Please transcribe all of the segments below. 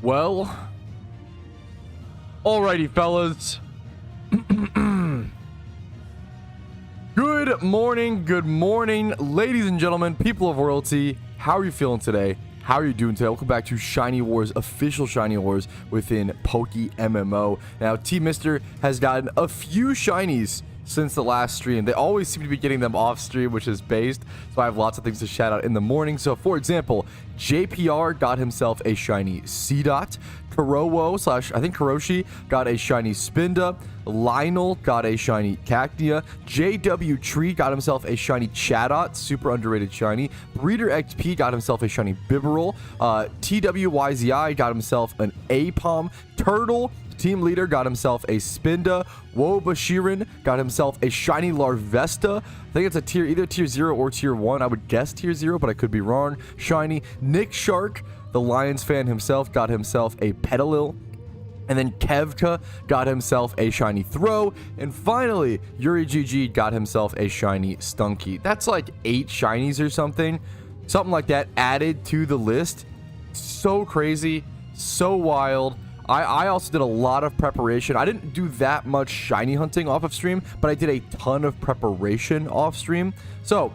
Well, alrighty, fellas. Good morning, ladies and gentlemen, people of royalty. How are you feeling today? How are you doing today? Welcome back to Shiny Wars, official Shiny Wars within PokeMMO. Now, Team Mister has gotten a few shinies since the last stream. They always seem to be getting them off stream, which is based, so I have lots of things to shout out in the morning. So for example, JPR got himself a shiny C-Dot. Kurowo / I think Kuroshi got a shiny Spinda. Lionel got a shiny Cacnea. JW Tree got himself a shiny Chatot, super underrated shiny. Breeder XP got himself a shiny Bibarel. TWYZI got himself an Apom. Turtle, team leader, got himself a Spinda. Wobashirin got himself a shiny Larvesta. I think it's a either tier 0 or tier 1. I would guess tier 0, but I could be wrong. Shiny. Nick Shark, the Lions fan himself, got himself a Petalil. And then Kevka got himself a shiny Throw. And finally, Yuri GG got himself a shiny Stunky. That's like 8 shinies or something like that added to the list. So crazy, so wild. I also did a lot of preparation. I didn't do that much shiny hunting off of stream, but I did a ton of preparation off stream. So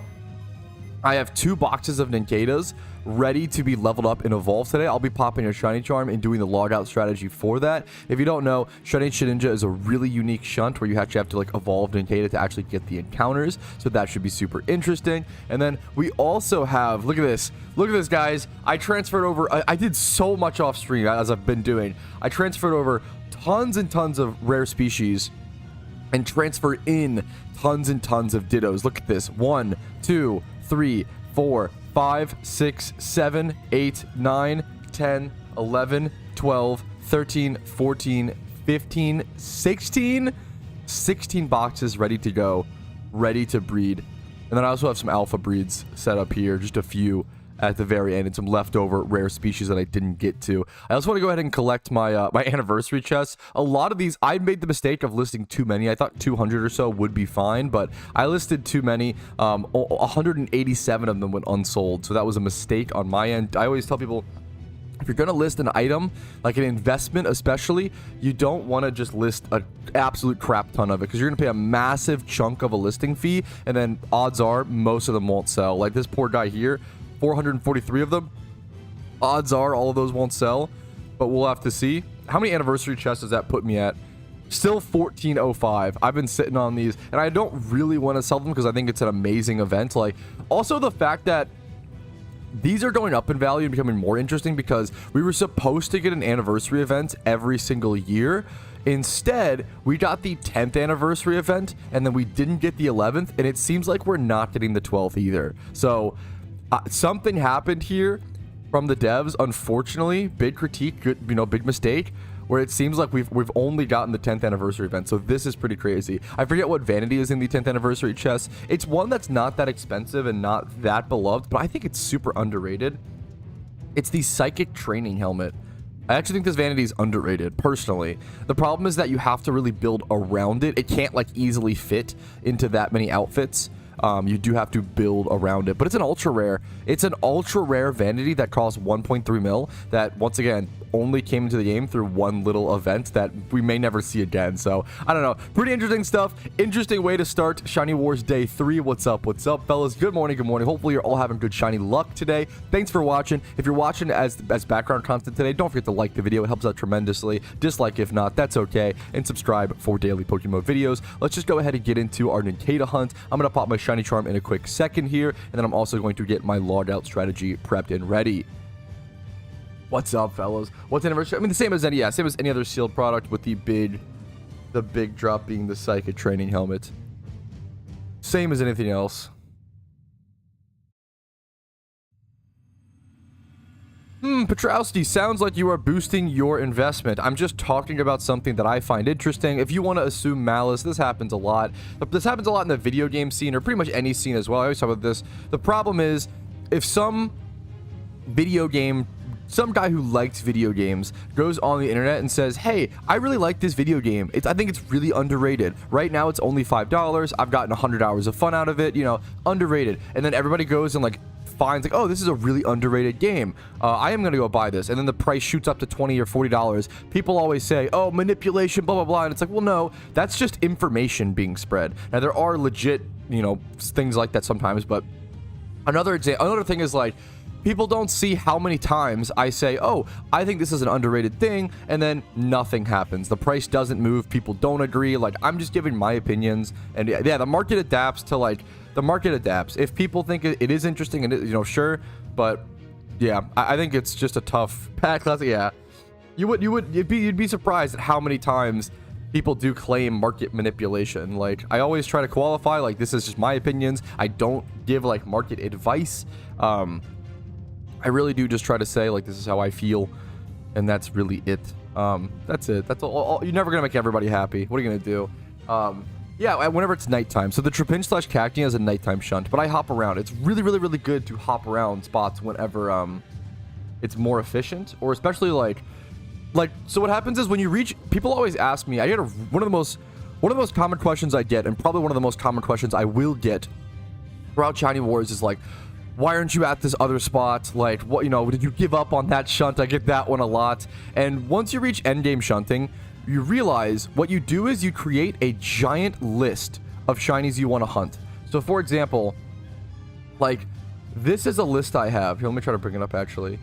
I have 2 boxes of Ninkatas ready to be leveled up and evolved today. I'll be popping a shiny charm and doing the logout strategy for that. If you don't know, Shiny Shedinja is a really unique shunt where you actually have to like evolve Ninkata to actually get the encounters, so that should be super interesting. And then we also have, look at this guys, I transferred over, I did so much off stream as I've been doing. I transferred over tons and tons of rare species and transferred in tons and tons of Dittos. Look at this, 1 2 3 4 5 6 7 8 9 10 11 12 13 14 15 16 boxes ready to go, ready to breed. And then I also have some alpha breeds set up here, just a few at the very end, and some leftover rare species that I didn't get to. I also want to go ahead and collect my my anniversary chests. A lot of these, I made the mistake of listing too many. I thought 200 or so would be fine, but I listed too many. 187 of them went unsold, so that was a mistake on my end. I always tell people, if you're going to list an item, like an investment especially, you don't want to just list an absolute crap ton of it, because you're going to pay a massive chunk of a listing fee, and then odds are most of them won't sell. Like this poor guy here, 443 of them. Odds are all of those won't sell, but we'll have to see. How many anniversary chests does that put me at? Still 1405. I've been sitting on these, and I don't really want to sell them because I think it's an amazing event. Like, also the fact that these are going up in value and becoming more interesting, because we were supposed to get an anniversary event every single year. Instead, we got the 10th anniversary event, and then we didn't get the 11th, and it seems like we're not getting the 12th either. So something happened here from the devs, unfortunately. Big critique, big mistake, where it seems like we've only gotten the 10th anniversary event. So this is pretty crazy. I forget what vanity is in the 10th anniversary chest. It's one that's not that expensive and not that beloved, but I think it's super underrated. It's the Psychic Training Helmet. I actually think this vanity is underrated, personally. The problem is that you have to really build around it. It can't like easily fit into that many outfits. You do have to build around it, but it's an ultra rare. It's an ultra rare vanity that costs 1.3 mil, that once again only came into the game through one little event that we may never see again. So I don't know, pretty interesting stuff. Interesting way to start Shiny Wars Day 3. What's up fellas? Good morning. Hopefully you're all having good shiny luck today. Thanks for watching. If you're watching as background content today, don't forget to like the video. It helps out tremendously. Dislike if not, that's okay, and subscribe for daily PokeMMO videos. Let's just go ahead and get into our Ninkata hunt. I'm gonna pop my shiny charm in a quick second here, and then I'm also going to get my logout strategy prepped and ready. What's up, fellas? What's anniversary? I mean, the same as any other sealed product, with the big drop being the Psychic Training Helmet. Same as anything else. Patrouski, sounds like you are boosting your investment. I'm just talking about something that I find interesting. If you want to assume malice, this happens a lot. This happens a lot in the video game scene, or pretty much any scene as well. I always talk about this. The problem is, if some guy who likes video games goes on the internet and says, hey, I really like this video game. I think it's really underrated. Right now, it's only $5. I've gotten 100 hours of fun out of it, underrated. And then everybody goes and like finds like, oh, this is a really underrated game. I am gonna go buy this, and then the price shoots up to $20 or $40. People always say, oh, manipulation, blah blah blah, and it's like, well, no, that's just information being spread. Now there are legit, you know, things like that sometimes, but another thing is like, people don't see how many times I say, oh, I think this is an underrated thing, and then nothing happens. The price doesn't move. People don't agree. Like, I'm just giving my opinions. And yeah, the market adapts to, like, the market adapts. If people think it is interesting, and you know, sure. But yeah, I think it's just a tough pack. Yeah, you'd be surprised at how many times people do claim market manipulation. Like, I always try to qualify, like, this is just my opinions. I don't give like market advice. I really do just try to say, like, this is how I feel, and that's really it. That's it. That's all. You're never gonna make everybody happy. What are you gonna do? Yeah, whenever it's nighttime. So the Trapinch / Cacti has a nighttime shunt, but I hop around. It's really, really, really good to hop around spots whenever it's more efficient, or especially like. So what happens is when you reach. People always ask me. I get one of the most common questions I get, and probably one of the most common questions I will get throughout Shiny Wars is like, why aren't you at this other spot? Like, what, you know, did you give up on that shunt? I get that one a lot. And once you reach endgame shunting, you realize what you do is you create a giant list of shinies you want to hunt. So for example, like, this is a list I have. Here, let me try to bring it up actually.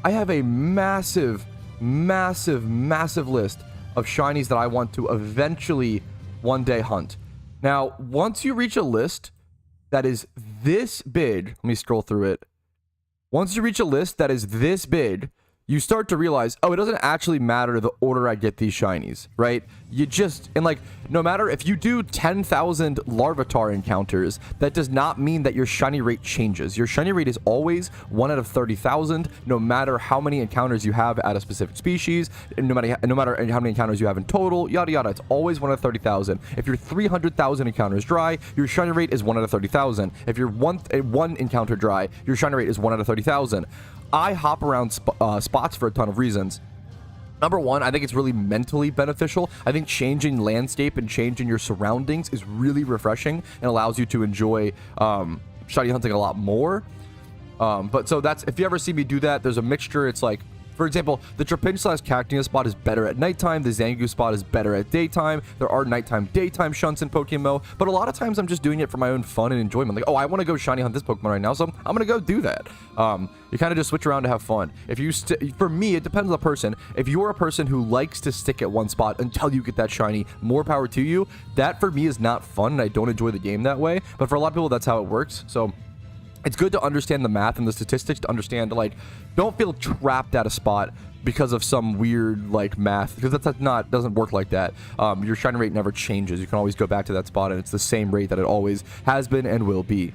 I have a massive, massive, massive list of shinies that I want to eventually one day hunt. Now, once you reach a list that is this big, let me scroll through it. Once you reach a list that is this big, you start to realize, oh, it doesn't actually matter the order I get these shinies, right? You just, and like, no matter if you do 10,000 Larvitar encounters, that does not mean that your shiny rate changes. Your shiny rate is always 1 out of 30,000, no matter how many encounters you have at a specific species, and no matter how many encounters you have in total, yada yada. It's always 1 out of 30,000. If you're 300,000 encounters dry, your shiny rate is 1 out of 30,000. If you're one encounter dry, your shiny rate is 1 out of 30,000. I hop around spots for a ton of reasons. Number one, I think it's really mentally beneficial. I think changing landscape and changing your surroundings is really refreshing and allows you to enjoy shiny hunting a lot more. But so that's, if you ever see me do that, there's a mixture. It's like, for example, the Trapinch / Cacti spot is better at nighttime. The Zangoose spot is better at daytime. There are nighttime, daytime shunts in PokeMMO, but a lot of times I'm just doing it for my own fun and enjoyment. Like, oh, I want to go shiny hunt this Pokemon right now, so I'm going to go do that. You kind of just switch around to have fun. If you, for me, it depends on the person. If you're a person who likes to stick at one spot until you get that shiny, more power to you. That for me is not fun, and I don't enjoy the game that way. But for a lot of people, that's how it works. So it's good to understand the math and the statistics to understand, like, don't feel trapped at a spot because of some weird, like, math, because doesn't work like that. Your shiny rate never changes. You can always go back to that spot, and it's the same rate that it always has been and will be.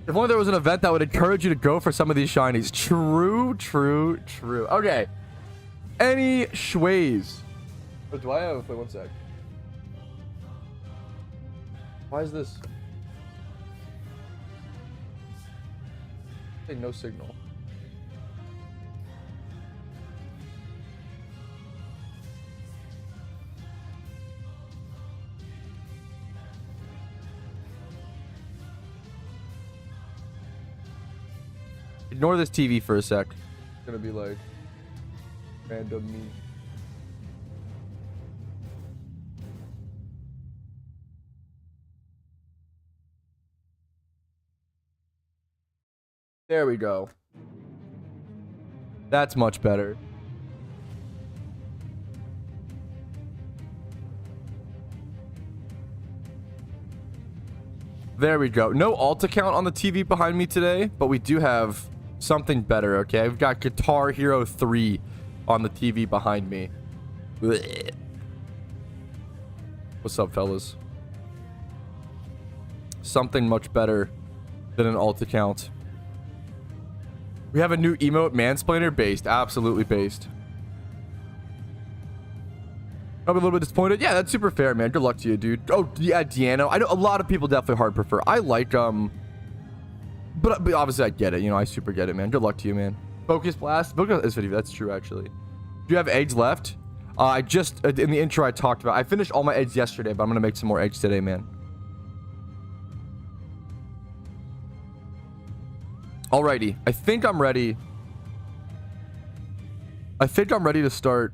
If only there was an event that would encourage you to go for some of these shinies. True, true, true. Okay. Any shways? Oh, do I have... Wait, one sec. Why is this... Hey, no signal. Ignore this TV for a sec. It's gonna be like random me. There we go. That's much better. There we go. No alt account on the TV behind me today, but we do have something better, okay? We've got Guitar Hero 3 on the TV behind me. Blech. What's up, fellas? Something much better than an alt account. We have a new emote, mansplainer, based. Absolutely based. Probably a little bit disappointed. Yeah, that's super fair, man. Good luck to you, dude. Oh, yeah, Deano. I know a lot of people definitely hard prefer. I like, but obviously I get it. You know, I super get it, man. Good luck to you, man. Focus Blast. Focus is 50. That's true, actually. Do you have eggs left? I just, in the intro I talked about, I finished all my eggs yesterday, but I'm going to make some more eggs today, man. Alrighty. I think I'm ready. I think I'm ready to start.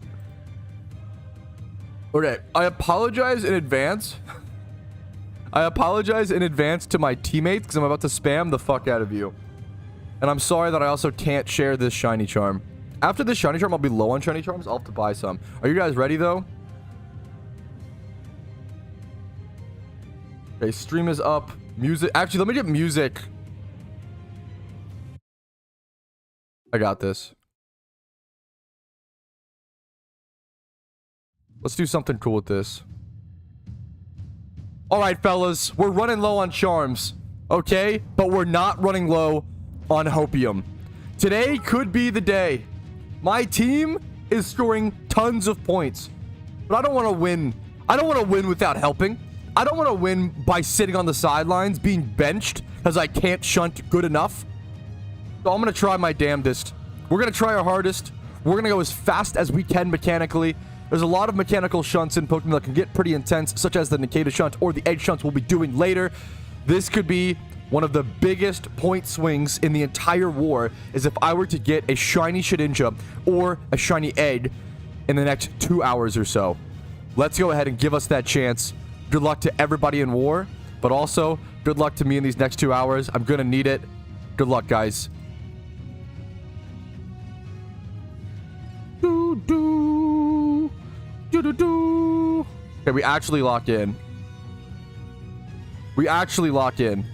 Okay. I apologize in advance. I apologize in advance to my teammates because I'm about to spam the fuck out of you. And I'm sorry that I also can't share this shiny charm. After this shiny charm, I'll be low on shiny charms. I'll have to buy some. Are you guys ready, though? Okay, stream is up. Music. Actually, let me get music. I got this. Let's do something cool with this. All right, fellas. We're running low on charms. Okay? But we're not running low on hopium. Today could be the day. My team is scoring tons of points. But I don't want to win. I don't want to win without helping. I don't want to win by sitting on the sidelines, being benched, because I can't shunt good enough. So I'm going to try my damnedest. We're going to try our hardest. We're going to go as fast as we can mechanically. There's a lot of mechanical shunts in Pokemon that can get pretty intense, such as the Nikita shunt or the egg shunts we'll be doing later. This could be one of the biggest point swings in the entire war, is if I were to get a shiny Shedinja or a shiny egg in the next 2 hours or so. Let's go ahead and give us that chance. Good luck to everybody in war, but also good luck to me in these next 2 hours. I'm gonna need it. Good luck, guys. Okay, we actually lock in. We actually lock in.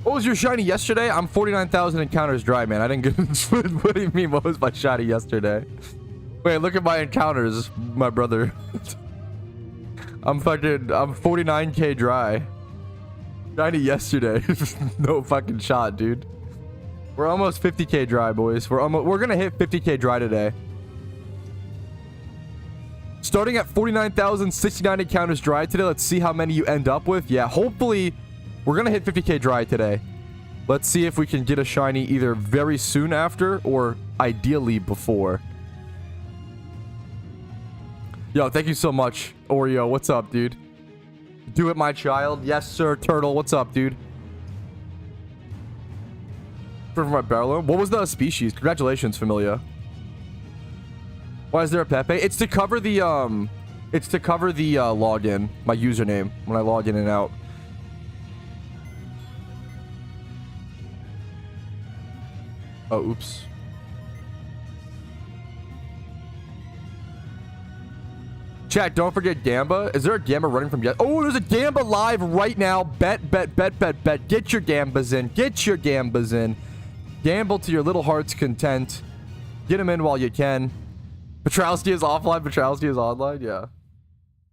What was your shiny yesterday? I'm 49,000 encounters dry, man. I didn't get... What do you mean? What was my shiny yesterday? Wait, look at my encounters, my brother. I'm 49k dry. Shiny yesterday. No fucking shot, dude. We're almost 50k dry, boys. We're gonna hit 50k dry today. Starting at 49,069 encounters dry today. Let's see how many you end up with. Yeah, hopefully we're gonna hit 50k dry today. Let's see if we can get a shiny either very soon after or ideally before. Yo, thank you so much, Oreo. What's up, dude? Do it, my child. Yes, sir, Turtle. What's up, dude? For my Barlow. What was the species? Congratulations, Familia. Why is there a Pepe? It's to cover the login, my username, when I log in and out. Oh, oops. Chat, don't forget Gamba. Is there a Gamba running from yet? Oh, there's a Gamba live right now. Bet. Get your Gambas in. Get your Gambas in. Gamble to your little heart's content. Get them in while you can. Patrouski is offline. Patrouski is online. Yeah.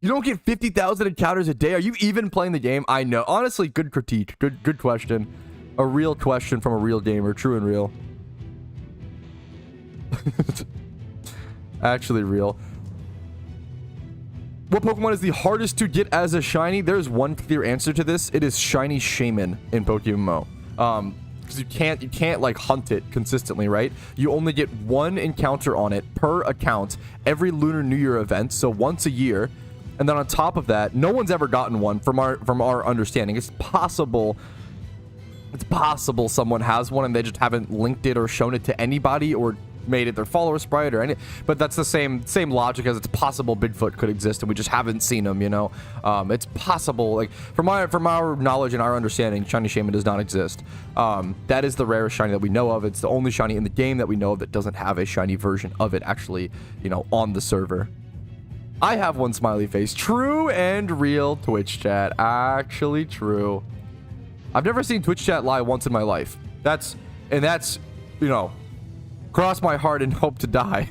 You don't get 50,000 encounters a day. Are you even playing the game? I know. Honestly, good critique. Good question. A real question from a real gamer. True and real. Actually real. What Pokemon is the hardest to get as a shiny? There's one clear answer to this. It is shiny Shaman in PokeMMO. Because you can't like hunt it consistently, right? You only get one encounter on it per account every Lunar New Year event, so once a year. And then on top of that, no one's ever gotten one from our understanding. It's possible someone has one and they just haven't linked it or shown it to anybody or made it their follower sprite or any, but that's the same logic as it's possible Bigfoot could exist and we just haven't seen him, you know. It's possible, like from our knowledge and our understanding, shiny Shaman does not exist. That is the rarest shiny that we know of. It's the only shiny in the game that we know of that doesn't have a shiny version of it actually, you know, on the server. I have one, smiley face. True and real, Twitch chat. Actually true. I've never seen Twitch chat lie once in my life. That's, you know, cross my heart and hope to die.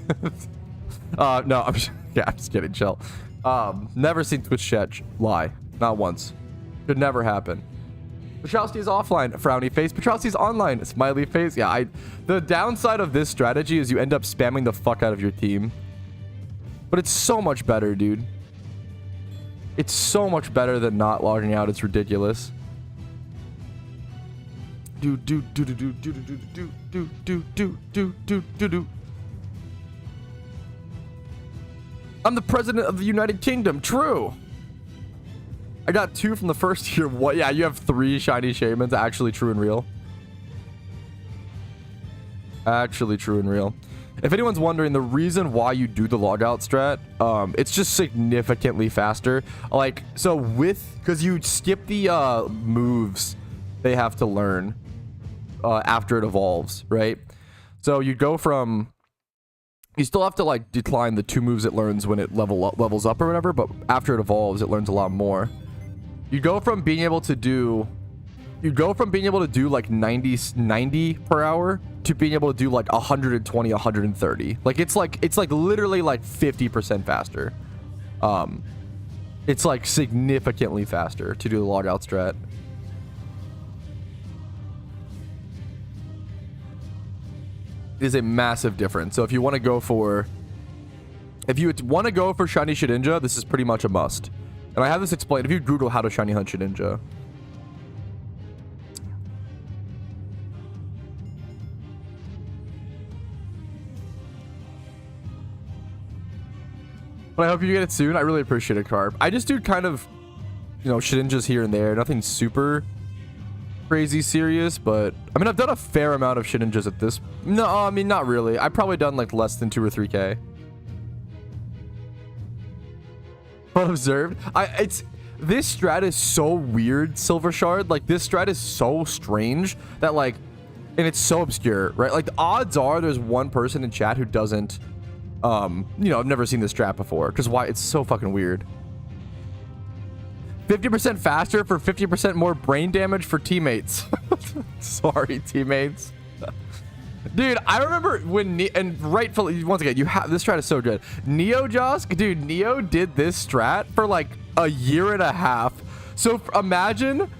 No, I'm just kidding, chill. Never seen Twitch chat lie. Not once. Could never happen. Patrouski is offline, frowny face. Patrouski is online, smiley face. Yeah, the downside of this strategy is you end up spamming the fuck out of your team. But it's so much better, dude. It's so much better than not logging out. It's ridiculous. I'm the president of the United Kingdom. True. I got 2 from the first year. What? Yeah, you have 3 shiny Shaymans. Actually true and real. Actually true and real. If anyone's wondering, the reason why you do the logout strat, it's just significantly faster. Like, so because you skip the moves they have to learn after it evolves, right? So you go from, you still have to like decline the 2 moves it learns when it levels up or whatever, but after it evolves, it learns a lot more. You go from being able to do like 90 per hour to being able to do like 120, 130. Like it's like literally like 50% faster. It's like significantly faster to do the logout strat. It is a massive difference. So if you want to go for shiny Shedinja, this is pretty much a must. And I have this explained. If you Google how to shiny hunt Shedinja, but I hope you get it soon. I really appreciate it, Carp. I just do kind of, you know, Shedinjas here and there. Nothing super crazy serious, but I mean, I've done a fair amount of Shedinjas at this. No, I mean, not really. I've probably done like less than 2 or 3K. Well observed. This strat is so weird, Silver Shard. Like, this strat is so strange that, like, and it's so obscure, right? Like, the odds are there's one person in chat who doesn't, you know, I've never seen this strat before. Because why? It's so fucking weird. 50% faster for 50% more brain damage for teammates. Sorry, teammates. Dude, I remember when and rightfully, once again, you have this strat is so good. Neo Josk, dude, Neo did this strat for like a year and a half. So imagine,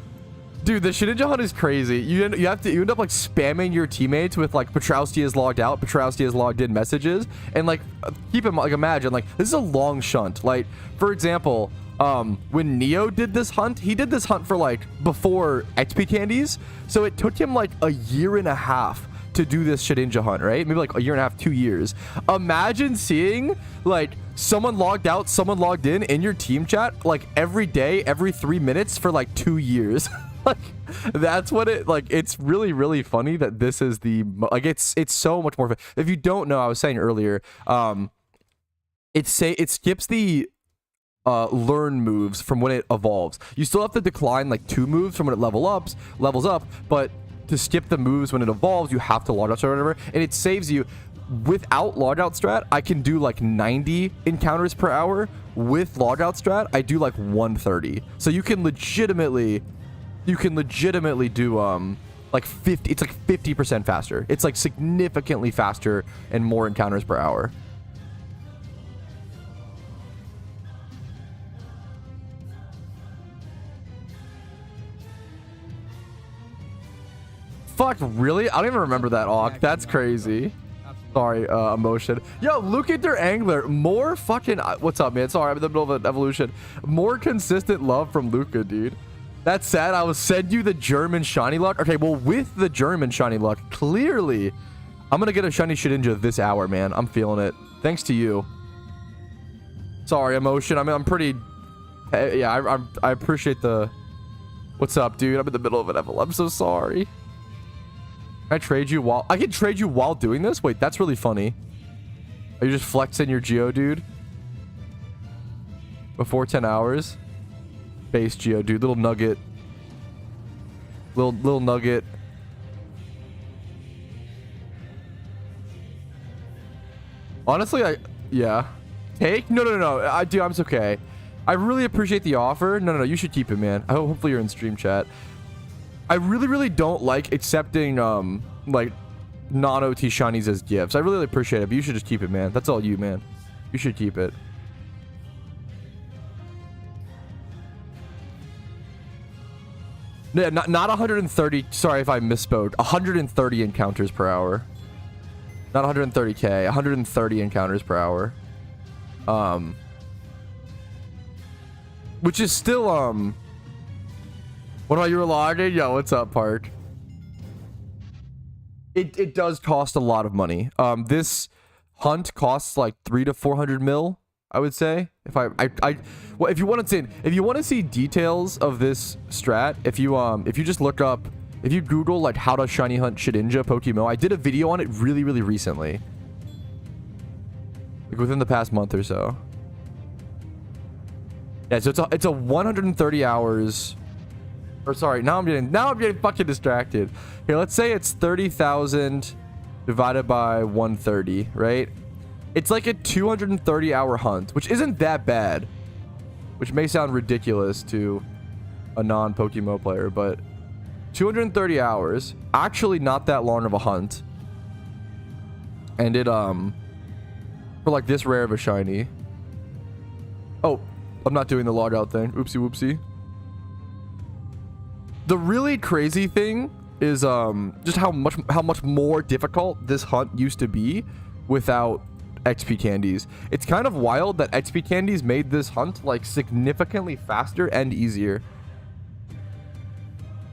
dude, the Shedinja hunt is crazy. You end up like spamming your teammates with like Patrouski is logged out, Patrouski is logged in messages, and like keep in mind, like imagine like this is a long shunt. Like for example, when Neo did this hunt, he did this hunt for like before XP candies, so it took him like a year and a half to do this Shedinja hunt, right? Maybe like a year and a half, 2 years. Imagine seeing like someone logged out, someone logged in your team chat like every day, every 3 minutes for like 2 years. Like that's what it like. It's really, really funny that this is the like it's so much more. If you don't know, I was saying earlier, it skips the learn moves from when it evolves. You still have to decline like 2 moves from when it levels up, but to skip the moves when it evolves, you have to log out or whatever, and it saves you. Without logout strat, I can do like 90 encounters per hour. With logout strat, I do like 130. So you can legitimately do like 50. It's like 50% faster. It's like significantly faster and more encounters per hour. Fuck, really? I don't even remember that, Awk. That's crazy. Sorry, emotion. Yo, look at their angler. More fucking... What's up, man? Sorry, I'm in the middle of an evolution. More consistent love from Luca, dude. That's sad. I will send you the German shiny luck. Okay, well, with the German shiny luck, clearly, I'm going to get a shiny Shedinja this hour, man. I'm feeling it. Thanks to you. Sorry, emotion. I mean, I'm pretty... Yeah, I appreciate the... What's up, dude? I'm in the middle of an evolution. I'm so sorry. Can I trade you while... I can trade you while doing this? Wait, that's really funny. Are you just flexing your Geodude? Before 10 hours? Base Geodude. Little nugget. Little nugget. Honestly, yeah. Take? No. Dude, I'm okay. I really appreciate the offer. No. You should keep it, man. Hopefully you're in stream chat. I really don't like accepting like non-OT shinies as gifts. I really appreciate it, but you should just keep it, man. That's all you, man. You should keep it. Yeah, not 130. Sorry if I misspoke. 130 encounters per hour. Not 130k. 130 encounters per hour. Which is still What about you logging? Yo, what's up, Park? It does cost a lot of money. This hunt costs like 300 to 400 mil. I would say. If well, if you want to see details of this strat, if you just look up, if you Google like how to shiny hunt Shedinja PokeMMO, I did a video on it really recently, like within the past month or so. Yeah, so it's a 130 hours. Or sorry, now I'm getting fucking distracted. Here, let's say it's 30,000 divided by 130, right? It's like a 230 hour hunt, which isn't that bad. Which may sound ridiculous to a non-PokeMMO player, but 230 hours, actually not that long of a hunt. And it, for like this rare of a shiny. Oh, I'm not doing the logout thing. Oopsie whoopsie. The really crazy thing is just how much more difficult this hunt used to be without XP candies. It's kind of wild that XP candies made this hunt like significantly faster and easier.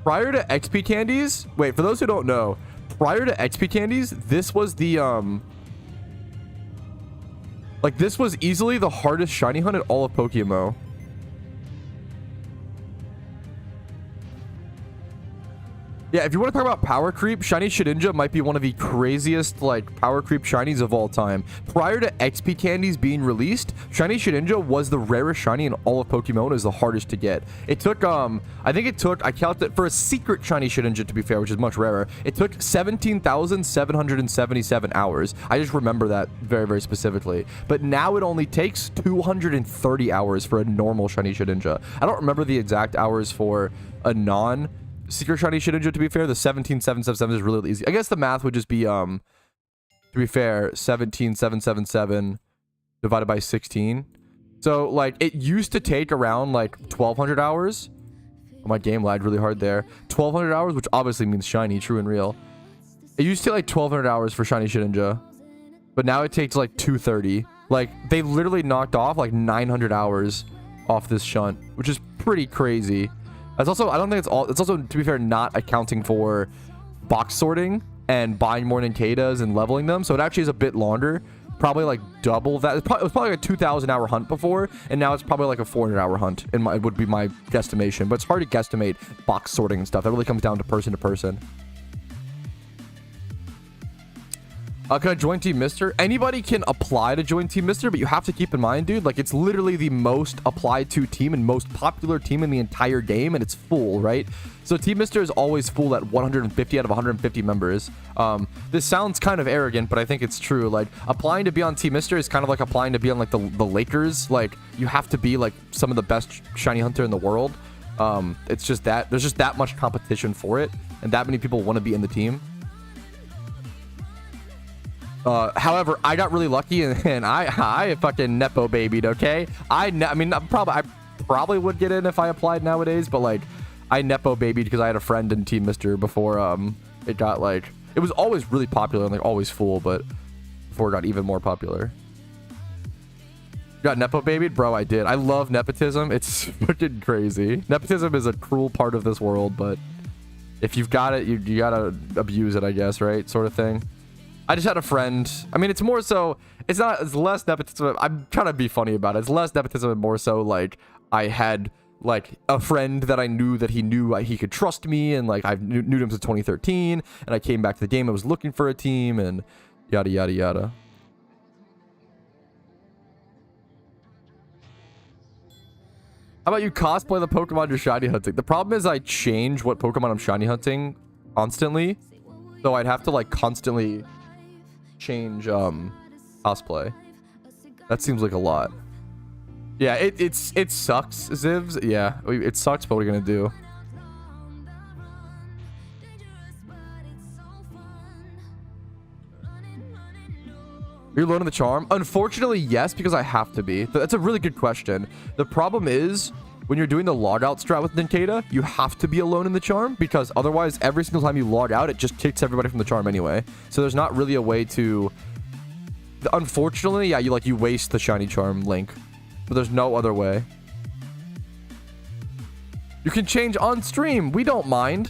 Prior to XP candies, wait, for those who don't know, prior to XP candies, this was the like this was easily the hardest shiny hunt in all of PokeMMO. Yeah, if you want to talk about power creep, shiny Shedinja might be one of the craziest like power creep shinies of all time. Prior to XP candies being released, shiny Shedinja was the rarest shiny in all of Pokemon and is the hardest to get. It took I think it took, I counted for a secret shiny Shedinja, to be fair, which is much rarer, it took 17,777 hours. I just remember that very specifically. But now it only takes 230 hours for a normal shiny Shedinja. I don't remember the exact hours for a non secret shiny Shedinja, to be fair. The 17,777 is really easy. I guess the math would just be, to be fair, 17,777 divided by 16. So, like, it used to take around, like, 1,200 hours. Oh, my game lagged really hard there. 1,200 hours, which obviously means shiny, true and real. It used to take, like, 1,200 hours for shiny Shedinja. But now it takes, like, 230. Like, they literally knocked off, like, 900 hours off this shunt, which is pretty crazy. That's also, I don't think it's also, to be fair, not accounting for box sorting and buying more Ninkadas and leveling them. So it actually is a bit longer, probably like double that. It was probably like a 2,000 hour hunt before, and now it's probably like a 400 hour hunt. It would be my guesstimation, but it's hard to guesstimate box sorting and stuff. That really comes down to person. Can I join Team Mister? Anybody can apply to join Team Mister, but you have to keep in mind, dude, like, it's literally the most applied to team and most popular team in the entire game, and it's full, right? So Team Mister is always full at 150 out of 150 members. This sounds kind of arrogant, but I think it's true. Like, applying to be on Team Mister is kind of like applying to be on, like, the Lakers. Like, you have to be, like, some of the best shiny hunter in the world. It's just that, there's just that much competition for it, and that many people want to be in the team. However, I got really lucky and I fucking nepo babied, okay? I mean, I probably would get in if I applied nowadays, but like, I nepo babied because I had a friend in Team Mister before it got like, it was always really popular and like always full, but before it got even more popular. You got nepo babied? Bro, I did. I love nepotism. It's fucking crazy. Nepotism is a cruel part of this world, but if you've got it, you gotta abuse it, I guess, right? Sort of thing. I just had a friend. I mean, it's more so, it's less nepotism. I'm trying to be funny about it. It's less nepotism and more so like I had like a friend that I knew that he knew he could trust me, and like I knew him since 2013, and I came back to the game. I was looking for a team and yada yada yada. How about you cosplay the Pokemon you're shiny hunting? The problem is I change what Pokemon I'm shiny hunting constantly, so I'd have to like constantly change cosplay. That seems like a lot. Yeah, it sucks, Zivs. Yeah, it sucks, but what are you gonna do? You're loading the charm? Unfortunately, yes, because I have to be. That's a really good question. The problem is, when you're doing the logout strat with Ninkata, you have to be alone in the charm, because otherwise, every single time you log out, it just kicks everybody from the charm anyway. So there's not really a way to... Unfortunately, yeah, you waste the shiny charm link, but there's no other way. You can change on stream. We don't mind.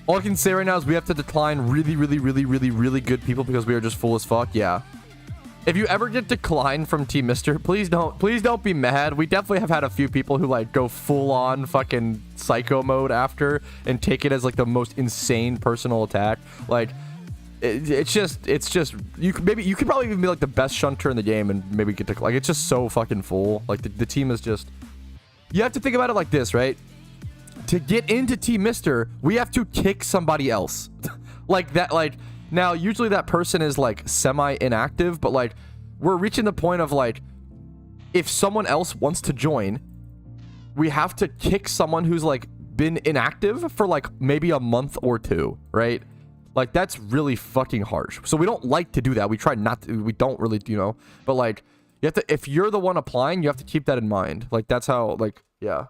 All I can say right now is we have to decline really good people because we are just full as fuck. Yeah. If you ever get declined from Team Mister, please don't be mad. We definitely have had a few people who like go full on fucking psycho mode after and take it as like the most insane personal attack. Like it's just you could probably even be like the best shunter in the game and maybe get to like it's just so fucking full. Like the team is just, you have to think about it like this, right? To get into Team Mister, we have to kick somebody else. Like that, like now usually that person is like semi inactive, but like we're reaching the point of like if someone else wants to join, we have to kick someone who's like been inactive for like maybe a month or two, right? Like that's really fucking harsh. So we don't like to do that. We try not to, we don't really, you know, but like you have to, if you're the one applying, you have to keep that in mind. Like that's how, like, yeah.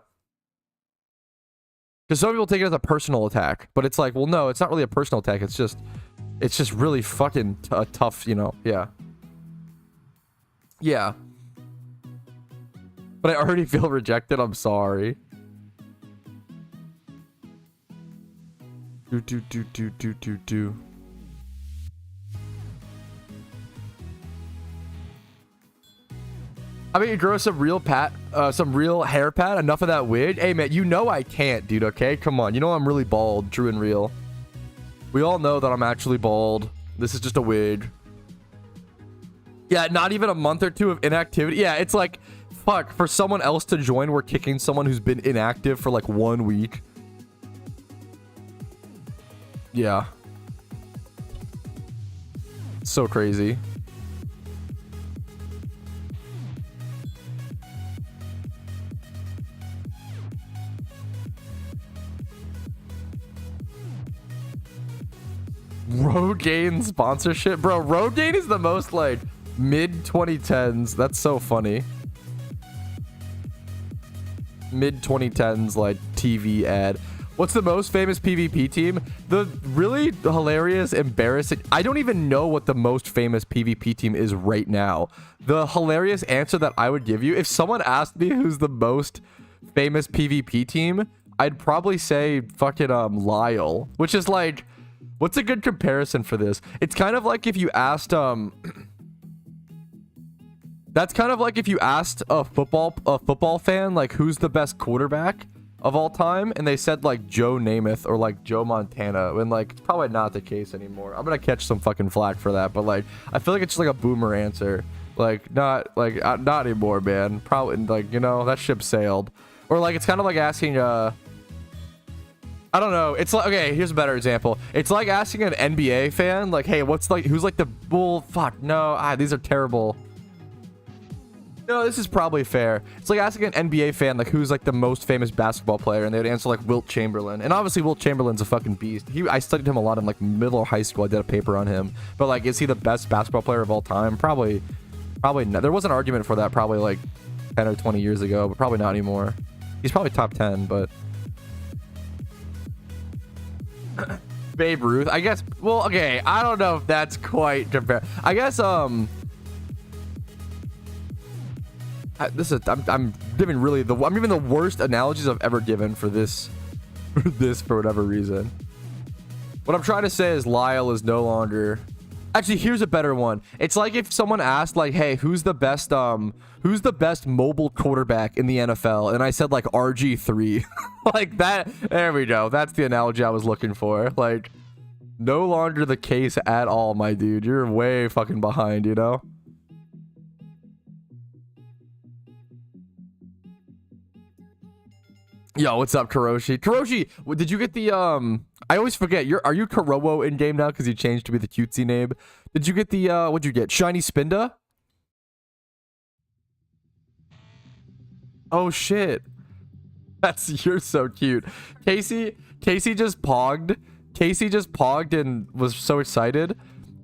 Because some people take it as a personal attack, but it's like, well, no, it's not really a personal attack. It's just really fucking tough, you know? Yeah. Yeah. But I already feel rejected. I'm sorry. Do. I mean, you grow some real hair pat. Enough of that wig. Hey, man, you know I can't, dude, okay? Come on. You know I'm really bald, true and real. We all know that I'm actually bald. This is just a wig. Yeah, not even a month or two of inactivity. Yeah, it's like, fuck, for someone else to join, we're kicking someone who's been inactive for like 1 week. Yeah. So crazy. Rogaine sponsorship? Bro, Rogaine is the most like mid 2010s. That's so funny. Mid 2010s like TV ad. What's the most famous PvP team? The really hilarious, embarrassing... I don't even know what the most famous PvP team is right now. The hilarious answer that I would give you, if someone asked me who's the most famous PvP team, I'd probably say fucking Lyle. Which is like... What's a good comparison for this? It's kind of like if you asked... That's kind of like if you asked a football fan, like, who's the best quarterback of all time, and they said like Joe Namath or like Joe Montana, when like it's probably not the case anymore. I'm gonna catch some fucking flack for that, but like I feel like it's just like a boomer answer. Like not anymore, man. Probably like, you know, that ship sailed. Or like it's kind of like asking I don't know. It's like, okay, here's a better example. It's like asking an NBA fan, like, hey, what's like, who's like the bull? Fuck, no, these are terrible. No, this is probably fair. It's like asking an NBA fan, like, who's like the most famous basketball player, and they would answer like Wilt Chamberlain. And obviously Wilt Chamberlain's a fucking beast. I studied him a lot in like middle or high school. I did a paper on him. But like, is he the best basketball player of all time? Probably not. There was an argument for that probably like 10 or 20 years ago, but probably not anymore. He's probably top 10, but Babe Ruth, I guess. Well, okay, I don't know if that's quite compared. I guess I'm giving the worst analogies I've ever given for this for whatever reason. What I'm trying to say is Lyle is no longer... Actually, here's a better one. It's like if someone asked like, hey, who's the best mobile quarterback in the NFL? And I said like RG3. Like that. There we go. That's the analogy I was looking for. Like, no longer the case at all, my dude. You're way fucking behind, you know? Yo, what's up, Karoshi? Karoshi, did you get the I always forget. Are you Kurowo in game now because you changed to be the cutesy name? Did you get the what'd you get? Shiny Spinda? Oh shit. You're so cute. Casey just pogged. Casey just pogged and was so excited.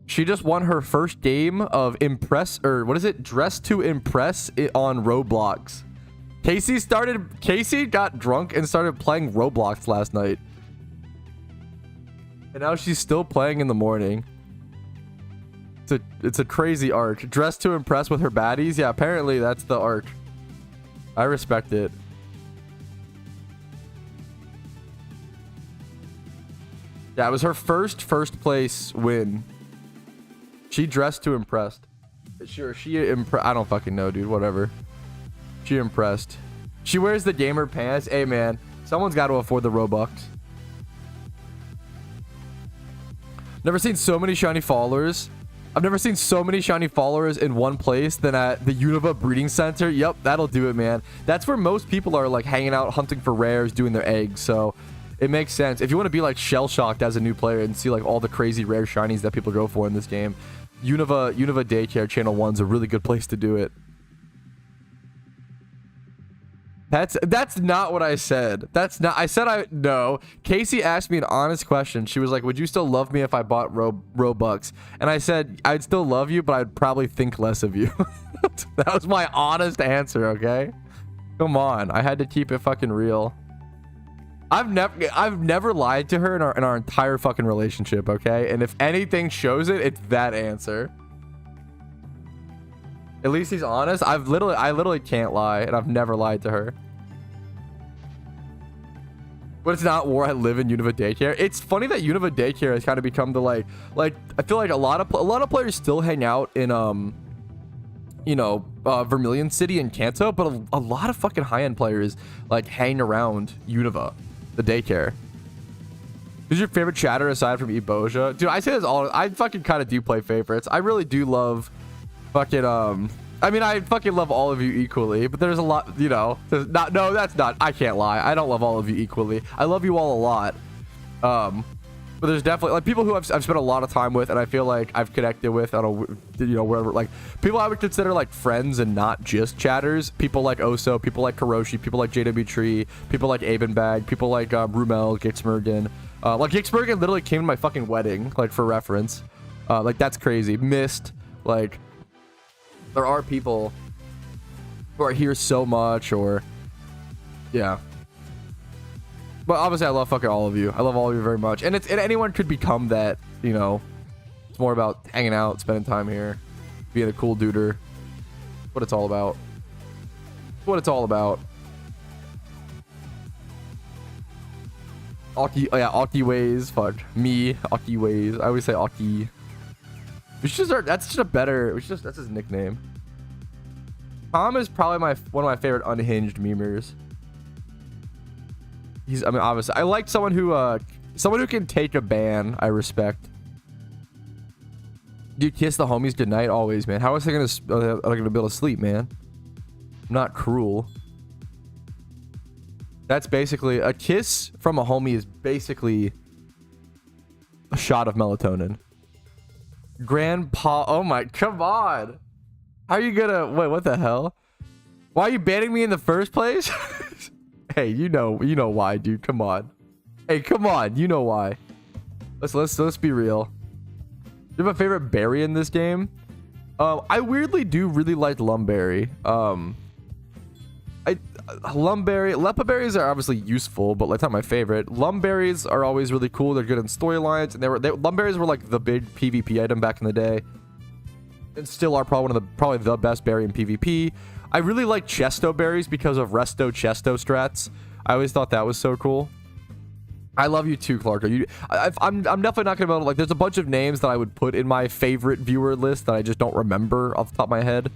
She just won her first game of Dress to Impress on Roblox. Casey got drunk and started playing Roblox last night. And now she's still playing in the morning. It's a crazy arc. Dress to Impress with her baddies. Yeah, apparently that's the arc. I respect it. Yeah, it was her first place win. She dressed to impressed. Sure, I don't fucking know, dude. Whatever. She impressed. She wears the gamer pants. Hey, man. Someone's got to afford the Robux. Never seen so many shiny followers. I've never seen so many shiny followers in one place than at the Unova Breeding Center. Yep, that'll do it, man. That's where most people are, like, hanging out, hunting for rares, doing their eggs. So it makes sense. If you want to be, like, shell-shocked as a new player and see, like, all the crazy rare shinies that people go for in this game, Unova Daycare Channel 1's a really good place to do it. That's not what I said. That's not. I said no. Casey asked me an honest question. She was like, "Would you still love me if I bought Robux?" And I said, "I'd still love you, but I'd probably think less of you." That was my honest answer. Okay, come on. I had to keep it fucking real. I've never lied to her in our entire fucking relationship. Okay, and if anything shows it, it's that answer. At least he's honest. I literally can't lie, and I've never lied to her. But it's not where I live in Unova Daycare. It's funny that Unova Daycare has kind of become the like I feel like a lot of players still hang out in Vermilion City and Kanto, but a lot of fucking high-end players like hang around Unova, the daycare. Who's your favorite chatter aside from Eboja? Dude, I say this all. I fucking kind of do play favorites. I really do love. Fucking I mean, I fucking love all of you equally, but there's a lot, you know. No, that's not. I can't lie. I don't love all of you equally. I love you all a lot. But there's definitely like people who I've spent a lot of time with, and I feel like I've connected with on a, you know, wherever, like people I would consider like friends and not just chatters. People like Oso, people like Karoshi, people like JW Tree, people like Abenbag, people like Rumel, Gixmergen. Like Gixmergen literally came to my fucking wedding, like for reference. Like that's crazy. Mist, like. There are people who are here so much, or yeah. But obviously, I love fucking all of you. I love all of you very much, and anyone could become that. You know, it's more about hanging out, spending time here, being a cool duder. What it's all about. What it's all about. Aki, oh yeah, Aki ways. Fuck me, Aki ways. I always say Aki. We should start. That's just a better. That's his nickname. Tom is probably one of my favorite unhinged memers. I mean, obviously, I like someone who can take a ban. I respect. Do you kiss the homies goodnight always, man? How is they gonna be able to sleep, man? I'm not cruel. That's basically a kiss from a homie is basically a shot of melatonin. Grandpa, oh my, come on. How are you gonna, wait, what the hell? Why are you banning me in the first place? Hey, you know why, dude, come on. Hey, come on, you know why. Let's be real. You have a favorite berry in this game? I weirdly do really like Lumberry. Lepa berries are obviously useful, but that's not my favorite. Lumberries are always really cool. They're good in storylines, and Lumberries were like the big PvP item back in the day, and still are probably the best berry in PvP. I really like Chesto berries because of Resto Chesto strats. I always thought that was so cool. I love you too, Clark. I'm definitely not gonna be able to, like. There's a bunch of names that I would put in my favorite viewer list that I just don't remember off the top of my head.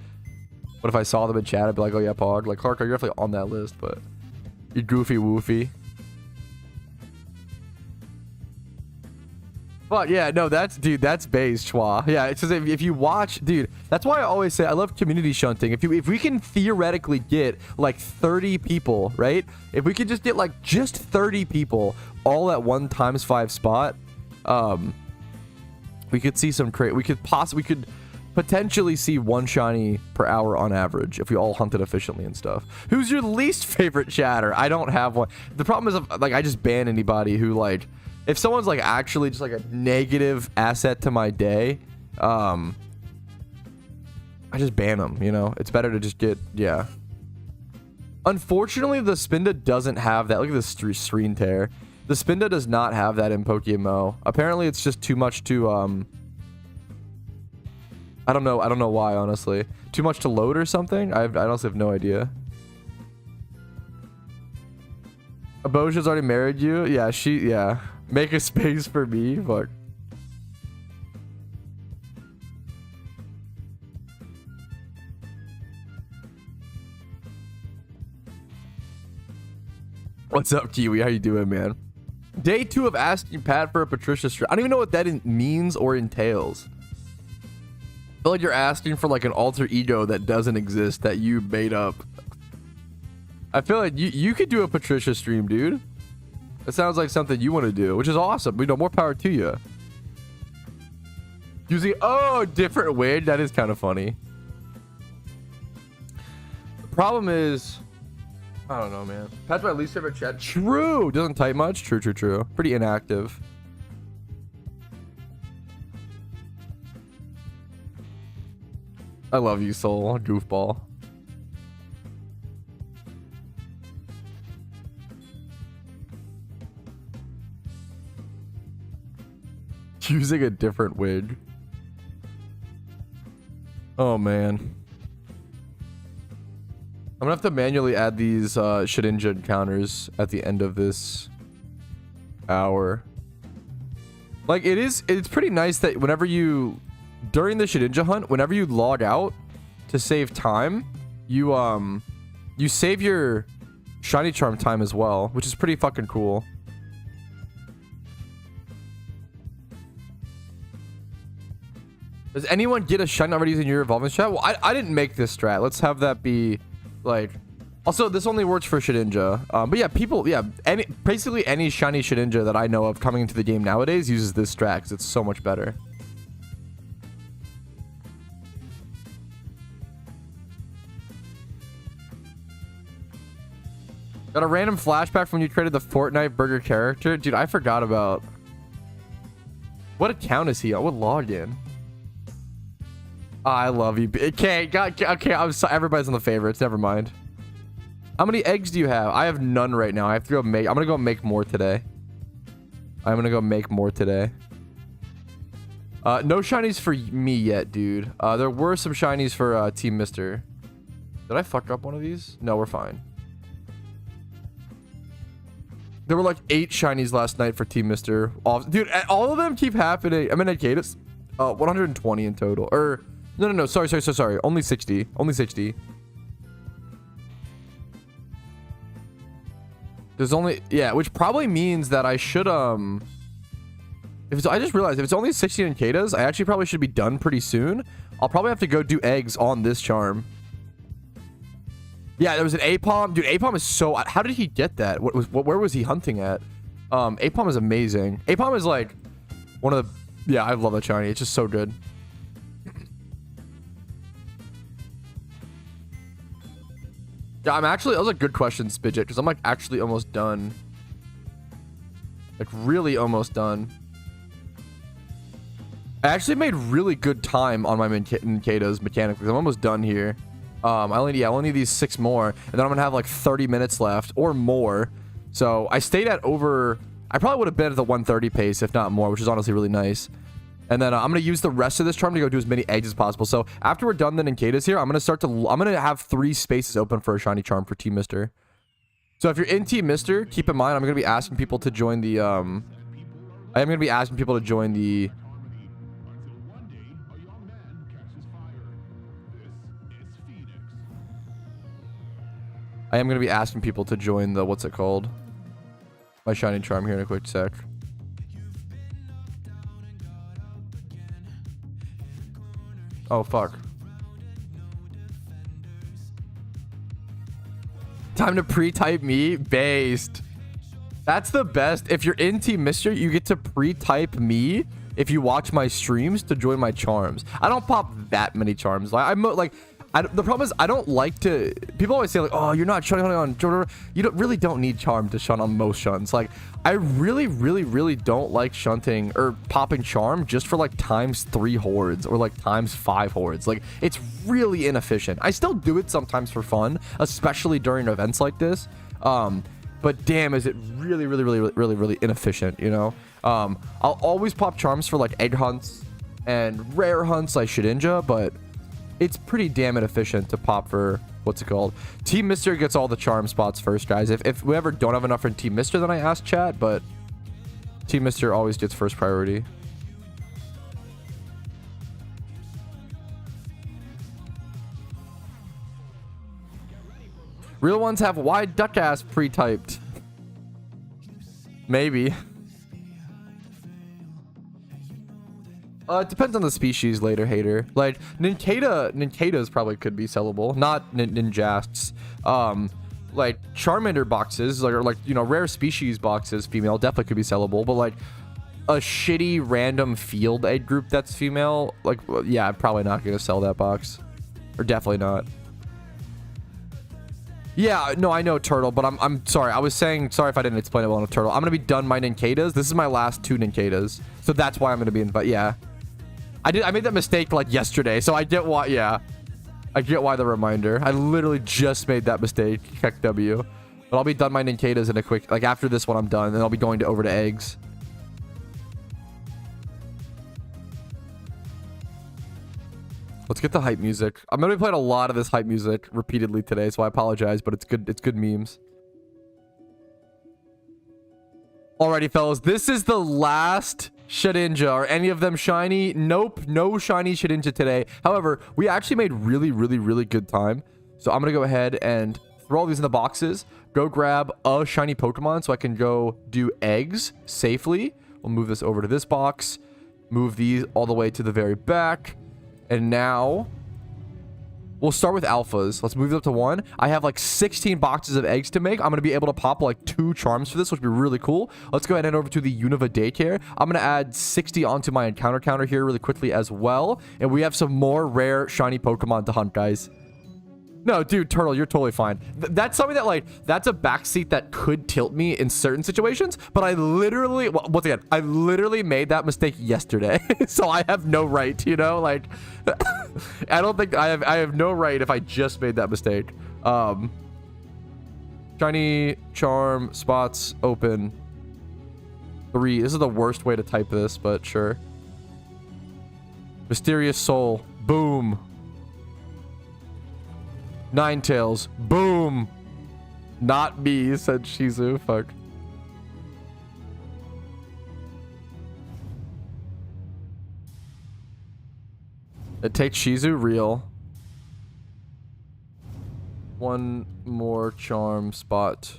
But if I saw them in chat, I'd be like, oh yeah, Pog. Like, Clark, you're definitely on that list, but you goofy woofy. But yeah, no, that's base, Chua. Yeah, it's just if you watch, dude, that's why I always say I love community shunting. If we can theoretically get like 30 people, right? If we could just get like just 30 people all at 1 ×5 spot, we could see some we could potentially see 1 shiny per hour on average if we all hunted efficiently and stuff. Who's your least favorite chatter? I don't have one. The problem is, like, I just ban anybody who, like, if someone's like actually just like a negative asset to my day, I just ban them, you know? It's better to just get, yeah. Unfortunately, the Spinda doesn't have that. Look at this screen tear. The Spinda does not have that in PokeMMO. Apparently, it's just too much to, I don't know why, honestly. Too much to load or something? I honestly have no idea. Aboja's already married you? Yeah, yeah. Make a space for me. Fuck. What's up, Kiwi? How you doing, man? Day 2 of asking Pat for a Patricia stream. I don't even know what that means or entails. I feel like you're asking for like an alter ego that doesn't exist, that you made up. I feel like you could do a Patricia stream, dude. It sounds like something you want to do, which is awesome. We know, more power to you. Using different wig. That is kind of funny. The problem is, I don't know, man. Pat's my least favorite chat. True. Doesn't type much. True. Pretty inactive. I love you, Soul. Goofball. Using a different wig. Oh, man. I'm gonna have to manually add these Shedinja encounters at the end of this hour. Like, it's pretty nice that whenever you, during the Shedinja hunt, whenever you log out to save time, you save your shiny charm time as well, which is pretty fucking cool. Does anyone get a shiny already using your evolving strat? Well, I didn't make this strat. Let's have that be like. Also, this only works for Shedinja. But yeah, people, yeah, basically any shiny Shedinja that I know of coming into the game nowadays uses this strat because it's so much better. Got a random flashback from when you created the Fortnite burger character. Dude, I forgot about. What account is he on? What login? I love you. Okay, okay. I'm sorry. Everybody's on the favorites. Never mind. How many eggs do you have? I have none right now. I have to go make. I'm gonna go make more today. I'm gonna go make more today. No shinies for me yet, dude. There were some shinies for Team Mister. Did I fuck up one of these? No, we're fine. There were like 8 shinies last night for Team Mister. Dude, all of them keep happening. I mean, I get it. 120 in total. Or no. Sorry. Only 60. Only 60. There's only, yeah, which probably means that I should I just realized if it's only 60 in Katas, I actually probably should be done pretty soon. I'll probably have to go do eggs on this charm. Yeah, there was an Apom. Dude, Apom is so... How did he get that? Where was he hunting at? Apom is amazing. Apom is like one of the... Yeah, I love that shiny. It's just so good. Yeah, I'm actually... That was a good question, Spidget, because I'm like actually almost done. Like really almost done. I actually made really good time on my Minkatas mechanically. I'm almost done here. I only need these 6 more, and then I'm gonna have like 30 minutes left or more. So I stayed at over. I probably would have been at the 130 pace, if not more, which is honestly really nice. And then I'm gonna use the rest of this charm to go do as many eggs as possible. So after we're done the Ninkatas here, I'm gonna have 3 spaces open for a shiny charm for Team Mister. So if you're in Team Mister, keep in mind I'm gonna be asking people to join the I am gonna be asking people to join the. I am going to be asking people to join the, what's it called? My shiny charm here in a quick sec. Oh, fuck. Time to pre-type me? Based. That's the best. If you're in Team Mister, you get to pre-type me if you watch my streams to join my charms. I don't pop that many charms. The problem is I don't like to. People always say like, "Oh, you're not shunning on." You really don't need charm to shunt on most shunts. Like, I really don't like shunting or popping charm just for like ×3 hordes or like ×5 hordes. Like, it's really inefficient. I still do it sometimes for fun, especially during events like this. But damn, is it really inefficient? You know. I'll always pop charms for like egg hunts and rare hunts like Shedinja, but it's pretty damn inefficient to pop for, what's it called? Team Mister gets all the charm spots first, guys. If we ever don't have enough for Team Mister, then I ask chat, but Team Mister always gets first priority. Real ones have wide duck ass pre-typed. Maybe. It depends on the species later, hater. Like, Ninjadas probably could be sellable. Not Ninjasts. Like, Charmander boxes, like, you know, rare species boxes, female, definitely could be sellable. But, like, a shitty random field egg group that's female, like, yeah, I'm probably not going to sell that box. Or definitely not. Yeah, no, I know Turtle, but I'm sorry. I was saying, sorry if I didn't explain it well on Turtle. I'm going to be done my Ninjadas. This is my last 2 Ninjadas. So that's why I'm going to be in, but yeah. I made that mistake like yesterday, so I get why, yeah. I get why the reminder. I literally just made that mistake. Heck W. But I'll be done my Ninjadas in a quick, like after this one I'm done, and I'll be going over to eggs. Let's get the hype music. I'm going to be playing a lot of this hype music repeatedly today, so I apologize, but it's good memes. Alrighty, fellas, this is the last Shedinja. Are any of them shiny? Nope, no shiny Shedinja today. However, we actually made really good time. So I'm going to go ahead and throw all these in the boxes. Go grab a shiny Pokemon so I can go do eggs safely. We'll move this over to this box. Move these all the way to the very back. And now we'll start with alphas. Let's move it up to 1. I have like 16 boxes of eggs to make. I'm going to be able to pop like 2 charms for this, which would be really cool. Let's go ahead and head over to the Unova Daycare. I'm going to add 60 onto my encounter counter here really quickly as well. And we have some more rare shiny Pokemon to hunt, guys. No, dude, Turtle, you're totally fine. That's something that, like, that's a backseat that could tilt me in certain situations. But I literally, well, once again, I literally made that mistake yesterday. So I have no right, you know? Like, I don't think I have no right if I just made that mistake. Shiny charm spots open 3. This is the worst way to type this, but sure. Mysterious soul. Boom. Ninetales. Boom. Not me, said Shizu. Fuck. It takes Shizu real. 1 more charm spot.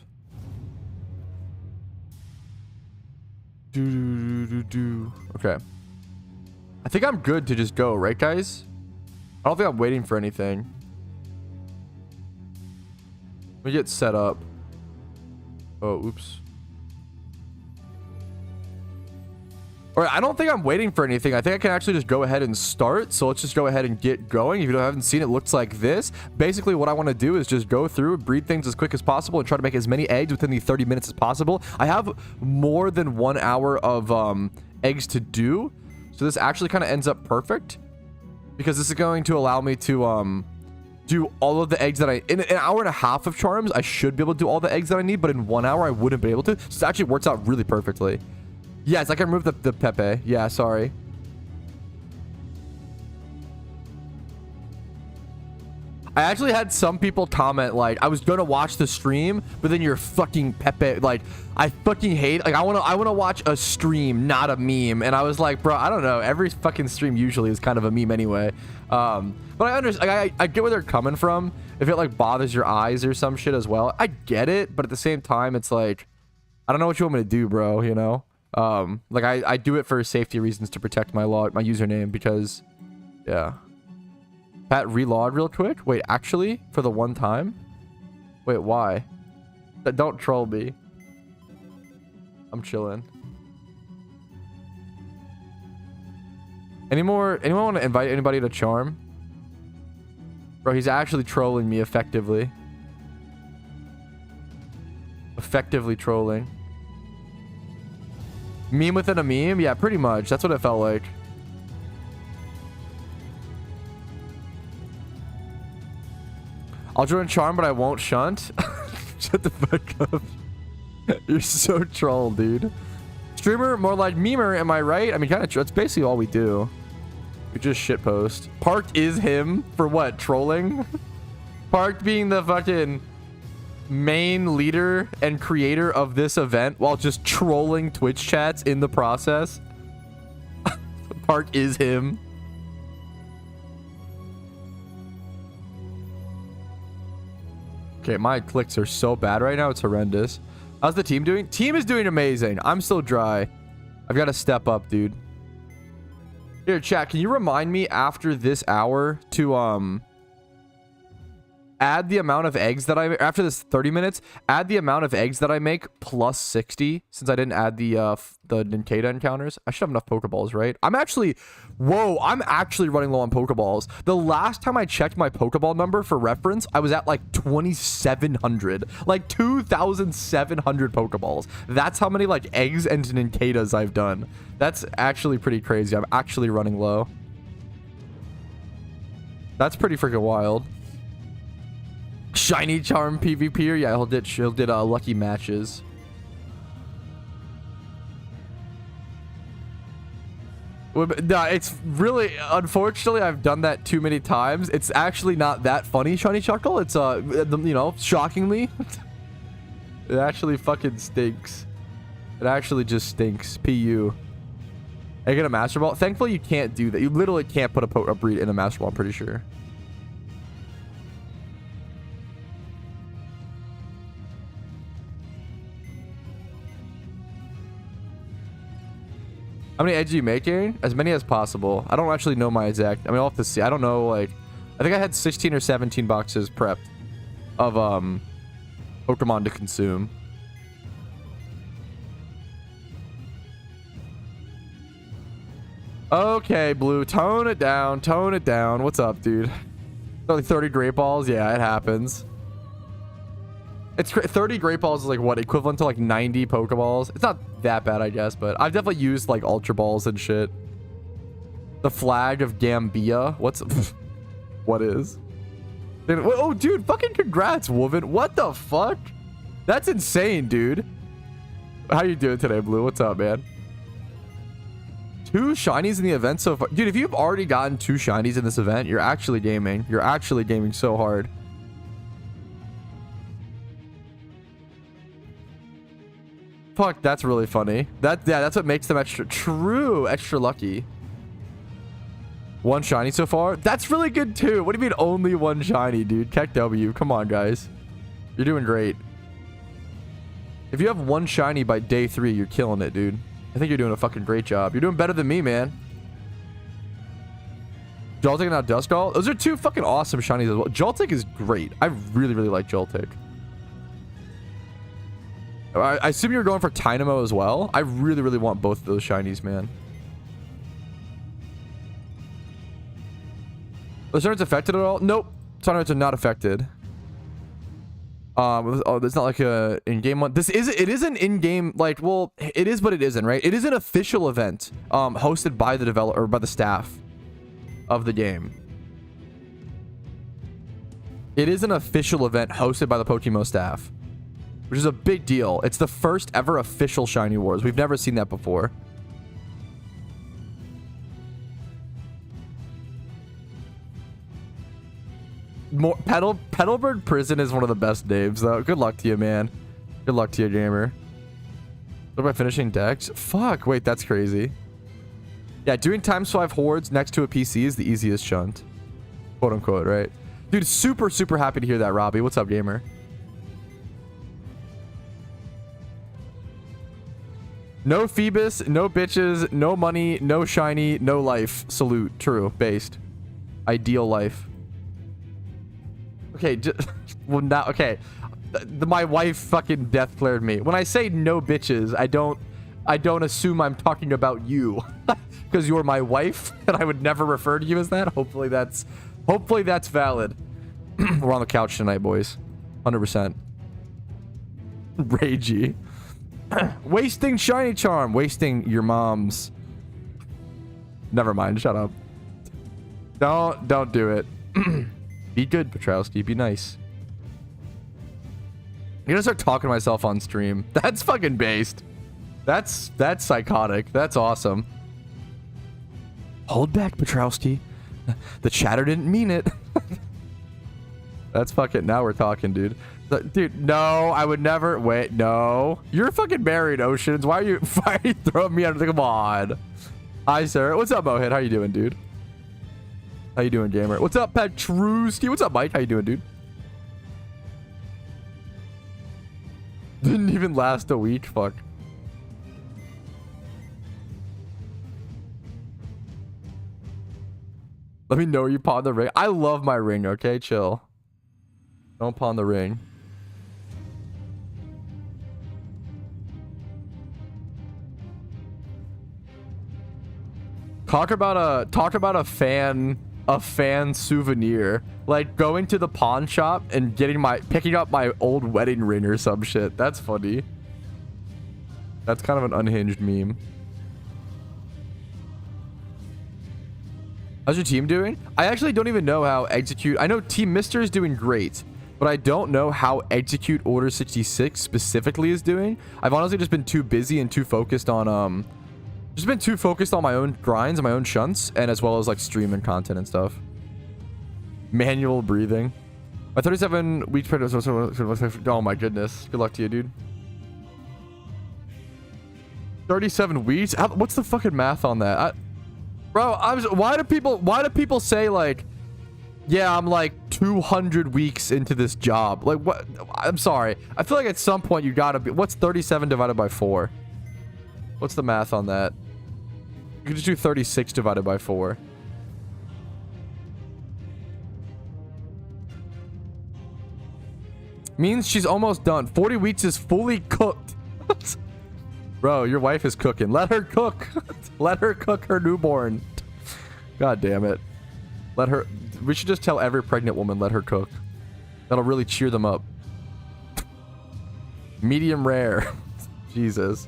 Okay. I think I'm good to just go, right, guys? I don't think I'm waiting for anything. Let me get set up. Oh, oops. All right, I don't think I'm waiting for anything. I think I can actually just go ahead and start. So let's just go ahead and get going. If you haven't seen it, looks like this. Basically, what I want to do is just go through, breed things as quick as possible, and try to make as many eggs within the 30 minutes as possible. I have more than 1 hour of eggs to do. So this actually kind of ends up perfect. Because this is going to allow me to do all of the eggs that in an hour and a half of charms, I should be able to do all the eggs that I need, but in 1 hour I wouldn't be able to. So it actually works out really perfectly. Yes, I can remove the Pepe. Yeah, sorry. I actually had some people comment, like, I was gonna watch the stream, but then you're fucking Pepe. Like, I fucking hate, like, I wanna watch a stream, not a meme. And I was like, bro, I don't know. Every fucking stream usually is kind of a meme anyway. But I understand, I get where they're coming from. If it, like, bothers your eyes or some shit as well, I get it. But at the same time, it's like, I don't know what you want me to do, bro, you know? Like, I do it for safety reasons to protect my username because, yeah. Pat, reload real quick. Wait, actually, for the one time? Wait, why? Don't troll me. I'm chilling. Anyone want to invite anybody to charm? Bro, he's actually trolling me effectively. Effectively trolling. Meme within a meme? Yeah, pretty much. That's what it felt like. I'll join charm, but I won't shunt. Shut the fuck up. You're so troll, dude. Streamer, more like memer, am I right? I mean, kind of, that's basically all we do. We just shitpost. Parked is him for what? Trolling? Parked being the fucking... main leader and creator of this event while just trolling Twitch chats in the process. Park is him. Okay, my clicks are so bad right now. It's horrendous. How's the team doing? Team is doing amazing. I'm still dry. I've got to step up, dude. Here, chat, can you remind me after this hour to add the amount of eggs that I after this 30 minutes, add the amount of eggs that I make plus 60 since I didn't add the Ninkata encounters. I should have enough Pokeballs, right? I'm actually running low on Pokeballs. The last time I checked my Pokeball number for reference, I was at like 2,700, like 2,700 Pokeballs. That's how many like eggs and Ninkatas I've done. That's actually pretty crazy. I'm actually running low. That's pretty freaking wild. Shiny Charm PvPer? Yeah, he'll did lucky matches. No, it's really, unfortunately, I've done that too many times. It's actually not that funny, Shiny Chuckle. It's, you know, shockingly. It actually fucking stinks. It actually just stinks. PU. I get a Master Ball? Thankfully, you can't do that. You literally can't put a breed in a Master Ball, I'm pretty sure. How many eggs do you make, Aaron? As many as possible. I don't actually know my exact. I mean, I'll have to see. I don't know, like, I think I had 16 or 17 boxes prepped of Pokemon to consume. Okay, Blue, tone it down. Tone it down. What's up, dude? Only 30 Great Balls? Yeah, it happens. It's 30 Great Balls is like what, equivalent to like 90 Pokeballs? It's not that bad, I guess, but I've definitely used like Ultra Balls and shit. The Flag of Gambia. What's what is? Oh, dude, fucking congrats, Wolven. What the fuck? That's insane, dude. How you doing today, Blue? What's up, man? 2 shinies in the event so far. Dude, if you've already gotten 2 shinies in this event, you're actually gaming. You're actually gaming so hard. Fuck, that's really funny. Yeah, that's what makes them extra lucky. 1 shiny so far? That's really good too. What do you mean only 1 shiny, dude? Keck W. Come on, guys. You're doing great. If you have 1 shiny by day 3, you're killing it, dude. I think you're doing a fucking great job. You're doing better than me, man. Joltik and now Duskull. Those are 2 fucking awesome shinies as well. Joltik is great. I really, really like Joltik. I assume you're going for Tynamo as well. I really, really want both of those shinies, man. The turns affected at all? Nope. Turns are not affected. Oh, there's not like a in-game one. It is an in-game, like, well, it is, but it isn't, right? It is an official event, hosted by the developer, or by the staff of the game. It is an official event hosted by the PokeMMO staff, which is a big deal. It's the first ever official Shiny Wars. We've never seen that before. Petalburg Prison is one of the best names, though. Good luck to you, man. Good luck to you, gamer. What about finishing decks? Fuck, wait, that's crazy. Yeah, doing ×5 hordes next to a PC is the easiest shunt. Quote unquote, right? Dude, super, super happy to hear that, Robbie. What's up, gamer? No Phoebus, no bitches, no money, no shiny, no life. Salute. True. Based. Ideal life. Okay, well, now, okay. My wife fucking death flared me. When I say no bitches, I don't assume I'm talking about you. Because you're my wife, and I would never refer to you as that. Hopefully that's valid. We're on the couch tonight, boys. 100%. Ragey. Wasting Shiny Charm. Wasting your mom's. Never mind. Shut up. Don't do it. Be good, Patrouski. Be nice. I'm gonna start talking to myself on stream. That's fucking based. That's psychotic. That's awesome. Hold back, Patrouski. The chatter didn't mean it. That's fucking, now we're talking, dude. Dude, no, I would never. Wait, no. You're fucking married, Oceans. Why are you throwing me under? Come on. Hi, sir. What's up, Mohit? How you doing, dude? How you doing, gamer? What's up, Patrouski? What's up, Mike? How you doing, dude? Didn't even last a week. Fuck. Let me know you pawn the ring. I love my ring, okay? Chill. Don't pawn the ring. Talk about a fan souvenir. Like going to the pawn shop and picking up my old wedding ring or some shit. That's funny. That's kind of an unhinged meme. How's your team doing? I actually don't even know how Execute. I know Team Mister is doing great, but I don't know how Execute Order 66 specifically is doing. I've honestly just been too busy and too focused on my own grinds and my own shunts, and as well as like streaming content and stuff. Manual breathing. My 37 weeks. Oh my goodness. Good luck to you, dude. 37 weeks. What's the fucking math on that? Bro, why do people say like, yeah, I'm like 200 weeks into this job? Like, what? I'm sorry. I feel like at some point you gotta be. What's 37 divided by 4? What's the math on that? You could just do 36 divided by 4. Means she's almost done. 40 weeks is fully cooked. Bro, your wife is cooking. Let her cook. Let her cook her newborn. God damn it. Let her. We should just tell every pregnant woman, let her cook. That'll really cheer them up. Medium rare. Jesus.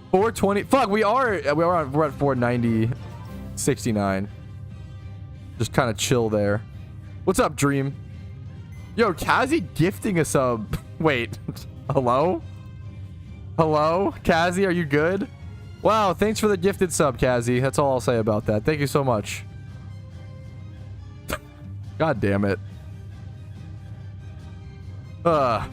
420. Fuck, we're at 490. 69. Just kind of chill there. What's up, Dream? Yo, Kazi gifting a sub. Wait. Hello? Hello? Kazi, are you good? Wow, thanks for the gifted sub, Kazi. That's all I'll say about that. Thank you so much. God damn it. We are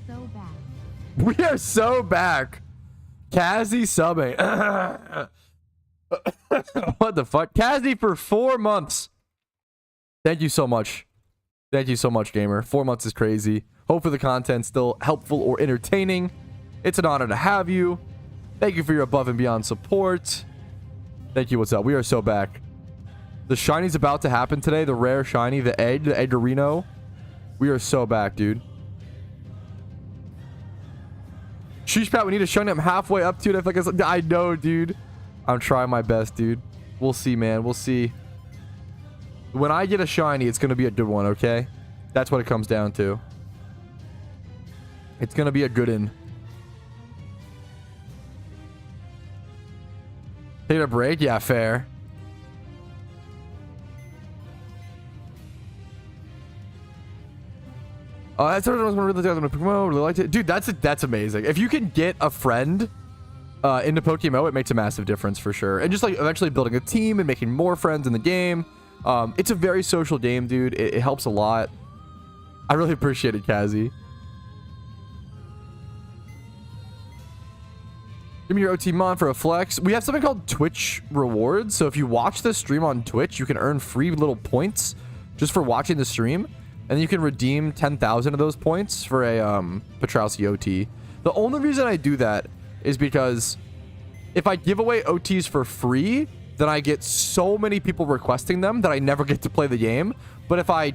so back. We are so back. Kazi subbing. What the fuck? Kazi for 4 months. Thank you so much. Thank you so much, gamer. 4 months is crazy. Hopefully the content's still helpful or entertaining. It's an honor to have you. Thank you for your above and beyond support. Thank you. What's up? We are so back. The shiny's about to happen today. The rare shiny, the Edgarino. We are so back, dude. Sheesh, Pat, we need a shiny. I'm halfway up to it. I know, dude. I'm trying my best, dude. We'll see, man. We'll see. When I get a shiny, it's going to be a good one, okay? That's what it comes down to. It's going to be a good one. Take a break? Yeah, fair. That's what I was really PokeMMO. Really liked it. Dude, that's amazing. If you can get a friend into PokeMMO, it makes a massive difference for sure. And just like eventually building a team and making more friends in the game. It's a very social game, dude. It helps a lot. I really appreciate it, Kazi. Give me your OT mod for a flex. We have something called Twitch rewards. So if you watch the stream on Twitch, you can earn free little points just for watching the stream. And you can redeem 10,000 of those points for a Patrouski OT. The only reason I do that is because if I give away OTs for free, then I get so many people requesting them that I never get to play the game. But I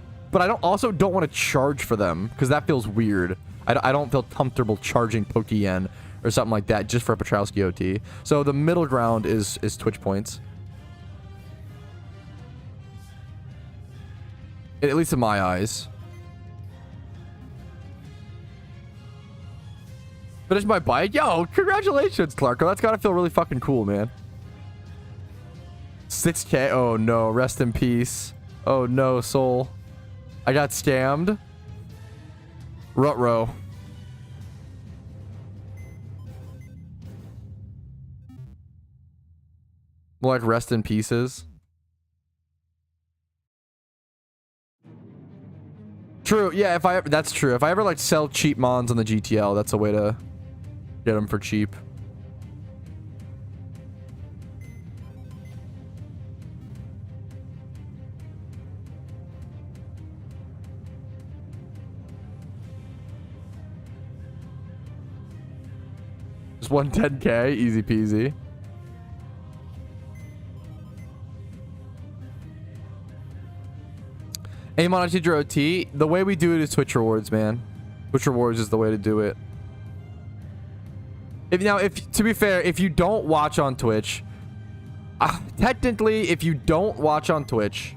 also don't want to charge for them because that feels weird. I don't feel comfortable charging Pokeyen or something like that just for a Patrouski OT. So the middle ground is Twitch points. At least in my eyes. Finish my bike? Yo, congratulations, Clarko. That's gotta feel really fucking cool, man. 6K? Oh no, rest in peace. Oh no, soul. I got scammed. Ruh-roh. More like rest in pieces. True. Yeah, that's true. If I ever like sell cheap mons on the GTL, that's a way to get them for cheap. Just 110K, easy peasy. Aim on a teacher OT. The way we do it is Twitch rewards, man. Twitch rewards is the way to do it. If to be fair, if you don't watch on Twitch, technically, if you don't watch on Twitch,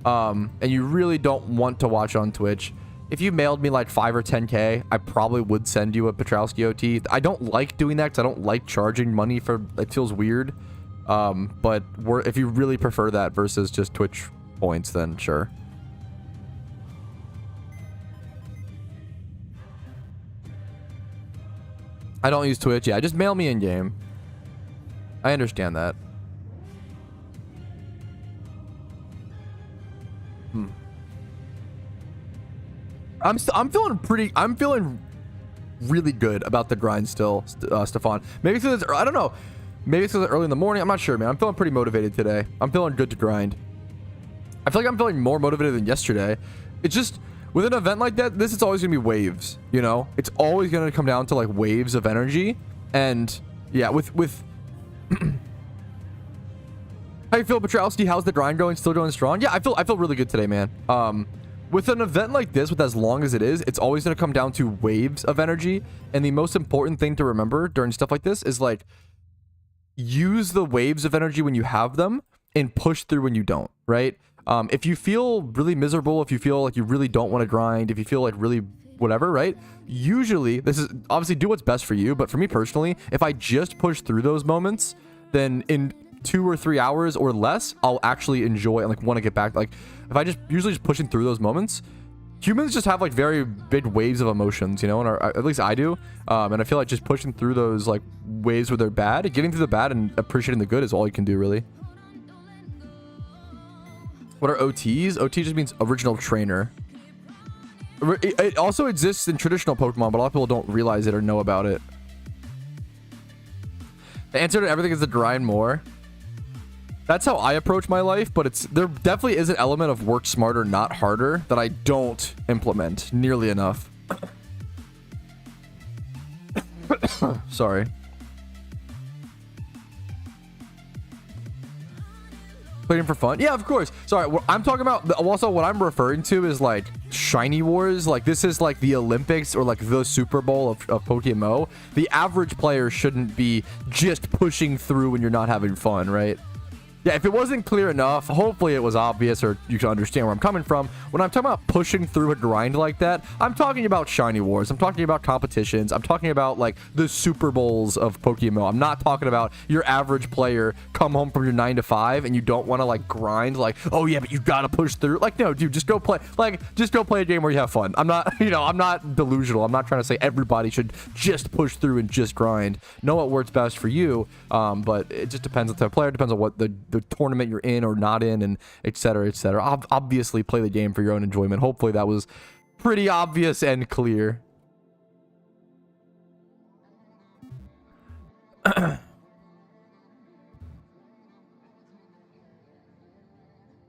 and you really don't want to watch on Twitch, if you mailed me like 5 or 10K, I probably would send you a Patrouski OT. I don't like doing that because I don't like charging money for. It feels weird. But if you really prefer that versus just Twitch points, then sure. I don't use Twitch. Yeah, just mail me in game. I understand that. I'm feeling really good about the grind still, Stefan. Maybe because I don't know. Maybe it's because it's early in the morning. I'm not sure, man. I'm feeling pretty motivated today. I'm feeling good to grind. I feel like I'm feeling more motivated than yesterday. It's just with an event like that, this is always gonna be waves, you know? It's always gonna come down to like waves of energy. And yeah, with how you feel, Patrouski? How's the grind going? Still going strong? Yeah, I feel really good today, man. With an event like this, with as long as it is, it's always gonna come down to waves of energy. And the most important thing to remember during stuff like this is like use the waves of energy when you have them and push through when you don't, right? If you feel really miserable, if you feel like you really don't want to grind, if you feel like really whatever, right? Usually, this is obviously do what's best for you. But for me personally, if I just push through those moments, then in 2 or 3 hours or less, I'll actually enjoy and like want to get back. Like if I just usually just pushing through those moments, humans just have like very big waves of emotions, you know, and at least I do. And I feel like just pushing through those like waves where they're bad, getting through the bad and appreciating the good is all you can do, really. What are OTs? OT just means original trainer. It also exists in traditional Pokemon, but a lot of people don't realize it or know about it. The answer to everything is to grind more. That's how I approach my life, but there definitely is an element of work smarter, not harder, that I don't implement nearly enough. Sorry. Playing for fun? Yeah, of course. Sorry, what I'm talking about, also what I'm referring to is like Shiny Wars. Like this is like the Olympics or like the Super Bowl of PokeMMO. The average player shouldn't be just pushing through when you're not having fun, right? Yeah, if it wasn't clear enough, hopefully it was obvious or you can understand where I'm coming from. When I'm talking about pushing through a grind like that, I'm talking about Shiny Wars. I'm talking about competitions. I'm talking about like the Super Bowls of Pokemon. I'm not talking about your average player come home from your 9 to 5 and you don't want to like grind like, oh yeah, but you got to push through. Like, no, dude, just go play a game where you have fun. I'm not, you know, I'm not delusional. I'm not trying to say everybody should just push through and just grind. Know what works best for you. But it just depends on the player. It depends on what the tournament you're in or not in, and etc., etc. Obviously play the game for your own enjoyment. Hopefully that was pretty obvious and clear. Good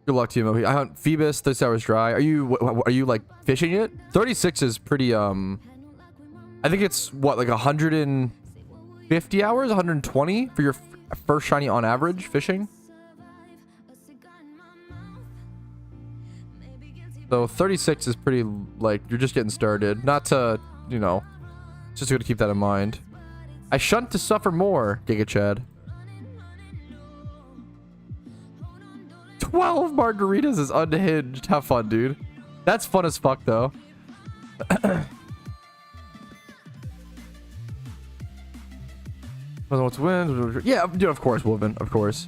luck to you, Mohi. I hunt Phoebus 36 hours dry. Are you like fishing it? 36 is pretty I think it's what, like 150 hours, 120 for your first shiny on average fishing. So 36 is pretty, like, you're just getting started. Not to, you know, just good to keep that in mind. I shunt to suffer more, Giga Chad. 12 margaritas is unhinged. Have fun, dude. That's fun as fuck, though. Want to win? Yeah, dude, of course, Wolven. Of course.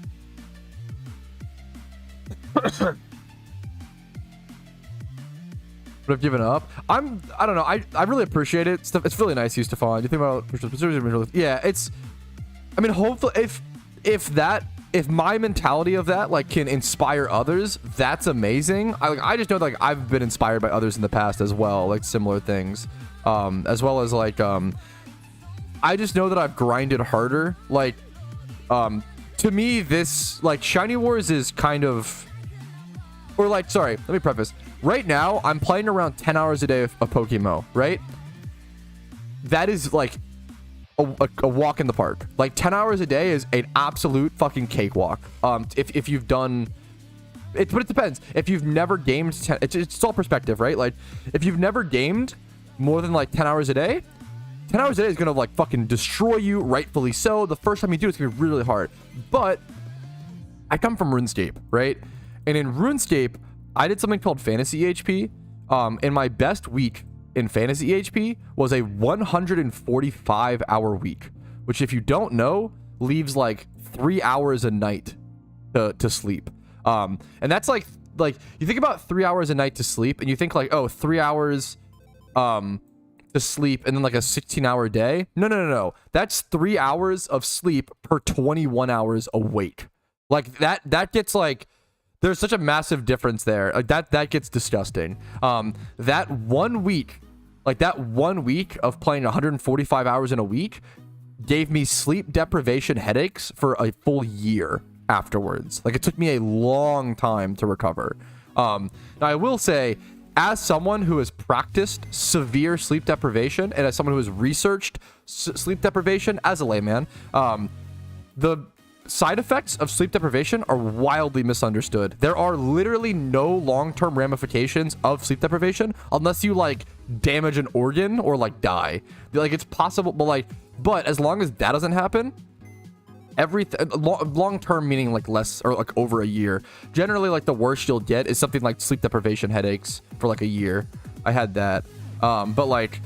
But I've given up. I don't know. I really appreciate it. It's really nice, Stefan. You think about, yeah, it's, I mean, hopefully if that if my mentality of that like can inspire others, that's amazing. I just know like I've been inspired by others in the past as well, like similar things, as well as like I just know that I've grinded harder. Like to me, this like Shiny Wars is kind of, or like, sorry, let me preface. Right now, I'm playing around 10 hours a day of PokeMMO, right? That is like a walk in the park. Like 10 hours a day is an absolute fucking cakewalk. If you've done it, but it depends. If you've never gamed, it's all perspective, right? Like if you've never gamed more than like 10 hours a day, 10 hours a day is gonna like fucking destroy you, rightfully so. The first time you do it's gonna be really hard. But I come from RuneScape, right? And in RuneScape, I did something called Fantasy HP. And my best week in Fantasy HP was a 145 hour week, which if you don't know, leaves like 3 hours a night to sleep. And that's like you think about 3 hours a night to sleep and you think like, oh, 3 hours to sleep and then like a 16-hour day. No. That's 3 hours of sleep per 21 hours awake. Like that gets like, there's such a massive difference there. Like that gets disgusting. That 1 week, like that 1 week of playing 145 hours in a week gave me sleep deprivation headaches for a full year afterwards. Like it took me a long time to recover. Now I will say, as someone who has practiced severe sleep deprivation and as someone who has researched sleep deprivation as a layman, the side effects of sleep deprivation are wildly misunderstood. There are literally no long-term ramifications of sleep deprivation unless you like damage an organ or like die. Like it's possible, but as long as that doesn't happen, everything long-term meaning like less or like over a year, generally like the worst you'll get is something like sleep deprivation headaches for like a year. I had that, but like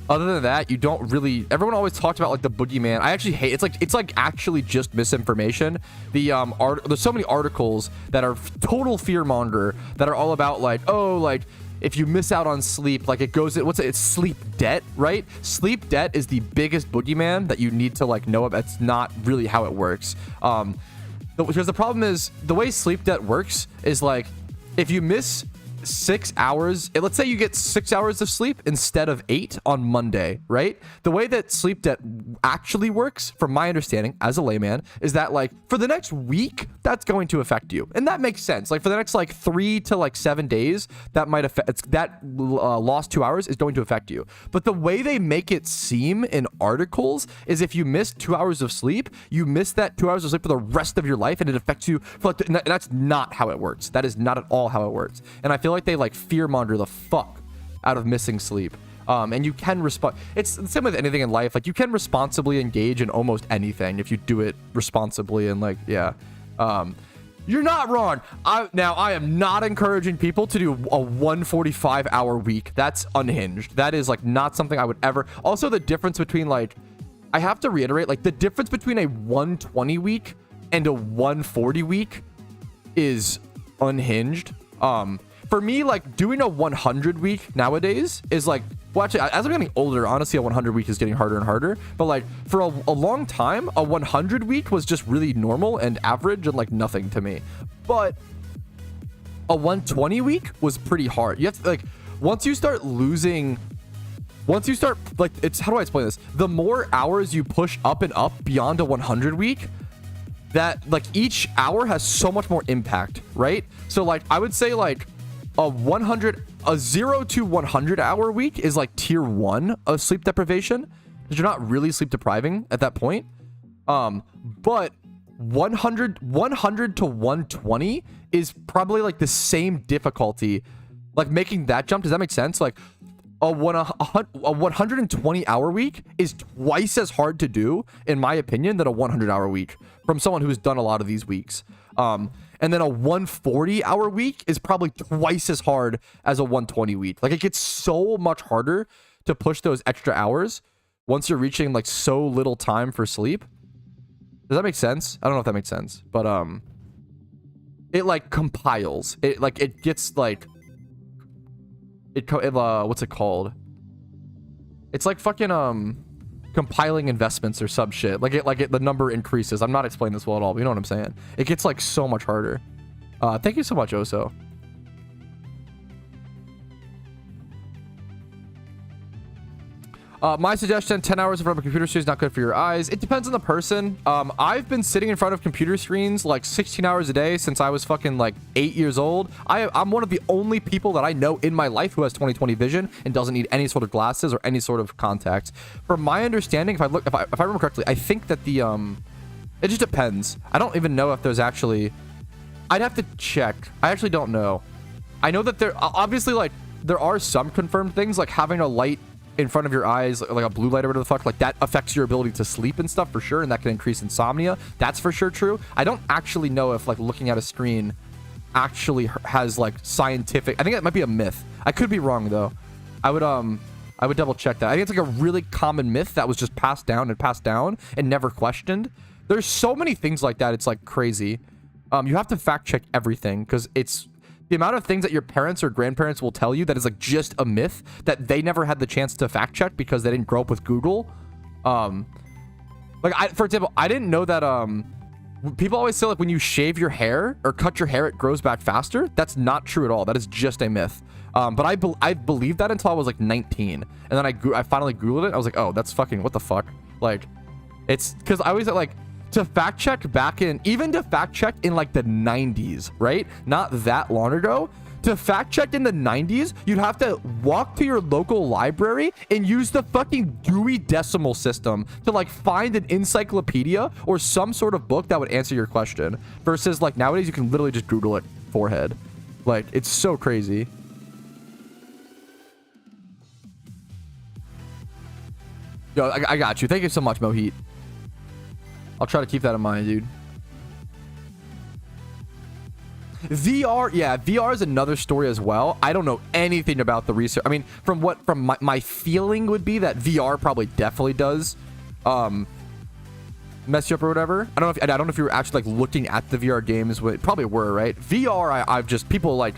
other than that, you don't really, everyone always talked about like the boogeyman. I actually hate, it's like actually just misinformation. There's so many articles that are total fear monger that are all about like, oh, like if you miss out on sleep, like it goes, it's sleep debt, right? Sleep debt is the biggest boogeyman that you need to like know about. That's not really how it works. Because the problem is the way sleep debt works is like, if you miss 6 hours, let's say you get 6 hours of sleep instead of 8 on Monday, right? The way that sleep debt actually works, from my understanding as a layman, is that like for the next week, that's going to affect you. And that makes sense. Like for the next like 3 to like 7 days, that might affect, that lost 2 hours is going to affect you. But the way they make it seem in articles is if you miss 2 hours of sleep, you miss that 2 hours of sleep for the rest of your life and it affects you for like, and that's not how it works. That is not at all how it works. And I feel like they like fearmonger the fuck out of missing sleep. And you can respond. It's the same with anything in life. Like you can responsibly engage in almost anything if you do it responsibly and like, yeah. You're not wrong. I am not encouraging people to do a 145 hour week. That's unhinged. That is like not something I would ever. Also the difference between like, I have to reiterate, like the difference between a 120 week and a 140 week is unhinged. For me, like doing a 100 week nowadays is like, well, actually, as I'm getting older, honestly, a 100 week is getting harder and harder. But like for a long time, a 100 week was just really normal and average and like nothing to me. But a 120 week was pretty hard. You have to like, once you start like, it's, how do I explain this? The more hours you push up and up beyond a 100 week, that like each hour has so much more impact, right? So like, I would say like, a 0 to 100 hour week is like tier 1 of sleep deprivation, because you're not really sleep depriving at that point. But 100 to 120 is probably like the same difficulty, like making that jump. Does that make sense? Like a 120 hour week is twice as hard to do, in my opinion, than a 100 hour week from someone who's done a lot of these weeks. And then a 140 hour week is probably twice as hard as a 120 week. Like it gets so much harder to push those extra hours once you're reaching like so little time for sleep. Does that make sense? I don't know if that makes sense, but it like compiles. It like, it gets like, what's it called? It's like fucking compiling investments or some shit. The number increases. I'm not explaining this well at all, but you know what I'm saying. It gets like so much harder. Thank you so much, Oso. My suggestion, 10 hours in front of a computer screen is not good for your eyes. It depends on the person. I've been sitting in front of computer screens like 16 hours a day since I was fucking like 8 years old. I'm one of the only people that I know in my life who has 20/20 vision and doesn't need any sort of glasses or any sort of contacts. From my understanding, if I remember correctly, I think that it just depends. I don't even know if there's actually, I'd have to check. I actually don't know. I know that there, obviously, like, there are some confirmed things, like having a light in front of your eyes, like a blue light or whatever the fuck, like that affects your ability to sleep and stuff for sure, and that can increase insomnia. That's for sure true. I don't actually know if like looking at a screen actually has like scientific, I think that might be a myth. I could be wrong though. I would double check that. I think it's like a really common myth that was just passed down and never questioned. There's so many things like that, it's like crazy. You have to fact check everything because it's the amount of things that your parents or grandparents will tell you that is like just a myth that they never had the chance to fact check because they didn't grow up with Google. For example, I didn't know that people always say like when you shave your hair or cut your hair, it grows back faster. That's not true at all. That is just a myth. But I believed that until I was like 19, and then I finally Googled it. I was like, oh, that's fucking what the fuck. Like, it's because I always like to fact check even to fact check in like the 90s, right? Not that long ago. To fact check in the 90s, you'd have to walk to your local library and use the fucking Dewey Decimal System to like find an encyclopedia or some sort of book that would answer your question. Versus like nowadays, you can literally just Google it forehead. Like, it's so crazy. Yo, I got you. Thank you so much, Mohit. I'll try to keep that in mind, dude. VR, yeah, VR is another story as well. I don't know anything about the research. I mean, from my feeling would be that VR probably definitely does mess you up or whatever. I don't know if you were actually like looking at the VR games. Probably were, right? VR, I've just people like.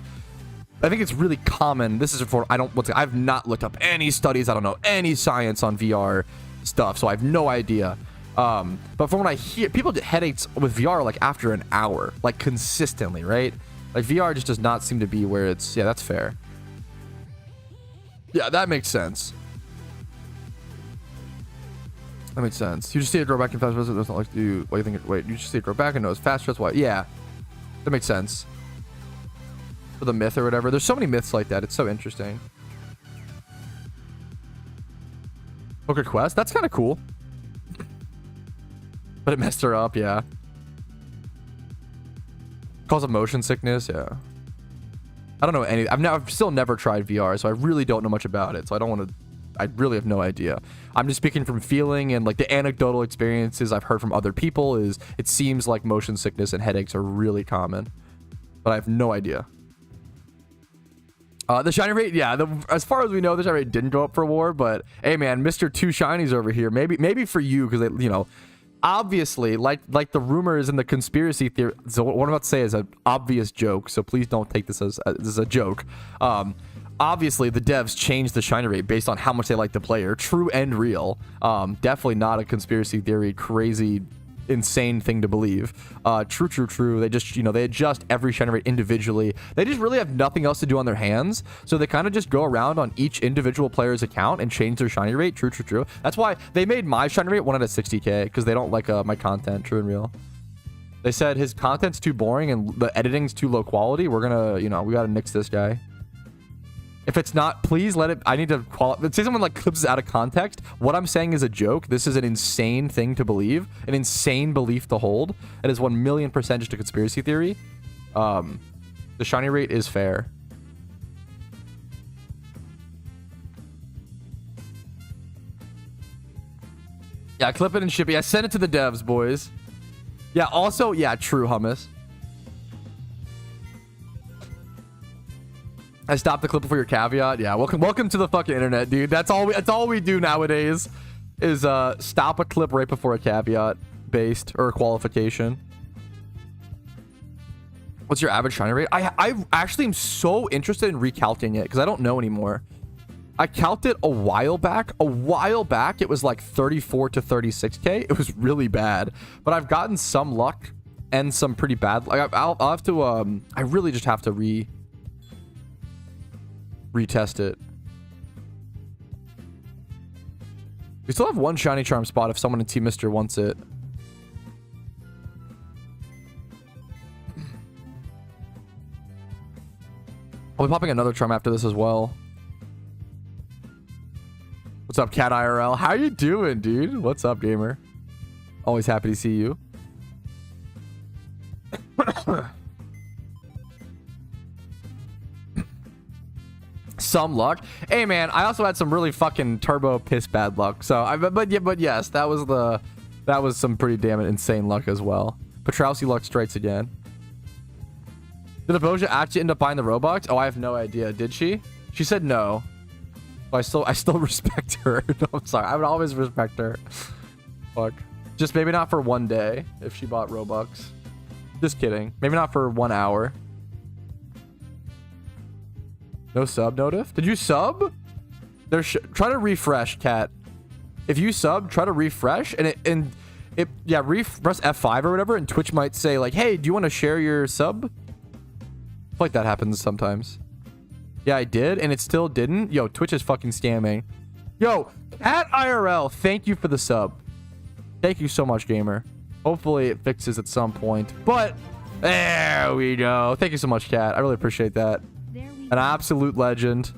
I think it's really common. This is for I've not looked up any studies. I don't know any science on VR stuff, so I have no idea. But from what I hear, people get headaches with VR like after an hour, like consistently, right? Like VR just does not seem to be where it's. Yeah, that's fair. Yeah, that makes sense. That makes sense. You just see it grow back and fast. It doesn't like do. What do you think? Wait, you just see it grow back and knows fast. That's why. Yeah, that makes sense. For the myth or whatever. There's so many myths like that. It's so interesting. Poker Quest. That's kind of cool. But it messed her up, yeah. Cause of motion sickness, yeah. I don't know any. I've still never tried VR, so I really don't know much about it. So I don't want to. I really have no idea. I'm just speaking from feeling and like the anecdotal experiences I've heard from other people. Is it seems like motion sickness and headaches are really common, but I have no idea. The shiny rate, yeah. As far as we know, the shiny rate didn't go up for war. But hey, man, Mr. Two Shinies over here. Maybe for you because you know. Obviously, like the rumors and the conspiracy theory. So what I'm about to say is an obvious joke. So please don't take this as a joke. Obviously, the devs changed the shiny rate based on how much they like the player. True and real. Definitely not a conspiracy theory. Crazy, insane thing to believe. True. They just they adjust every shiny rate individually. They just really have nothing else to do on their hands, so they kind of just go around on each individual player's account and change their shiny rate. True. That's why they made my shiny rate 1 out of 60k, because they don't like my content. True and real. They said his content's too boring and the editing's too low quality. We're gonna we gotta nix this guy. If it's not, please let it. I need to say someone like clips this out of context. What I'm saying is a joke. This is an insane thing to believe, an insane belief to hold. It is 1,000,000% just a conspiracy theory. The shiny rate is fair. Yeah, clip it and ship it. Yeah, send it to the devs, boys. Yeah, also, yeah, true, hummus. I stopped the clip before your caveat. Yeah, welcome to the fucking internet, dude. That's all we do nowadays is stop a clip right before a caveat based or a qualification. What's your average shiny rate? I actually am so interested in recalculating it because I don't know anymore. I calced it a while back. A while back, it was like 34 to 36k. It was really bad. But I've gotten some luck and some pretty bad. Like I'll have to. I really just have to retest it. We still have one shiny charm spot if someone in Team Mister wants it. I'll be popping another charm after this as well. What's up, Cat IRL? How you doing, dude? What's up, gamer? Always happy to see you. Some luck. Hey, man, I also had some really fucking turbo piss bad luck. So, but yes, that was some pretty damn insane luck as well. Patrouski luck strikes again. Did Aboja actually end up buying the Robux? Oh, I have no idea. Did she? She said no. But I still respect her. No, I'm sorry. I would always respect her. Fuck. Just maybe not for one day if she bought Robux. Just kidding. Maybe not for 1 hour. No sub notif? Did you sub? Try to refresh, Cat. If you sub, try to refresh press F5 or whatever, and Twitch might say like, "Hey, do you want to share your sub?" I feel like that happens sometimes. Yeah, I did, and it still didn't. Yo, Twitch is fucking scamming. Yo, Cat IRL, thank you for the sub. Thank you so much, gamer. Hopefully it fixes at some point, but there we go. Thank you so much, Cat. I really appreciate that. An absolute legend.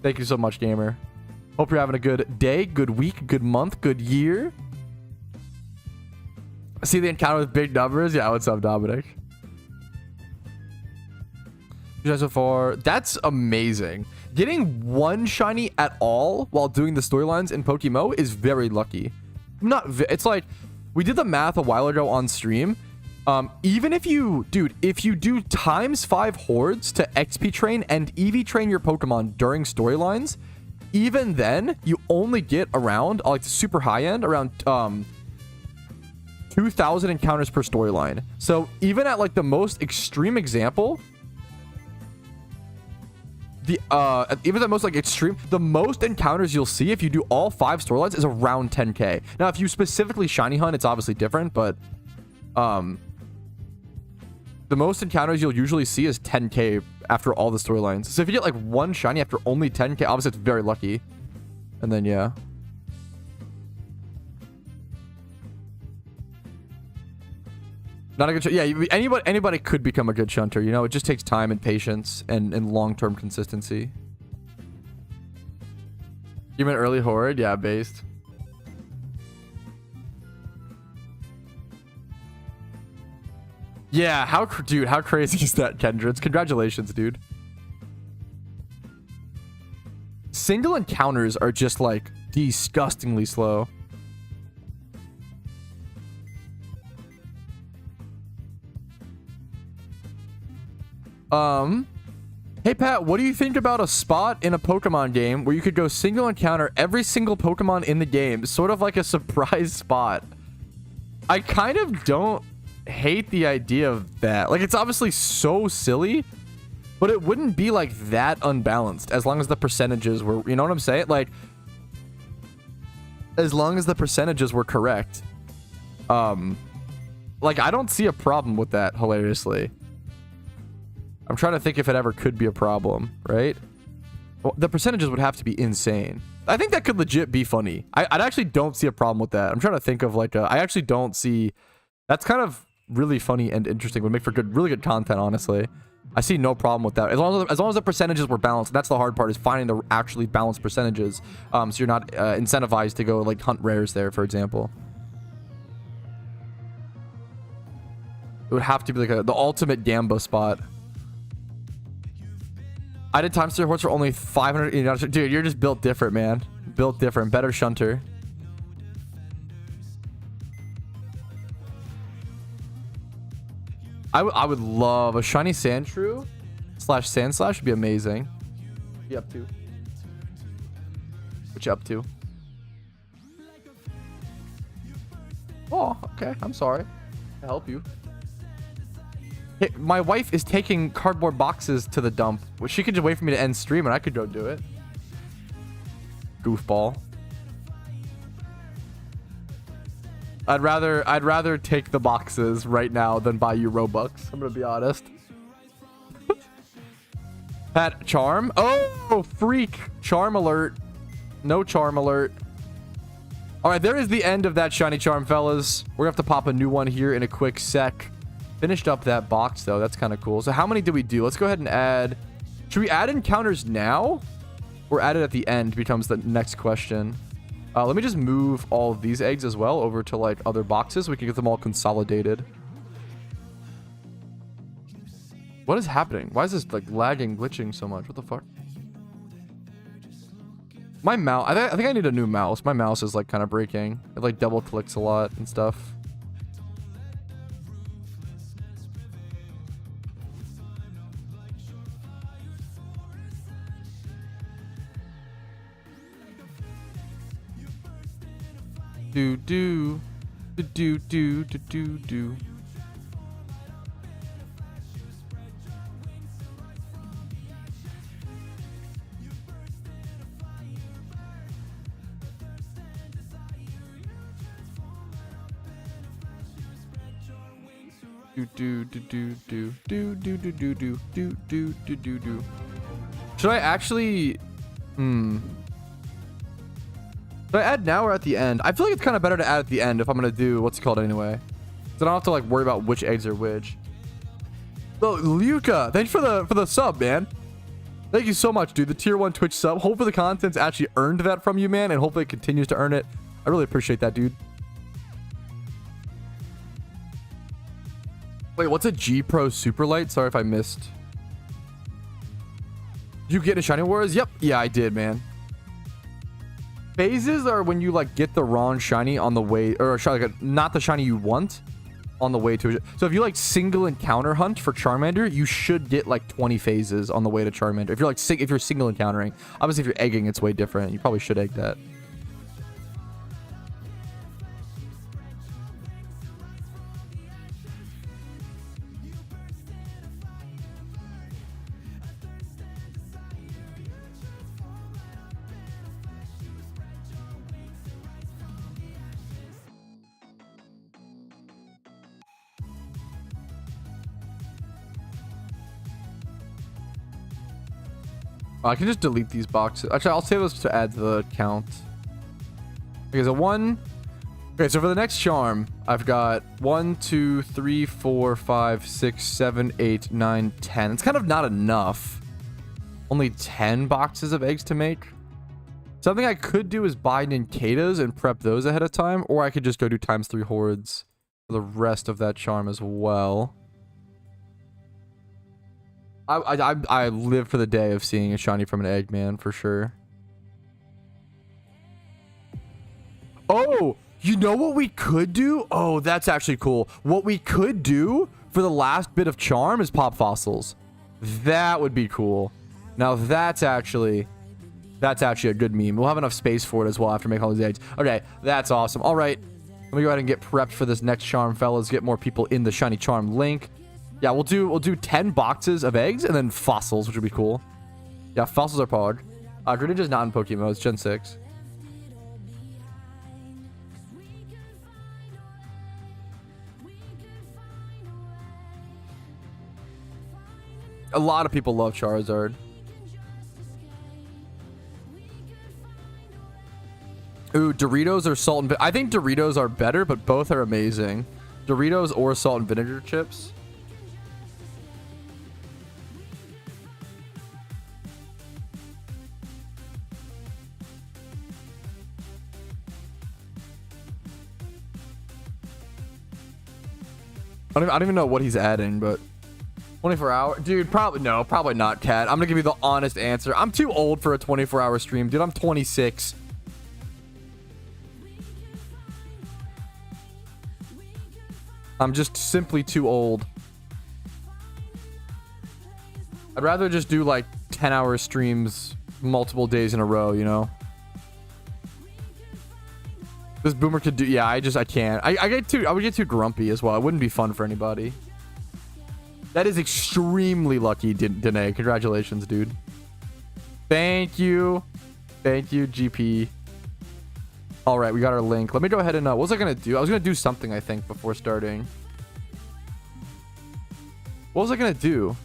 Thank you so much, gamer. Hope you're having a good day, good week, good month, good year. See the encounter with big numbers? Yeah, what's up, Dominic? So far, that's amazing. Getting one shiny at all while doing the storylines in PokeMMO is very lucky. It's like we did the math a while ago on stream. Even if you do ×5 hordes to XP train and EV train your Pokemon during storylines, even then you only get around like the super high end around 2,000 encounters per storyline. So even at like the most extreme example, even the most like extreme, the most encounters you'll see if you do all 5 storylines is around 10k. Now, if you specifically shiny hunt, it's obviously different, but the most encounters you'll usually see is 10k after all the storylines. So if you get like one shiny after only 10k, obviously it's very lucky. And then yeah. Not a good yeah, anybody could become a good shunter, you know. It just takes time and patience and long-term consistency. You meant early horde? Yeah, based. Yeah, how crazy is that, Kendricks? Congratulations, dude. Single encounters are just like disgustingly slow. Hey Pat, what do you think about a spot in a Pokemon game where you could go single encounter every single Pokemon in the game, sort of like a surprise spot? I kind of don't hate the idea of that. Like, it's obviously so silly, but it wouldn't be like that unbalanced as long as the percentages were, you know what I'm saying? Like, as long as the percentages were correct. Like, I don't see a problem with that, hilariously. I'm trying to think if it ever could be a problem, right? Well, the percentages would have to be insane. I think that could legit be funny. I actually don't see a problem with that. I'm trying to think of like I actually don't see... That's kind of really funny and interesting. Would make for really good content, honestly. I see no problem with that. As long as the percentages were balanced. That's the hard part, is finding the actually balanced percentages. So you're not incentivized to go like hunt rares there, for example. It would have to be like the ultimate Gamba spot. I did time steer horse for only 500. Dude, you're just built different, man. Built different. Better shunter. I would love a shiny Sandshrew / Sandslash would be amazing. What you up to? What you up to? Oh, okay. I'm sorry. I'll help you. Hey, my wife is taking cardboard boxes to the dump. Well, she could just wait for me to end stream and I could go do it. goofball. I'd rather take the boxes right now than buy you Robux. I'm gonna be honest. Pat charm. Oh, freak. Charm alert. No charm alert. All right, there is the end of that shiny charm, fellas. We're gonna have to pop a new one here in a quick sec. Finished up that box though. That's kind of cool. So how many did we do? Let's go ahead and add. Should we add encounters now or add it at the end becomes the next question. Let me just move all of these eggs as well over to like other boxes. We can get them all consolidated. What is happening? Why is this like lagging, glitching so much? What the fuck? My mouse, I think I need a new mouse. My mouse is like kind of breaking. It like double clicks a lot and stuff. Do do do do do do do do. Do do do do do do do do do do do do do do. Should I actually? Should I add now or at the end? I feel like it's kind of better to add at the end if I'm gonna do what's it called anyway. So I don't have to like worry about which eggs are which. So Luca, thanks for the sub, man. Thank you so much, dude. The tier 1 Twitch sub. Hopefully the content's actually earned that from you, man, and hopefully it continues to earn it. I really appreciate that, dude. Wait, what's a G Pro Super Light? Sorry if I missed. Did you get a Shiny Wars? Yep. Yeah, I did, man. Phases are when you like get the wrong shiny on the way, or like not the shiny you want on the way to it. So if you like single encounter hunt for Charmander, you should get like 20 phases on the way to Charmander. If you're like if you're single encountering, obviously if you're egging, it's way different. You probably should egg that. I can just delete these boxes. Actually, I'll save those to add to the count. Okay, so okay, so for the next charm, I've got 1, 2, 3, 4, 5, 6, 7, 8, 9, 10. It's kind of not enough. Only 10 boxes of eggs to make. Something I could do is buy Ninkadas and prep those ahead of time, or I could just go do ×3 hordes for the rest of that charm as well. I live for the day of seeing a shiny from an egg, man, for sure. Oh, you know what we could do? Oh, that's actually cool. What we could do for the last bit of charm is pop fossils. That would be cool. Now that's actually a good meme. We'll have enough space for it as well after making all these eggs. Okay, that's awesome. All right, let me go ahead and get prepped for this next charm, fellas. Get more people in the shiny charm link. Yeah, we'll do 10 boxes of eggs and then fossils, which would be cool. Yeah, fossils are pog. Greninja's not in PokeMMO. It's Gen 6. A lot of people love Charizard. Ooh, Doritos or salt and I think Doritos are better, but both are amazing. Doritos or salt and vinegar chips. I don't even know what he's adding, but 24 hour, dude, probably not, Cat. I'm gonna give you the honest answer. I'm too old for a 24-hour stream, dude. I'm 26. I'm just simply too old. I'd rather just do like 10-hour streams multiple days in a row, you know? This boomer could do, yeah, I can't. I would get too grumpy as well. It wouldn't be fun for anybody. That is extremely lucky, Danae. Congratulations, dude. Thank you. Thank you, GP. All right, we got our link. Let me go ahead and what was I gonna do? I was gonna do something, I think, before starting. What was I gonna do?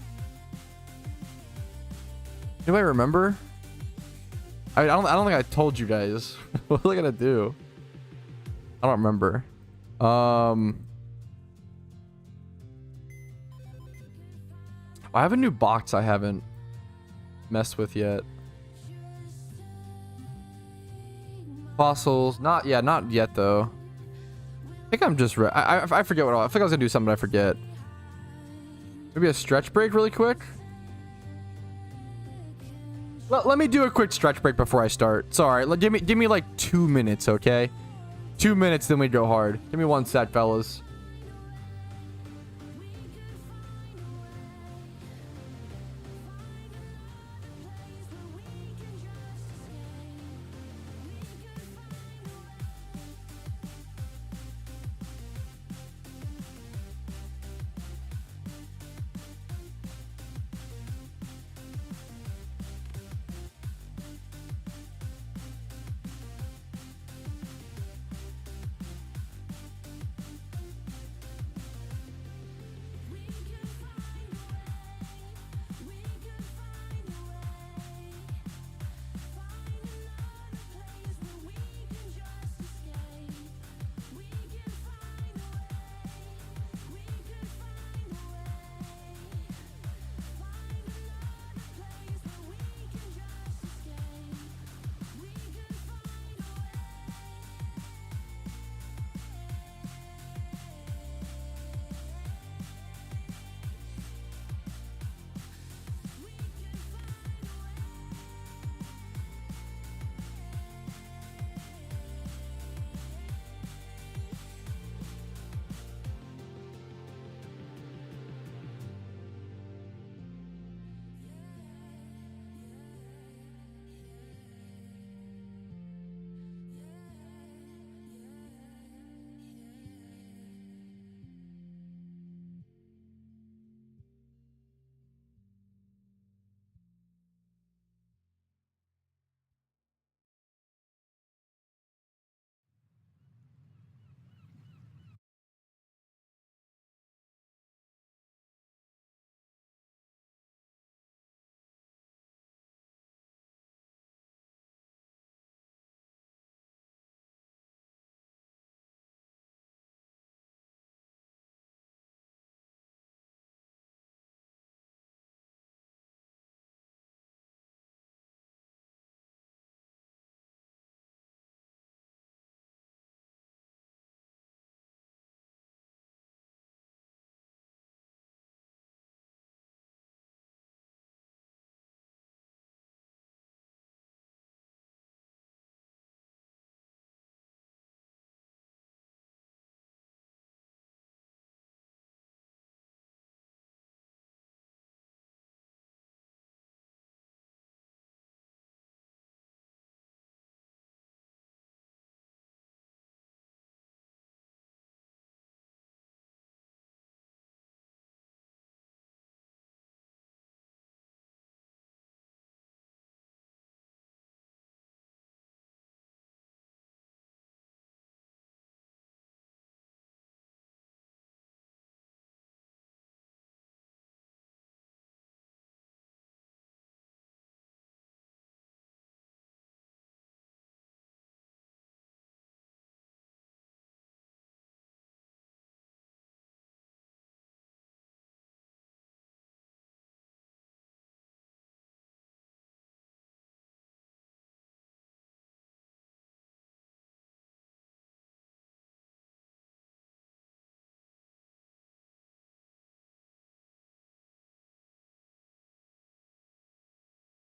Anybody remember? I don't think I told you guys. What was I gonna do? I don't remember. I have a new box I haven't messed with yet. Fossils, not yet though. I think I'm just I forget what I think I was gonna do something I forget. Maybe a stretch break really quick. Let me do a quick stretch break before I start. Sorry, give me like 2 minutes, okay? 2 minutes, then we go hard. Give me 1 sec, fellas.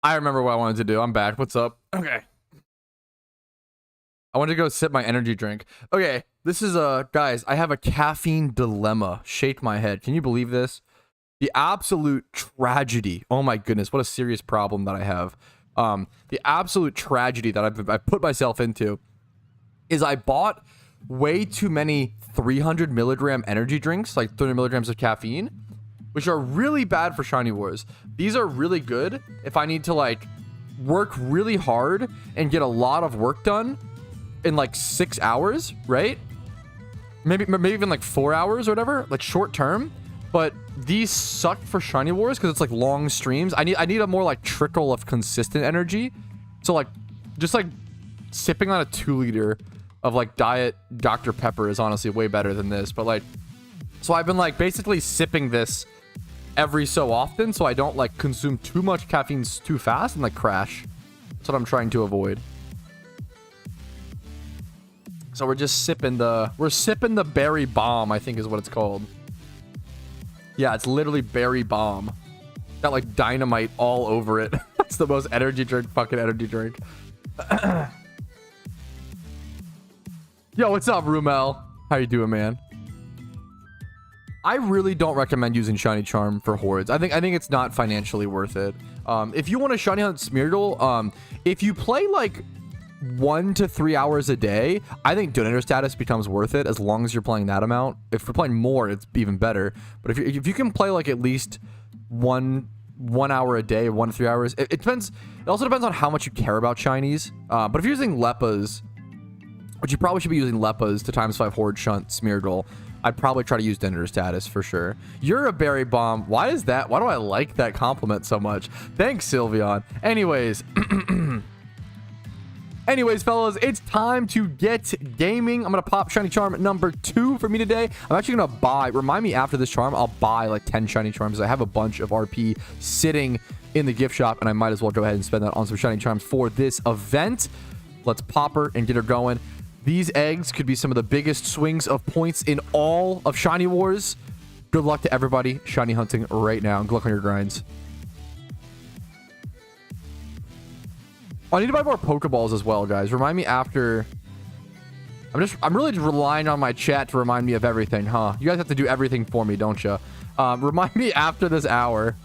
I remember what I wanted to do. I'm back. What's up? Okay. I wanted to go sip my energy drink. Okay, this is guys, I have a caffeine dilemma. Shake my head. Can you believe this? The absolute tragedy. Oh my goodness, what a serious problem that I have. The absolute tragedy that I've put myself into is I bought way too many 300 milligram energy drinks, like 300 milligrams of caffeine, which are really bad for Shiny Wars. These are really good if I need to like work really hard and get a lot of work done in like 6 hours, right? Maybe even like 4 hours or whatever, like short term. But these suck for Shiny Wars because it's like long streams. I need a more like trickle of consistent energy. So like just like sipping on a 2-liter of like diet Dr. Pepper is honestly way better than this. But like, so I've been like basically sipping this every so often so I don't like consume too much caffeine too fast and like crash. That's what I'm trying to avoid. So we're just sipping the berry bomb, I think is what it's called. Yeah, it's literally berry bomb. Got like dynamite all over it. That's the most fucking energy drink. Yo, what's up, Rumel? How you doing, man? I really don't recommend using Shiny Charm for hordes. I think it's not financially worth it. If you want to Shiny Hunt Smeargle, if you play like 1 to 3 hours a day, I think Donator status becomes worth it as long as you're playing that amount. If you're playing more, it's even better. But if you can play like at least one hour a day, 1 to 3 hours, it depends. It also depends on how much you care about shinies. But if you're using Leppas, which you probably should be using Leppas to ×5 Horde Shunt Smeargle, I'd probably try to use Donator status for sure. You're a berry bomb. Why is that? Why do I like that compliment so much? Thanks, Sylveon. Anyways, fellas, it's time to get gaming. I'm going to pop Shiny Charm number 2 for me today. I'm actually going to buy, remind me after this charm, I'll buy like 10 Shiny Charms. I have a bunch of RP sitting in the gift shop, and I might as well go ahead and spend that on some Shiny Charms for this event. Let's pop her and get her going. These eggs could be some of the biggest swings of points in all of Shiny Wars. Good luck to everybody Shiny hunting right now, and good luck on your grinds. I need to buy more Pokeballs as well, guys. Remind me after. I'm really just relying on my chat to remind me of everything, huh? You guys have to do everything for me, don't you? Remind me after this hour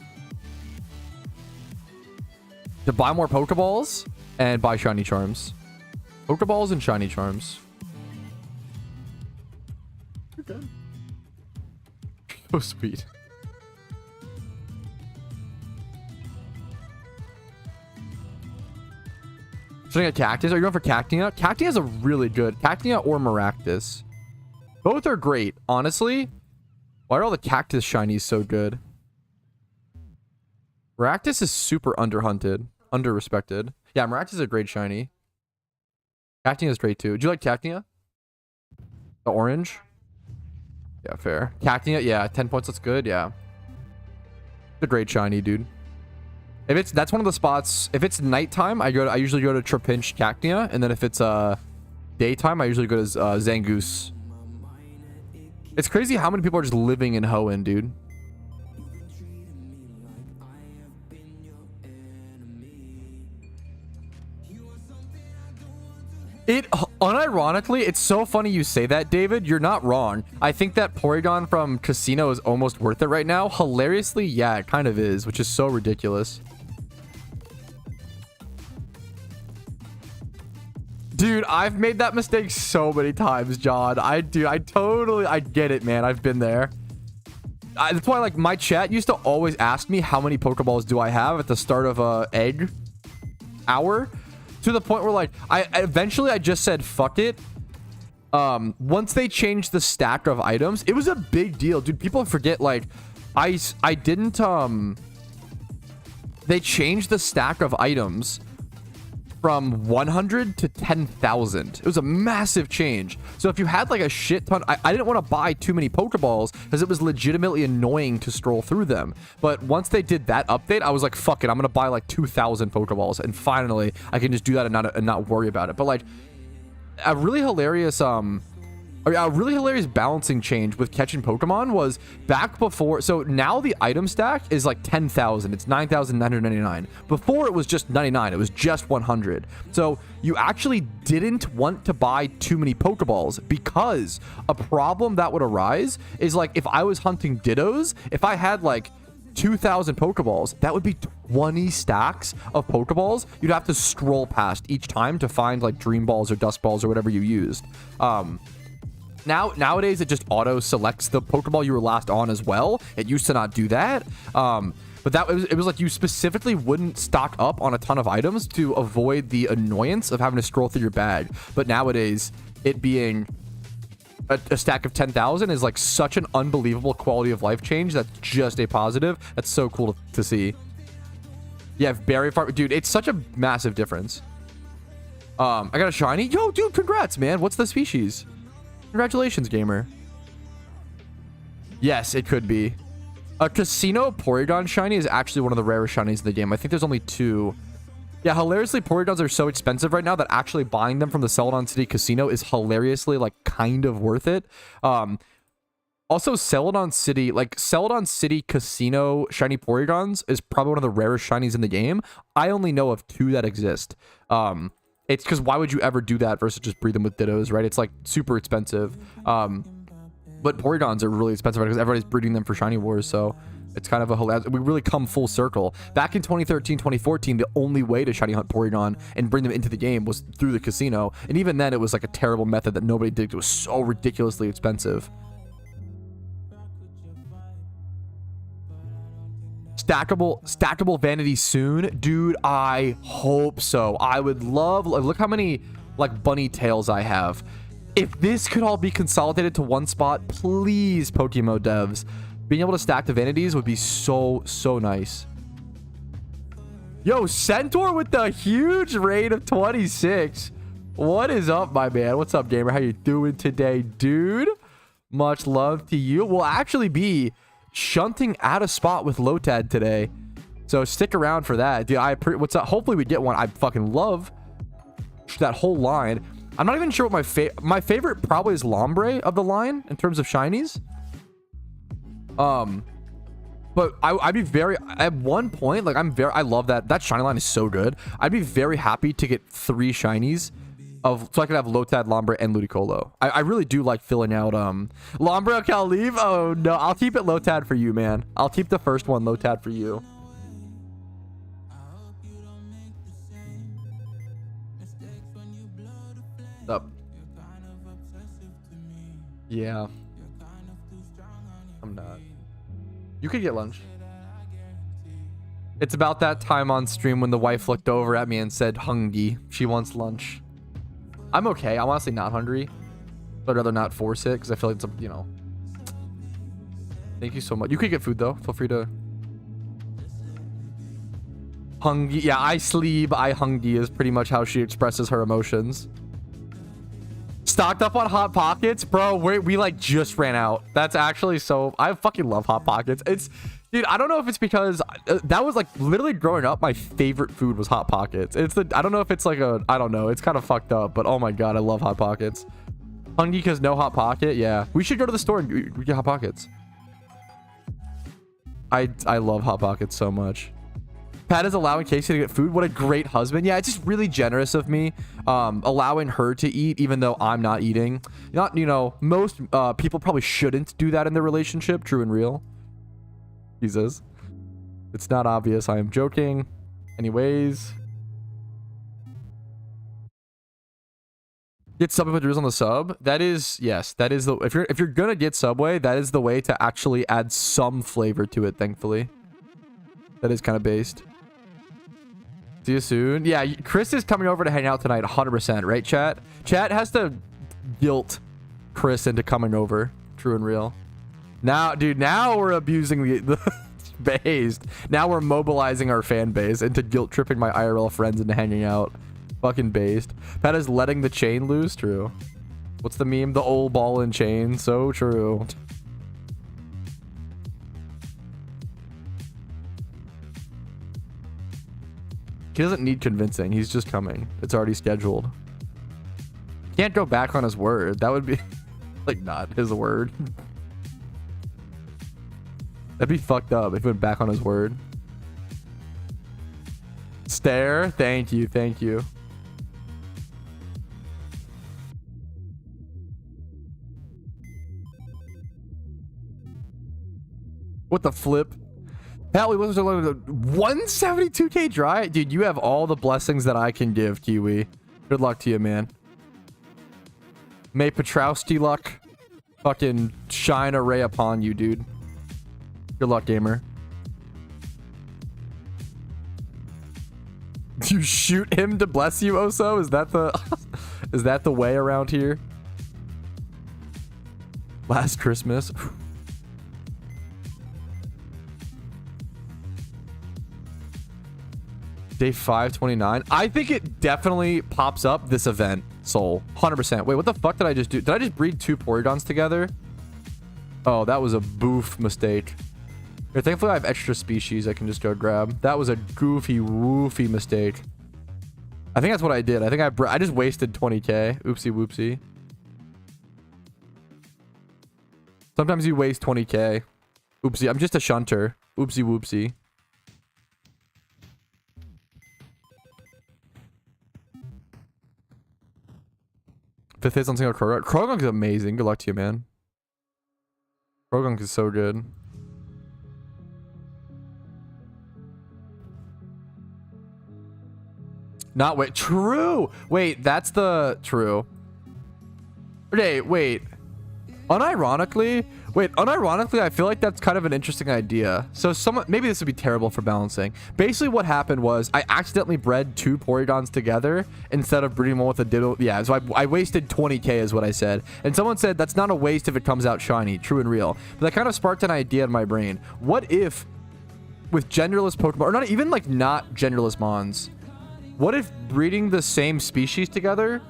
to buy more Pokeballs and buy Shiny Charms. Pokeballs and Shiny Charms. You're good. So sweet. Should I get Cactus? Are you going for Cactia? Cactia is a really good... Cactia or Maractus. Both are great. Honestly, why are all the Cactus shinies so good? Maractus is super underhunted. Underrespected. Yeah, Maractus is a great shiny. Cactia is great too. Do you like Cactia? The orange? Yeah, fair. Cactia, yeah. 10 points, that's good. Yeah. It's a great shiny, dude. That's one of the spots. If it's nighttime, I usually go to Trapinch Cactia, and then if it's daytime, I usually go to Zangoose. It's crazy how many people are just living in Hoenn, dude. Unironically, it's so funny you say that, David. You're not wrong. I think that Porygon from Casino is almost worth it right now. Hilariously, yeah, it kind of is, which is so ridiculous. Dude, I've made that mistake so many times, John. I get it, man. I've been there. That's why, like, my chat used to always ask me how many Pokeballs do I have at the start of a egg hour, to the point where, like, I eventually just said fuck it. Once they changed the stack of items, it was a big deal, dude. People forget, like, I didn't they changed the stack of items from 100 to 10,000. It was a massive change. So if you had like a shit ton, I didn't want to buy too many Pokeballs because it was legitimately annoying to scroll through them. But once they did that update, I was like, fuck it, I'm gonna buy like 2,000 Pokeballs, and finally I can just do that and not worry about it. But like a really hilarious balancing change with catching Pokemon was back before. So now the item stack is like 10,000. It's 9,999. Before it was just 99. It was just 100. So you actually didn't want to buy too many Pokeballs, because a problem that would arise is, like, if I was hunting Dittos, if I had like 2,000 Pokeballs, that would be 20 stacks of Pokeballs you'd have to scroll past each time to find like Dream Balls or Dust Balls or whatever you used. nowadays it just auto selects the Pokeball you were last on as well. It used to not do that. But it was like you specifically wouldn't stock up on a ton of items to avoid the annoyance of having to scroll through your bag. But nowadays, it being a stack of 10,000 is like such an unbelievable quality of life change. That's just a positive. That's so cool to see. Yeah, berry farm, dude, it's such a massive difference. I got a shiny. Yo, dude, congrats, man. What's the species? Congratulations, gamer. Yes, it could be. A Casino Porygon shiny is actually one of the rarest shinies in the game. I think there's only 2. Yeah, hilariously, Porygons are so expensive right now that actually buying them from the Celadon City Casino is hilariously, like, kind of worth it. Also, Celadon City Casino shiny Porygons is probably one of the rarest shinies in the game. I only know of 2 that exist. It's because why would you ever do that versus just breed them with Dittos, right? It's, like, super expensive. But Porygons are really expensive because everybody's breeding them for Shiny Wars, so it's kind of a hilarious. We really come full circle. Back in 2013, 2014, the only way to shiny hunt Porygon and bring them into the game was through the casino. And even then, it was like a terrible method that nobody did. It was so ridiculously expensive. Stackable vanity soon? Dude, I hope so. I would love... Look how many, like, bunny tails I have. If this could all be consolidated to one spot, please, PokeMMO devs. Being able to stack the vanities would be so, so nice. Yo, Centaur with the huge raid of 26. What is up, my man? What's up, gamer? How you doing today, dude? Much love to you. We'll actually be shunting at a spot with Lotad today. So stick around for that. Dude, what's up? Hopefully we get one. I fucking love that whole line. I'm not even sure what my favorite probably is Lombre of the line in terms of shinies. But I'd be very, at one point, like I love that shiny line is so good. I'd be very happy to get 3 shinies so I could have Lotad, Lombre, and Ludicolo. I really do like filling out Lombre, Calleave. Oh no, I'll keep it Lotad for you, man. I'll keep the first one Lotad for you. Up. Yeah. I'm not. You could get lunch. It's about that time on stream when the wife looked over at me and said, hungry. She wants lunch. I'm okay. I'm honestly not hungry. But I'd rather not force it because I feel like it's a, you know. Thank you so much. You could get food though. Feel free to. Hungry. Yeah, I sleep. I hungry is pretty much how she expresses her emotions. Stocked up on Hot Pockets? Bro, we like just ran out. That's actually so... I fucking love Hot Pockets. Dude, I don't know if it's because... that was like literally growing up, my favorite food was Hot Pockets. I don't know if it's like I don't know. It's kind of fucked up, but oh my god, I love Hot Pockets. Hungry because no Hot Pocket? Yeah. We should go to the store and get Hot Pockets. I love Hot Pockets so much. Pat is allowing Casey to get food. What a great husband. Yeah, it's just really generous of me allowing her to eat even though I'm not eating. Most people probably shouldn't do that in their relationship. True and real. Jesus. It's not obvious. I am joking. Anyways. Get Subway with on the sub. That is, yes, that is the... If you're gonna get Subway, that is the way to actually add some flavor to it, thankfully. That is kind of based. See you soon. Yeah, Chris is coming over to hang out tonight 100%, right, chat? Chat has to guilt Chris into coming over. True and real. Now, dude, now we're abusing the based. Now we're mobilizing our fan base into guilt tripping my IRL friends into hanging out. Fucking based. Pat is letting the chain loose. True. What's the meme? The old ball and chain. So true. He doesn't need convincing. He's just coming. It's already scheduled. Can't go back on his word. That would be like not his word. That'd be fucked up if he went back on his word. Stare. Thank you. Thank you. What the flip? Pat, we wasn't 172k dry? Dude, you have all the blessings that I can give, Kiwi. Good luck to you, man. May Patrouski luck. fucking shine a ray upon you, dude. Good luck, gamer. You shoot him to bless you, Oso? Is that the is that the way around here? Last Christmas. Day 529. I think it definitely pops up this event, Soul. 100%. Wait, what the fuck did I just do? Did I just breed 2 Porygons together? Oh, that was a boof mistake. Here, thankfully, I have extra species I can just go grab. That was a goofy, woofy mistake. I think that's what I did. I think I just wasted 20k. Oopsie whoopsie. Sometimes you waste 20k. Oopsie, I'm just a shunter. Oopsie whoopsie. Fifth hits on single Krogunk. Krogunk is amazing. Good luck to you, man. Krogunk is so good. Not wait. True. Wait, that's the true. Okay, wait. Unironically, I feel like that's kind of an interesting idea. So maybe this would be terrible for balancing. Basically what happened was I accidentally bred 2 Porygons together instead of breeding one with a Ditto. Yeah, so I wasted 20k is what I said. And someone said that's not a waste if it comes out shiny, true and real. But that kind of sparked an idea in my brain. What if with genderless Pokemon, or not even like not genderless Mons, what if breeding the same species together?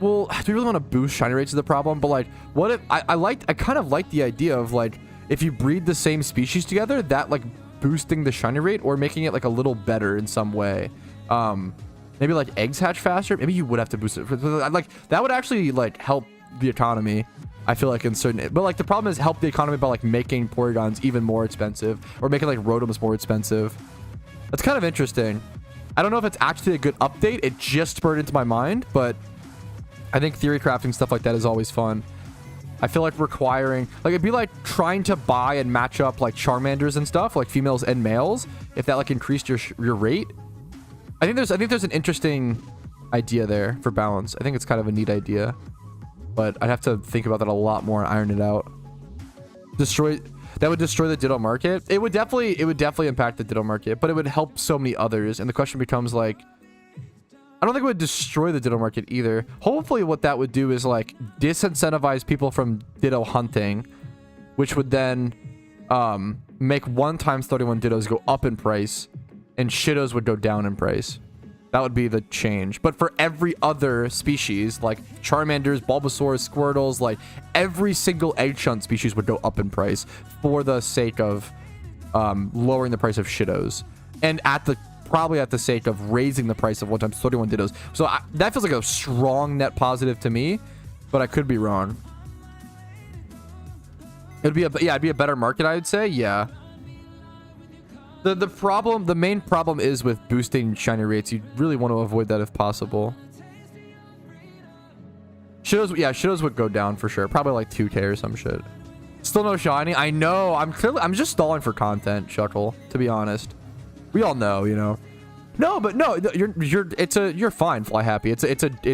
Well, do we really want to boost shiny rates is the problem? But like, what if I kind of like the idea of like, if you breed the same species together, that like boosting the shiny rate or making it like a little better in some way. Maybe like eggs hatch faster. Maybe you would have to boost it. Like that would actually like help the economy. I feel like in certain, but like the problem is help the economy by like making Porygons even more expensive or making like Rotoms more expensive. That's kind of interesting. I don't know if it's actually a good update. It just spurred into my mind, but I think theory crafting stuff like that is always fun. I feel like requiring, like it'd be like trying to buy and match up like Charmanders and stuff, like females and males, if that like increased your rate. I think there's an interesting idea there for balance. I think it's kind of a neat idea, but I'd have to think about that a lot more and iron it out. That would destroy the Ditto market. It would definitely impact the Ditto market, but it would help so many others. And the question becomes like, I don't think it would destroy the Ditto market either. Hopefully what that would do is like disincentivize people from Ditto hunting, which would then make 1 times 31 Dittos go up in price and Shittos would go down in price. That would be the change. But for every other species, like Charmanders, Bulbasaurs, Squirtles, like every single egg shunt species would go up in price for the sake of lowering the price of Shittos. And probably at the sake of raising the price of 1 times 31 Dittos. So that feels like a strong net positive to me, but I could be wrong. It'd be a better market, I would say. Yeah. The main problem is with boosting shiny rates. You really want to avoid that if possible. Shittos would go down for sure. Probably like 2k or some shit. Still no shiny. I know. I'm just stalling for content, Shuckle, to be honest. We all know, you know. No, but no, you're fine, Fly Happy. That's the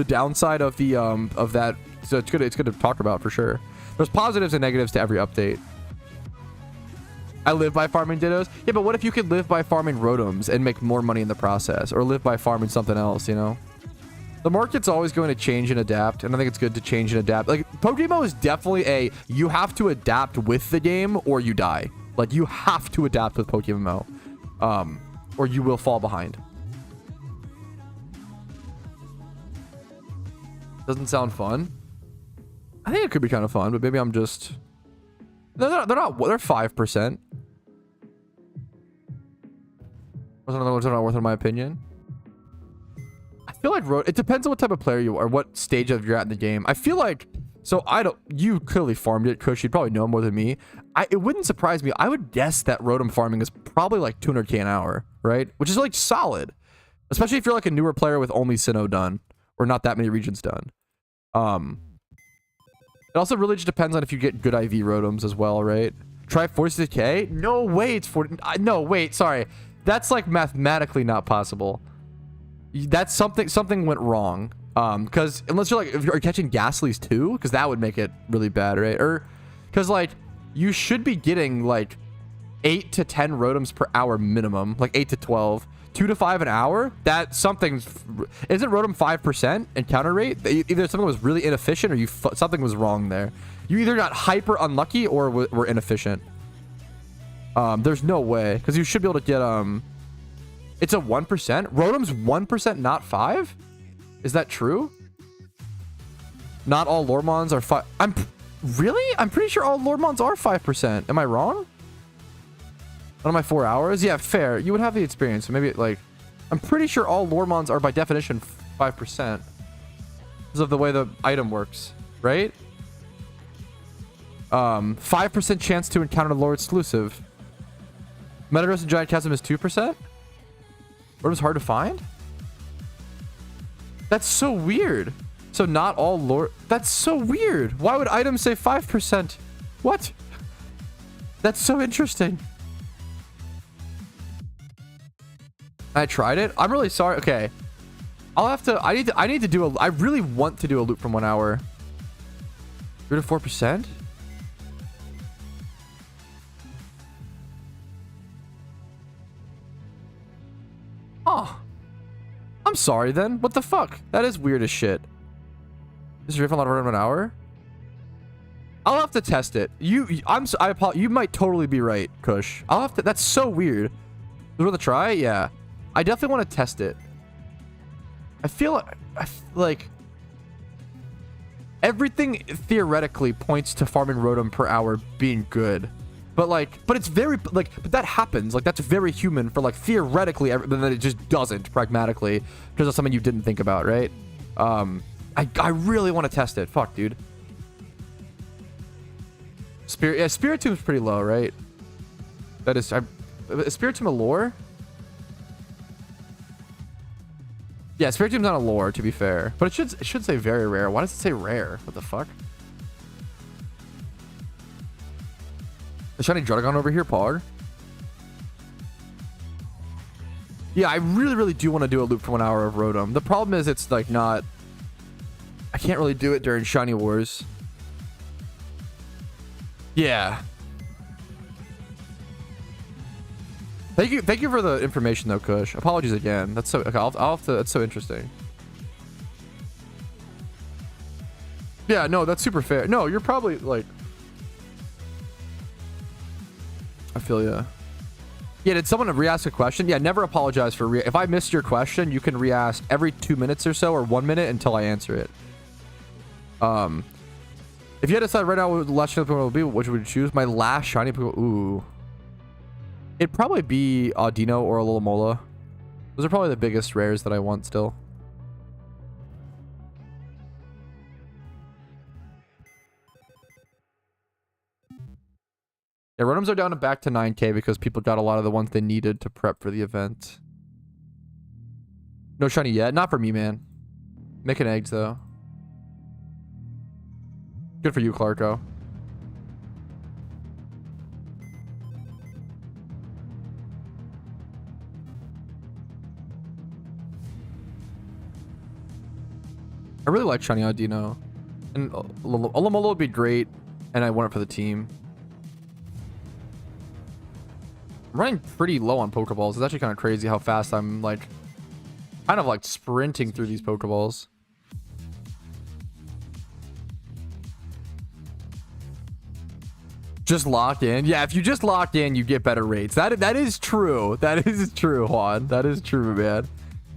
downside of the of that. So it's good to talk about for sure. There's positives and negatives to every update. I live by farming Dittos. Yeah, but what if you could live by farming Rotoms and make more money in the process, or live by farming something else, you know? The market's always going to change and adapt, and I think it's good to change and adapt. Like, PokeMMO is definitely you have to adapt with the game or you die. Like, you have to adapt with PokeMMO, or you will fall behind. Doesn't sound fun. I think it could be kind of fun, but maybe I'm just... They're 5%. What's not worth in my opinion. I feel like it depends on what type of player you are, what stage of you're at in the game. I feel like, so you clearly farmed it, Kush. You'd probably know more than me. It wouldn't surprise me. I would guess that Rotom farming is probably like 200k an hour, right? Which is like solid, especially if you're like a newer player with only Sinnoh done or not that many regions done. It also really just depends on if you get good IV Rotoms as well, right? Try 46k? No, wait, it's 40. No, wait, sorry. That's like mathematically not possible. That's something went wrong. Because unless you're like, if you're catching Ghastlies too, because that would make it really bad, right? Or because like you should be getting like 8 to 10 rotoms per hour minimum, like 8 to 12, 2 to 5 an hour. That something's isn't rotom 5% encounter rate? Either something was really inefficient or something was wrong there. You either got hyper unlucky or were inefficient. There's no way, because you should be able to get it's a 1%. Rotom's 1%, not 5. Is that true? Not all Loremons are 5. Really? I'm pretty sure all Loremons are 5%. Am I wrong? One of my 4 hours? Yeah, fair. You would have the experience. So maybe like, I'm pretty sure all Loremons are by definition 5% because of the way the item works, right? 5% chance to encounter a lore exclusive. Metagross and Giant Chasm is 2%. Rotom's hard to find. That's so weird. So not all lore. That's so weird. Why would items say 5%? What? That's so interesting. I tried it. I'm really sorry. Okay. I'll have to. I need to do a. I really want to do a loop from 1 hour. 3 to 4%. Oh. I'm sorry then. What the fuck? That is weird as shit. Is your refund around 1 hour? I'll have to test it. You might totally be right, Kush. I'll have to. That's so weird. Is it worth a try? Yeah. I definitely want to test it. I feel like everything theoretically points to farming rotom per hour being good. But it's very, but that happens. Like, that's very human for, like, theoretically, but then it just doesn't, pragmatically, because of something you didn't think about, right? I really want to test it. Fuck, dude. Spiritomb is pretty low, right? That is, Spiritomb a lore? Yeah, Spiritomb's not a lore, to be fair. But it should say very rare. Why does it say rare? What the fuck? The shiny Dragon over here, Pog. Yeah, I really do want to do a loop for 1 hour of Rotom. The problem is it's like not... I can't really do it during Shiny Wars. Yeah. Thank you for the information though, Kush. Apologies again. That's so okay, I'll have to, that's so interesting. Yeah, no, that's super fair. No, you're probably like, I feel ya. Yeah, did someone re-ask a question? Yeah, never apologize for if I missed your question, you can re-ask every 2 minutes or so, or 1 minute until I answer it. If you had to decide right now what the last shiny Pokemon would be, which would you choose? My last shiny Pokemon. Ooh. It'd probably be Audino or Alomola. Those are probably the biggest rares that I want still. Yeah, Rotoms are down to back to 9k because people got a lot of the ones they needed to prep for the event. No shiny yet. Not for me, man. Making eggs, though. Good for you, Clarko. I really like shiny Audino. And Alomola would be great, and I want it for the team. I'm running pretty low on Pokeballs. It's actually kind of crazy how fast I'm, like, kind of, like, sprinting through these Pokeballs. Just lock in. Yeah, if you just lock in, you get better rates. That is true. That is true, Juan. That is true, man.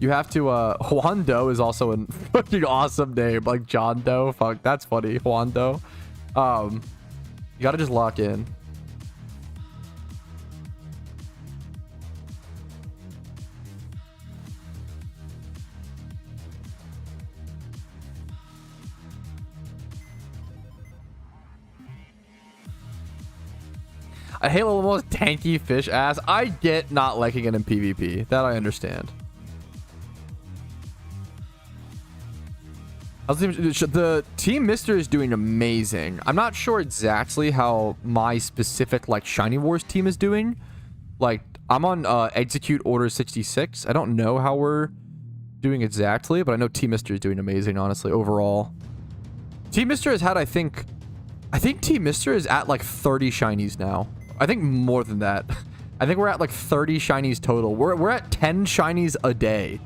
You have to, Juan Doe is also a fucking awesome name. Like John Doe. Fuck, that's funny. Juan Doe. You gotta just lock in. I hate Alomo's tanky fish ass. I get not liking it in PvP. That I understand. The Team Mister is doing amazing. I'm not sure exactly how my specific like Shiny Wars team is doing. Like I'm on execute order 66. I don't know how we're doing exactly, but I know Team Mister is doing amazing, honestly, overall. Team Mister has had, I think Team Mister is at like 30 shinies now. I think more than that. I think we're at like 30 shinies total. We're at 10 shinies a day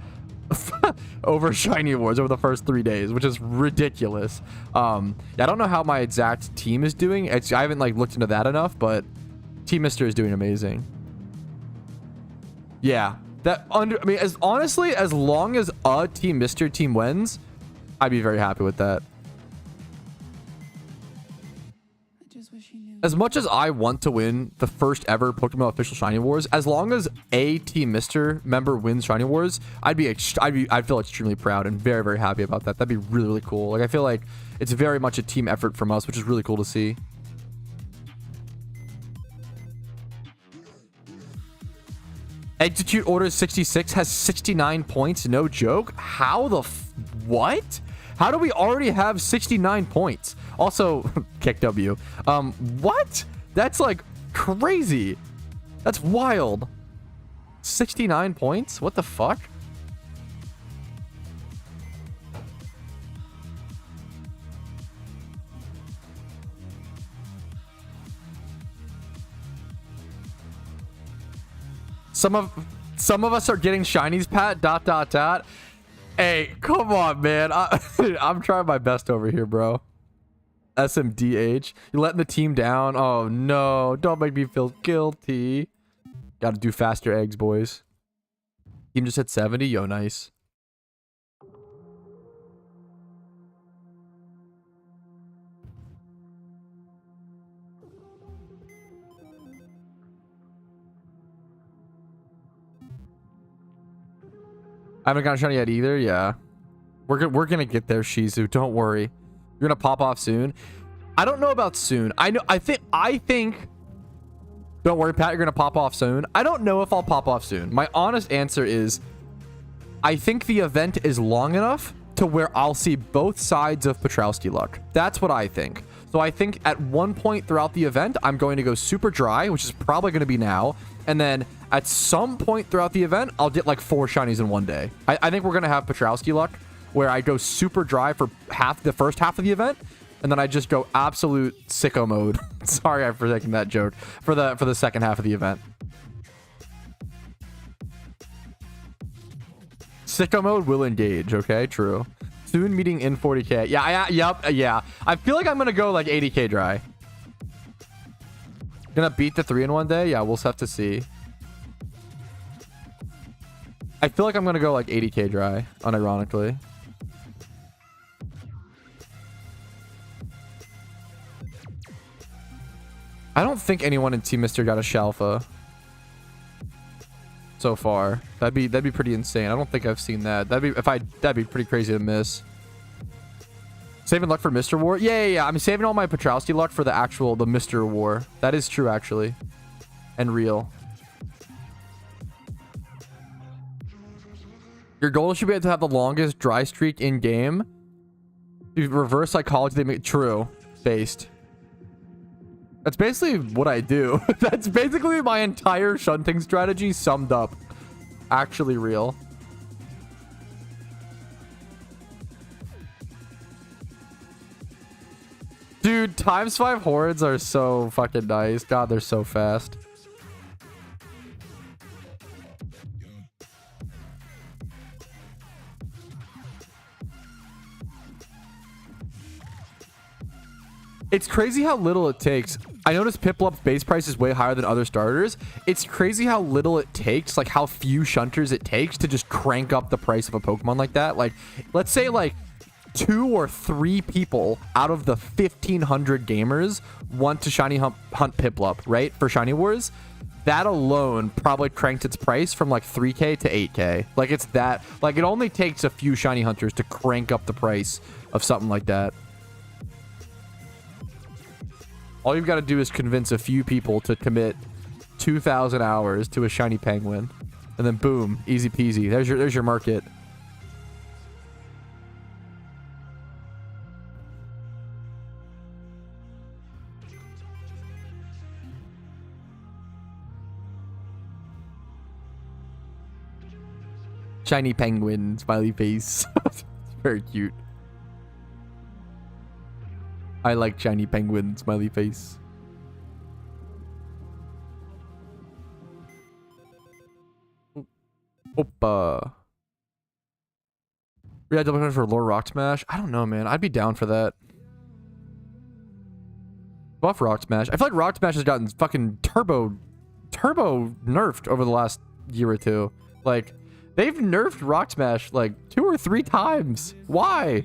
over shiny awards over the first 3 days, which is ridiculous. Yeah, I don't know how my exact team is doing. I haven't like looked into that enough, but Team Mister is doing amazing. Yeah, I mean, honestly, as long as a Team Mister team wins, I'd be very happy with that. As much as I want to win the first ever PokeMMO official Shiny Wars, as long as a Team Mister member wins Shiny Wars, I'd feel extremely proud and very, very happy about that. That'd be really, really cool. Like, I feel like it's very much a team effort from us, which is really cool to see. Execute Order 66 has 69 points. No joke. How the what? How do we already have 69 points? Also, kick W. What? That's like crazy. That's wild. 69 points? What the fuck? Some of us are getting shinies, Pat. ... Hey, come on, man. I'm trying my best over here, bro. SMDH. You're letting the team down. Oh, no. Don't make me feel guilty. Gotta do faster eggs, boys. Team just hit 70. Yo, nice. I haven't gotten shiny yet either. Yeah. We're gonna get there, Shizu. Don't worry. You're gonna pop off soon. I don't know about soon. I think don't worry, Pat, you're gonna pop off soon. I don't know if I'll pop off soon. My honest answer is I think the event is long enough to where I'll see both sides of Patrouski luck. That's what I think. So I think at one point throughout the event, I'm going to go super dry, which is probably going to be now. And then at some point throughout the event, I'll get like 4 shinies in one day. I think we're going to have Patrouski luck where I go super dry for the first half of the event. And then I just go absolute sicko mode. Sorry for taking that joke for the second half of the event. Sicko mode will engage. Okay, true. Soon meeting in 40k. Yeah. I feel like I'm gonna go like 80k dry. Gonna beat the 3 in one day. Yeah, we'll have to see. I feel like I'm gonna go like 80k dry, unironically. I don't think anyone in Team Mister got a Shalfa so far. That'd be pretty insane. I don't think I've seen that. That'd be pretty crazy to miss. Saving luck for Mr. War? Yeah. I'm saving all my Patrouski luck for the Mr. War. That is true, actually. And real. Your goal should be to have the longest dry streak in game. Reverse psychology, they make true. Based. That's basically what I do. That's basically my entire shunting strategy summed up. Actually real. Dude, ×5 hordes are so fucking nice. God, they're so fast. It's crazy how little it takes. I noticed Piplup's base price is way higher than other starters. It's crazy how little it takes, like how few shunters it takes to just crank up the price of a Pokemon like that. Like, let's say like 2 or 3 people out of the 1,500 gamers want to shiny hunt Piplup, right? For Shiny Wars. That alone probably cranked its price from like 3k to 8k. Like it's that, like it only takes a few shiny hunters to crank up the price of something like that. All you've got to do is convince a few people to commit 2,000 hours to a shiny penguin. And then boom, easy peasy. There's your market. Shiny penguin, smiley face. It's very cute. I like shiny penguin, smiley face. Opa. Yeah, double for lore rock smash. I don't know, man. I'd be down for that. Buff rock smash. I feel like rock smash has gotten fucking turbo nerfed over the last year or two. Like, they've nerfed rock smash like 2 or 3 times. Why?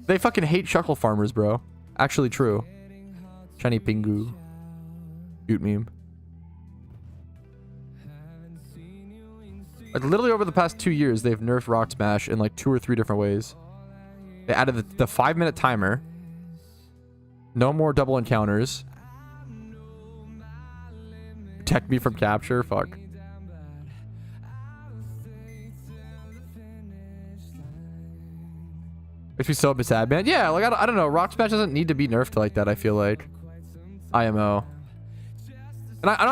They fucking hate shuckle farmers, bro. Actually true. Shiny Pingu. Cute meme. Like, literally over the past 2 years, they've nerfed rock smash in like 2 or 3 different ways. They added the 5-minute timer. No more double encounters. Protect me from capture. Fuck. Makes me so sad, man. Yeah, like, I don't know. Rock Smash doesn't need to be nerfed like that, I feel like. IMO. And I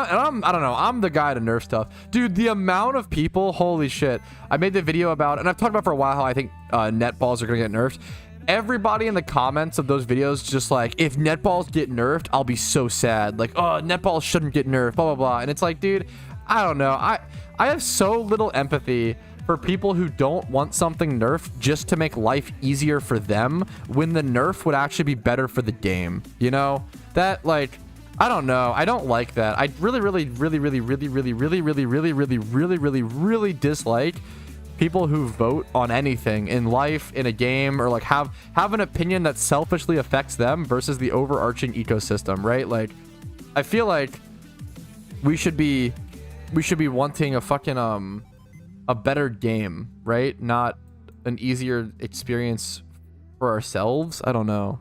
don't know. I'm the guy to nerf stuff. Dude, the amount of people, holy shit. I made the video about, and I've talked about for a while how I think netballs are going to get nerfed. Everybody in the comments of those videos just like, if netballs get nerfed, I'll be so sad. Like, oh, netballs shouldn't get nerfed, blah, blah, blah. And it's like, dude, I don't know. I have so little empathy for people who don't want something nerfed just to make life easier for them when the nerf would actually be better for the game. You know? That, like, I don't know. I don't like that. I really dislike people who vote on anything in life, in a game, or like have an opinion that selfishly affects them versus the overarching ecosystem, right? Like, I feel like we should be wanting a fucking a better game, right? Not an easier experience for ourselves. I don't know.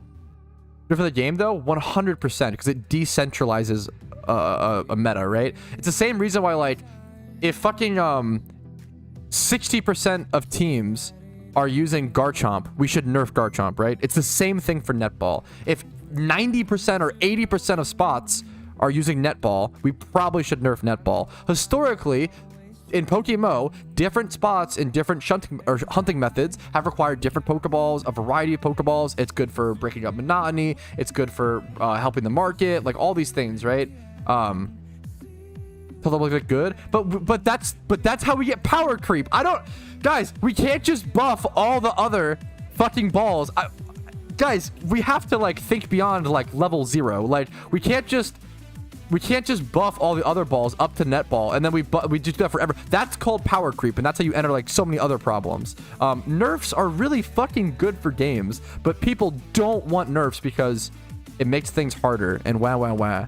But for the game though, 100%, because it decentralizes a meta, right? It's the same reason why, like, if fucking 60% of teams are using Garchomp, we should nerf Garchomp, right? It's the same thing for netball. If 90% or 80% of spots are using netball, we probably should nerf netball. Historically, in PokeMMO, different spots and different hunting methods have required different Pokeballs, a variety of Pokeballs. It's good for breaking up monotony. It's good for helping the market, like all these things, right? So they'll look good, but that's how we get power creep. Guys, we can't just buff all the other fucking balls. Guys, we have to like think beyond like level 0. Like, we can't just buff all the other balls up to netball and then we do that forever. That's called power creep, and that's how you enter like so many other problems. Nerfs are really fucking good for games, but people don't want nerfs because it makes things harder and wah.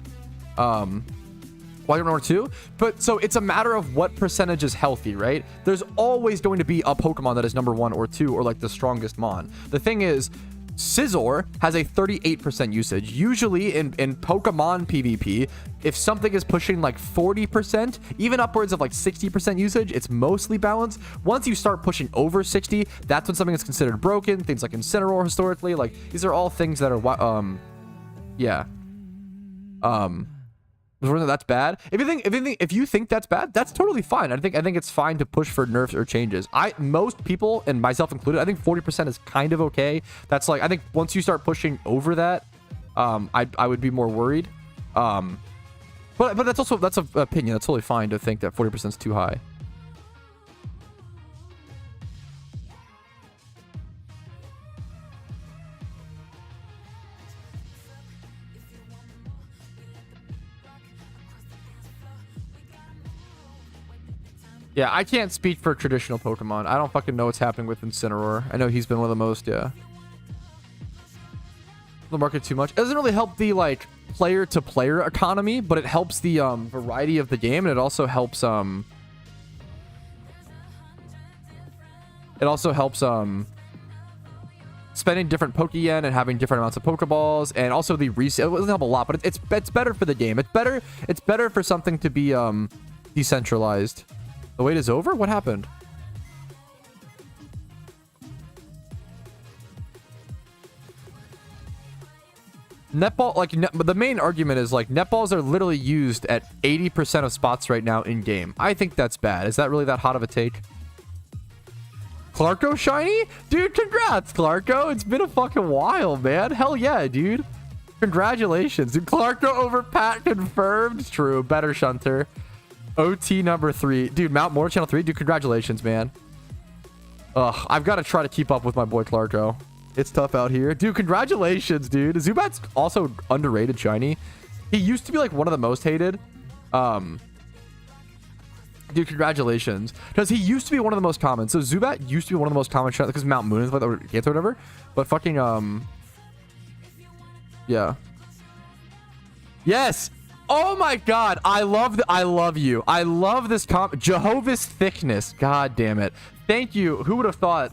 Why number 2? But so it's a matter of what percentage is healthy, right? There's always going to be a Pokemon that is number 1 or 2 or like the strongest Mon. The thing is, Scizor has a 38% usage. Usually in Pokemon PvP, if something is pushing like 40%, even upwards of like 60% usage, it's mostly balanced. Once you start pushing over 60, that's when something is considered broken. Things like Incineroar historically, like these are all things that are that's bad. If you think that's bad, that's totally fine. I think it's fine to push for nerfs or changes. Most people, and myself included, I think 40% is kind of okay. That's like, I think once you start pushing over that, I would be more worried. But that's an opinion. That's totally fine to think that 40% is too high. Yeah, I can't speak for traditional Pokemon. I don't fucking know what's happening with Incineroar. I know he's been one of the most, yeah. The market too much. It doesn't really help the, like, player-to-player economy, but it helps the variety of the game, and it also helps, spending different Pokeyen and having different amounts of Pokeballs, and also the resale. It doesn't help a lot, but it's better for the game. It's better for something to be, decentralized. The wait is over? What happened? Netball, like, the main argument is, like, netballs are literally used at 80% of spots right now in game. I think that's bad. Is that really that hot of a take? Clarko shiny? Dude, congrats, Clarko. It's been a fucking while, man. Hell yeah, dude. Congratulations. Dude, Clarko over Pat confirmed. True. Better Shunter. OT number 3. Dude, Mount Moore channel 3. Dude, congratulations, man. Ugh, I've got to try to keep up with my boy Clarko. It's tough out here. Dude, congratulations, dude. Zubat's also underrated shiny. He used to be like one of the most hated. Dude, congratulations. Because he used to be one of the most common. So Zubat used to be one of the most common shots because Mount Moon is like the or whatever. But fucking yeah. Yes. Oh my god. I love you. I love this Jehovah's Thickness. God damn it. Thank you. Who would have thought?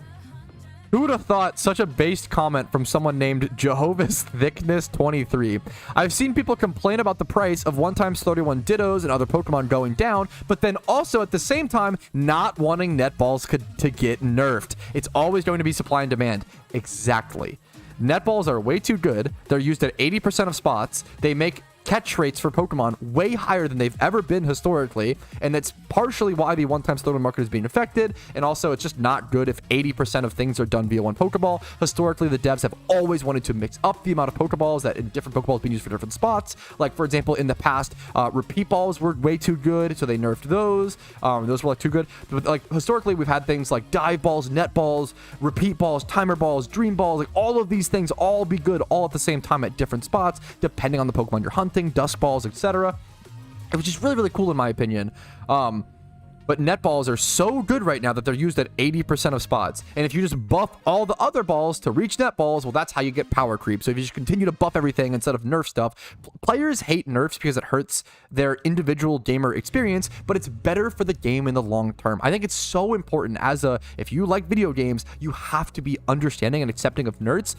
Who would have thought such a based comment from someone named Jehovah's Thickness 23? I've seen people complain about the price of 1x31 Dittos and other Pokemon going down, but then also at the same time not wanting netballs to get nerfed. It's always going to be supply and demand. Exactly. Netballs are way too good. They're used at 80% of spots. They make catch rates for Pokemon way higher than they've ever been historically, and that's partially why the 1x31 market is being affected. And also, it's just not good if 80% of things are done via one Pokeball. Historically, the devs have always wanted to mix up the amount of Pokeballs that in different Pokeballs being used for different spots. Like, for example, in the past, repeat balls were way too good, so they nerfed those. Those were like too good. But like historically, we've had things like dive balls, net balls, repeat balls, timer balls, dream balls. Like all of these things all be good all at the same time at different spots, depending on the Pokemon you're hunting. Dust balls, etc., which is really, really cool in my opinion. But net balls are so good right now that they're used at 80% of spots. And if you just buff all the other balls to reach net balls, well, that's how you get power creep. So if you just continue to buff everything instead of nerf stuff, players hate nerfs because it hurts their individual gamer experience, but it's better for the game in the long term. I think it's so important if you like video games, you have to be understanding and accepting of nerfs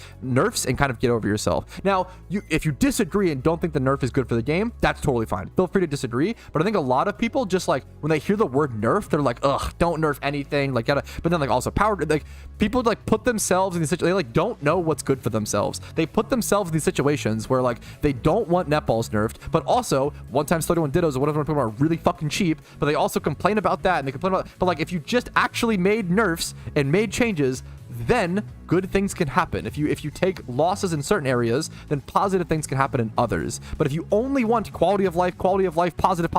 and kind of get over yourself. Now, if you disagree and don't think the nerf is good for the game, that's totally fine. Feel free to disagree. But I think a lot of people just like when they hear the word nerf, they're like, ugh, don't nerf anything, like gotta. But then like also power, like people like put themselves in these situations. They like don't know what's good for themselves. They put themselves in these situations where like they don't want netballs nerfed, but also 1x31 Dittos or whatever Pokemon are really fucking cheap. But they also complain about that, and they complain about. But like if you just actually made nerfs and made changes, then good things can happen. If you take losses in certain areas, then positive things can happen in others. But if you only want quality of life, positive,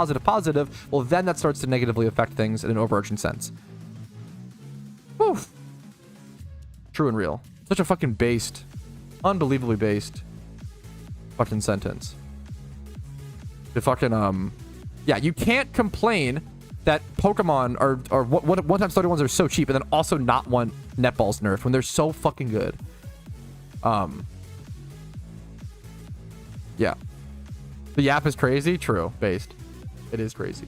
well, then that starts to negatively affect things in an overarching sense. Whew. True and real. Such a fucking based, unbelievably based fucking sentence. The fucking, yeah, you can't complain that Pokemon or 1x31s are so cheap and then also not want netballs nerfed when they're so fucking good. Yeah. The Yap is crazy. True. Based. It is crazy.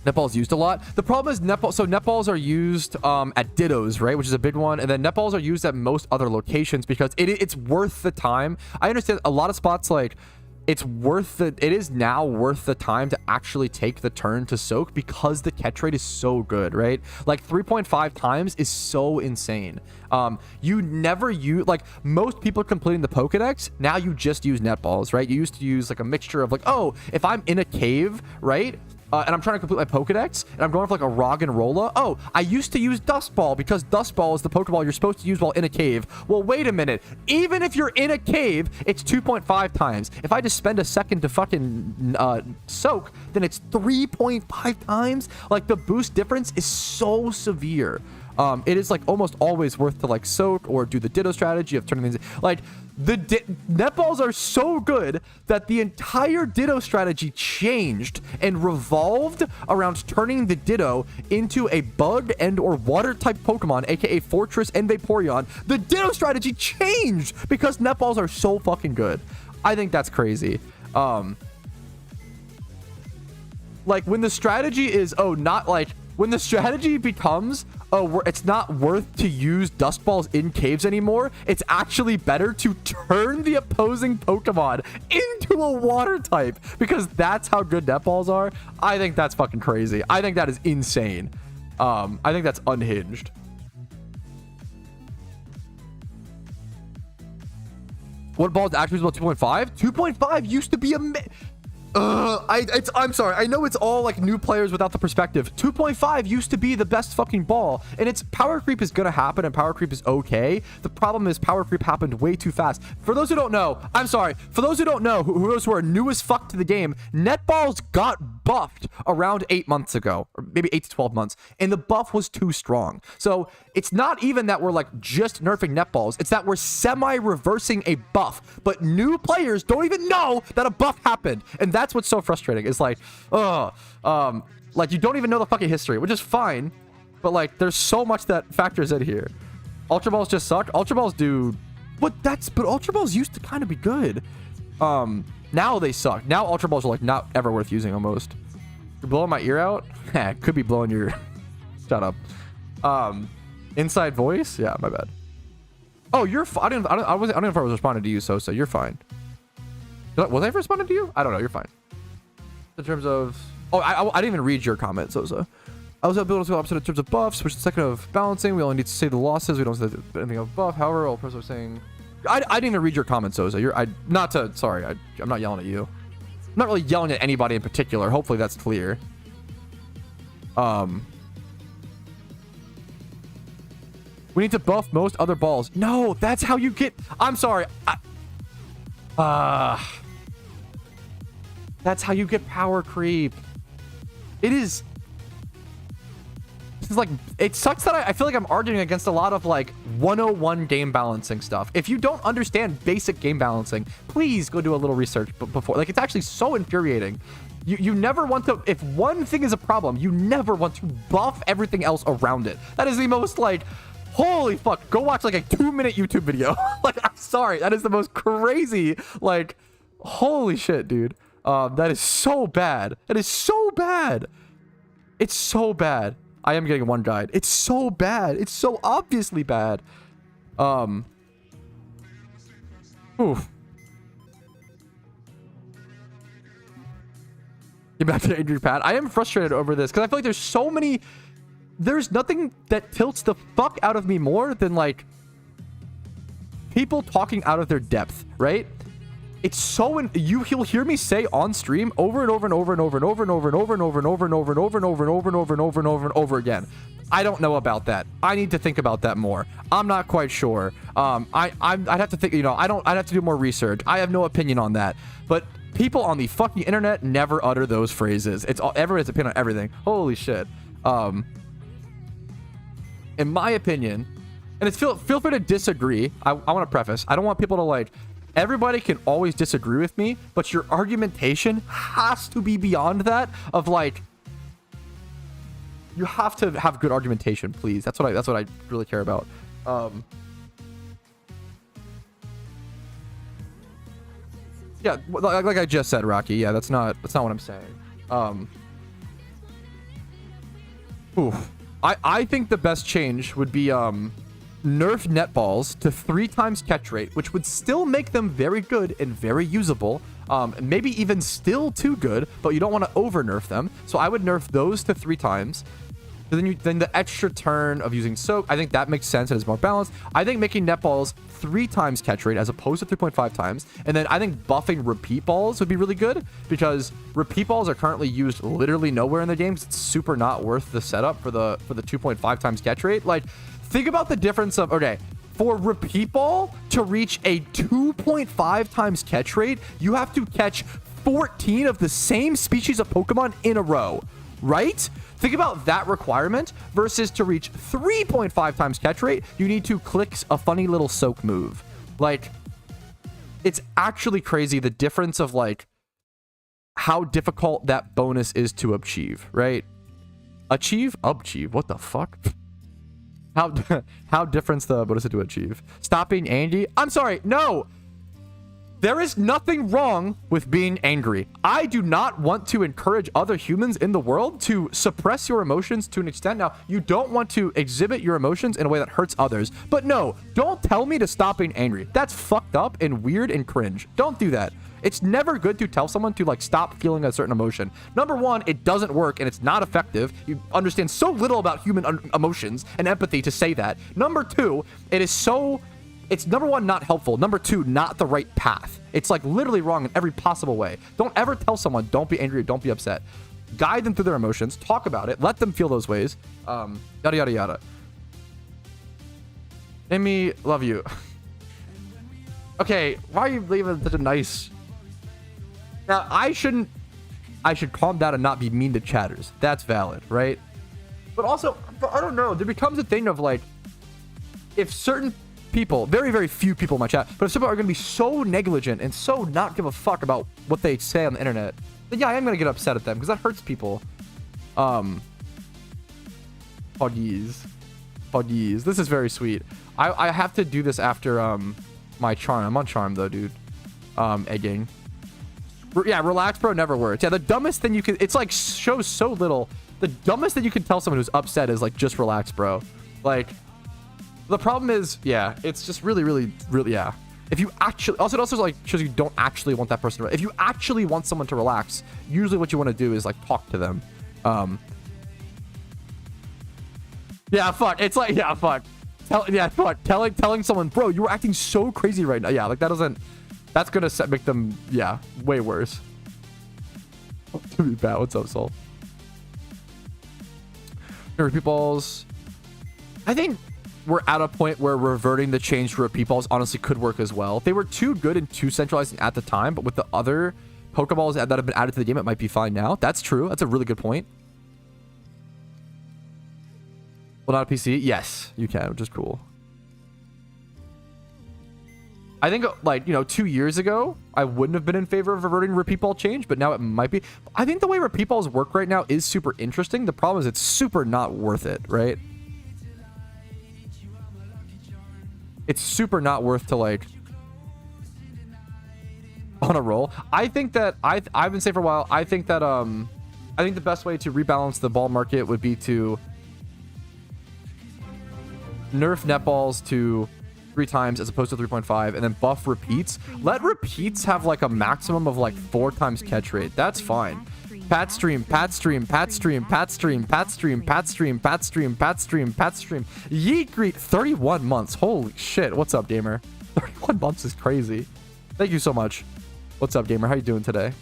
Netballs used a lot. The problem is netballs are used at Dittos, right? Which is a big one. And then netballs are used at most other locations because it's worth the time. I understand a lot of spots like it is now worth the time to actually take the turn to soak because the catch rate is so good, right? Like 3.5 times is so insane. You never use, like most people completing the Pokedex, now you just use netballs, right? You used to use like a mixture of like, oh, if I'm in a cave, right? And I'm trying to complete my Pokedex, and I'm going for like a Rog and Rolla. Oh, I used to use Dust Ball because Dust Ball is the Pokeball you're supposed to use while in a cave. Well, wait a minute. Even if you're in a cave, it's 2.5 times. If I just spend a second to fucking soak, then it's 3.5 times. Like the boost difference is so severe. It is like almost always worth to like soak or do the Ditto strategy of turning things like the netballs are so good that the entire Ditto strategy changed and revolved around turning the Ditto into a bug and or water type Pokemon, aka Fortress and Vaporeon. The Ditto strategy changed because netballs are so fucking good. I think that's crazy. Like when the strategy is when the strategy becomes, oh, it's not worth to use Dust Balls in caves anymore, it's actually better to turn the opposing Pokemon into a water type because that's how good netballs are. I think that's fucking crazy. I think that is insane. I think that's unhinged. What ball is actually about 2.5? 2.5 used to be I'm sorry. I know it's all like new players without the perspective. 2.5 used to be the best fucking ball, and it's power creep is gonna happen, and power creep is okay. The problem is power creep happened way too fast. For those who don't know, I'm sorry. For those who don't know, those who are new as fuck to the game, netballs got buffed around 8 months ago, or maybe 8 to 12 months, and the buff was too strong. So it's not even that we're like just nerfing netballs. It's that we're semi-reversing a buff, but new players don't even know that a buff happened, and that's what's so frustrating. It's like, like you don't even know the fucking history, which is fine, but like there's so much that factors in here. Ultra balls just suck. Ultra balls do, but Ultra balls used to kind of be good. Now they suck. Now Ultra balls are like not ever worth using almost. You're blowing my ear out? Could be blowing your. Shut up. Inside voice? Yeah, my bad. Oh, you're fine. I don't know if I was responding to you, Sosa. You're fine. Was I ever responding to you? I don't know. You're fine. In terms of... Oh, I didn't even read your comment, Sosa. I was able to go opposite in terms of buffs, which is the second of balancing. We only need to say the losses. We don't say anything of buff. However, all person was saying... I didn't even read your comment, Sosa. Sorry, I'm not yelling at you. I'm not really yelling at anybody in particular. Hopefully that's clear. We need to buff most other balls. No, that's how you get... I'm sorry. That's how you get power creep. It is... This is like... It sucks that I feel like I'm arguing against a lot of like 101 game balancing stuff. If you don't understand basic game balancing, please go do a little research before. Like, it's actually so infuriating. You never want to... If one thing is a problem, you never want to buff everything else around it. That is the most like... Holy fuck, go watch like a 2-minute YouTube video. Like, I'm sorry, that is the most crazy, like, holy shit, dude. That is so bad. That is so bad. It's so bad. I am getting one guide. It's so bad. It's so obviously bad. Oof. Get back to Angry Pat. I am frustrated over this because I feel like there's so many... There's nothing that tilts the fuck out of me more than like people talking out of their depth, right? It's so he'll hear me say on stream over and over and over and over and over and over and over and over and over and over and over and over and over and over and over and over and over again. I don't know about that. I need to think about that more. I'm not quite sure. I'd have to think, you know, I'd have to do more research. I have no opinion on that. But people on the fucking internet never utter those phrases. It's all everyone's opinion on everything. Holy shit. In my opinion, and it's feel free to disagree. I want to preface. I don't want people to like, everybody can always disagree with me, but your argumentation has to be beyond that of like, you have to have good argumentation, please. That's what I really care about. Yeah, like I just said, Rocky. Yeah, that's not what I'm saying. Oof. I think the best change would be nerf netballs to 3 times catch rate, which would still make them very good and very usable. Maybe even still too good, but you don't want to over nerf them. So I would nerf those to 3 times. Then the extra turn of using soak, I think that makes sense and is more balanced. I think making netballs 3 times catch rate as opposed to 3.5 times. And then I think buffing repeat balls would be really good because repeat balls are currently used literally nowhere in the games. It's super not worth the setup for the 2.5 times catch rate. Like, think about the difference of, okay, for repeat ball to reach a 2.5 times catch rate, you have to catch 14 of the same species of Pokemon in a row, right? Think about that requirement versus to reach 3.5 times catch rate, you need to click a funny little soak move. Like, it's actually crazy the difference of like how difficult that bonus is to achieve, right? Achieve? What the fuck? How different the bonus is to achieve? Stop being angry? I'm sorry, no! There is nothing wrong with being angry. I do not want to encourage other humans in the world to suppress your emotions to an extent. Now, you don't want to exhibit your emotions in a way that hurts others. But no, don't tell me to stop being angry. That's fucked up and weird and cringe. Don't do that. It's never good to tell someone to like stop feeling a certain emotion. Number one, it doesn't work and it's not effective. You understand so little about human emotions and empathy to say that. Number two, it is so it's number one, not helpful. Number two, not the right path. It's like literally wrong in every possible way. Don't ever tell someone, don't be angry, don't be upset. Guide them through their emotions, talk about it, let them feel those ways. Yada, yada, yada. Amy, love you. Okay, why are you leaving such a nice... Now, I should calm down and not be mean to chatters. That's valid, right? But also, I don't know, there becomes a thing of like, if certain people, very, very few people in my chat, but if some people are going to be so negligent and so not give a fuck about what they say on the internet, then yeah, I am going to get upset at them because that hurts people. Poggies. This is very sweet. I have to do this after my charm. I'm on charm though, dude. Egging. Yeah, relax, bro, never works. Yeah, the dumbest thing you can... It's like shows so little. The dumbest thing you can tell someone who's upset is like, just relax, bro. Like, the problem is, yeah, it's just really, really, really, yeah. If you actually... Also, it also like shows you don't actually want that person to... If you actually want someone to relax, usually what you want to do is like talk to them. Yeah, fuck. It's like, yeah, fuck. Telling someone, bro, you were acting so crazy right now. Yeah, like that doesn't... That's gonna make them, yeah, way worse. To be bad. What's up, Soul? Repeat balls. I think we're at a point where reverting the change to repeat balls honestly could work as well. They were too good and too centralizing at the time, but with the other Pokeballs that have been added to the game, it might be fine now. That's true. That's a really good point. Well, not a PC? Yes, you can, which is cool. I think, like, you know, 2 years ago, I wouldn't have been in favor of reverting repeat ball change, but now it might be. I think the way repeat balls work right now is super interesting. The problem is it's super not worth it, right? It's super not worth to, like, on a roll. I think that, I've been saying for a while, I think that, I think the best way to rebalance the ball market would be to nerf netballs to 3 times as opposed to 3.5 and then buff repeats. Let repeats have like a maximum of like 4 times catch rate. That's fine. Pat stream. Yeet greet 31 months. Holy shit. What's up, gamer? 31 months is crazy. Thank you so much. What's up, gamer? How you doing today?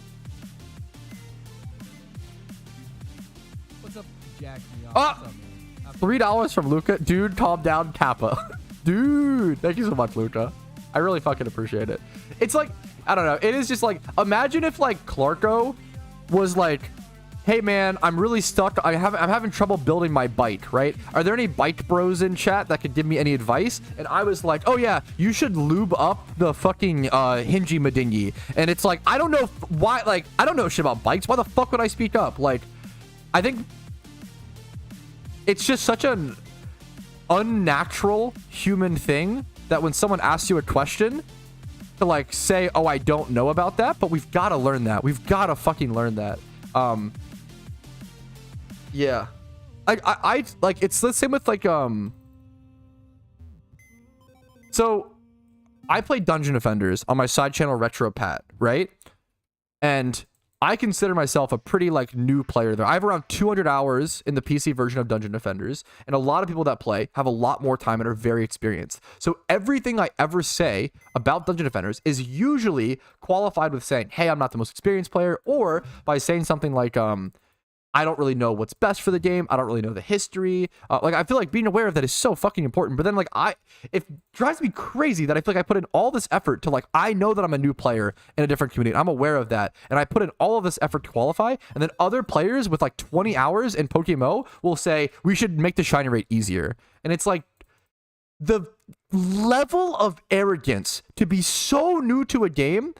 What's up, Jack? $3 from Luca. Dude, calm down, Kappa. Dude, thank you so much, Luca. I really fucking appreciate it. It's like, I don't know. It is just like, imagine if like Clarko was like, hey man, I'm really stuck. I'm having trouble building my bike, right? Are there any bike bros in chat that could give me any advice? And I was like, oh yeah, you should lube up the fucking hingy madingy. And it's like, I don't know why, like, I don't know shit about bikes. Why the fuck would I speak up? Like, I think it's just such an unnatural human thing that when someone asks you a question to like say, oh, I don't know about that, but we've got to learn that. We've got to fucking learn that. Yeah. I like, it's the same with like, so I played Dungeon Defenders on my side channel Retro Pat, right? And I consider myself a pretty like new player there. I have around 200 hours in the PC version of Dungeon Defenders, and a lot of people that play have a lot more time and are very experienced. So everything I ever say about Dungeon Defenders is usually qualified with saying, hey, I'm not the most experienced player, or by saying something like, I don't really know what's best for the game. I don't really know the history. Like, I feel like being aware of that is so fucking important. But then, like, it drives me crazy that I feel like I put in all this effort to, like, I know that I'm a new player in a different community. I'm aware of that. And I put in all of this effort to qualify. And then other players with, like, 20 hours in PokeMMO will say, we should make the shiny rate easier. And it's like, the level of arrogance to be so new to a game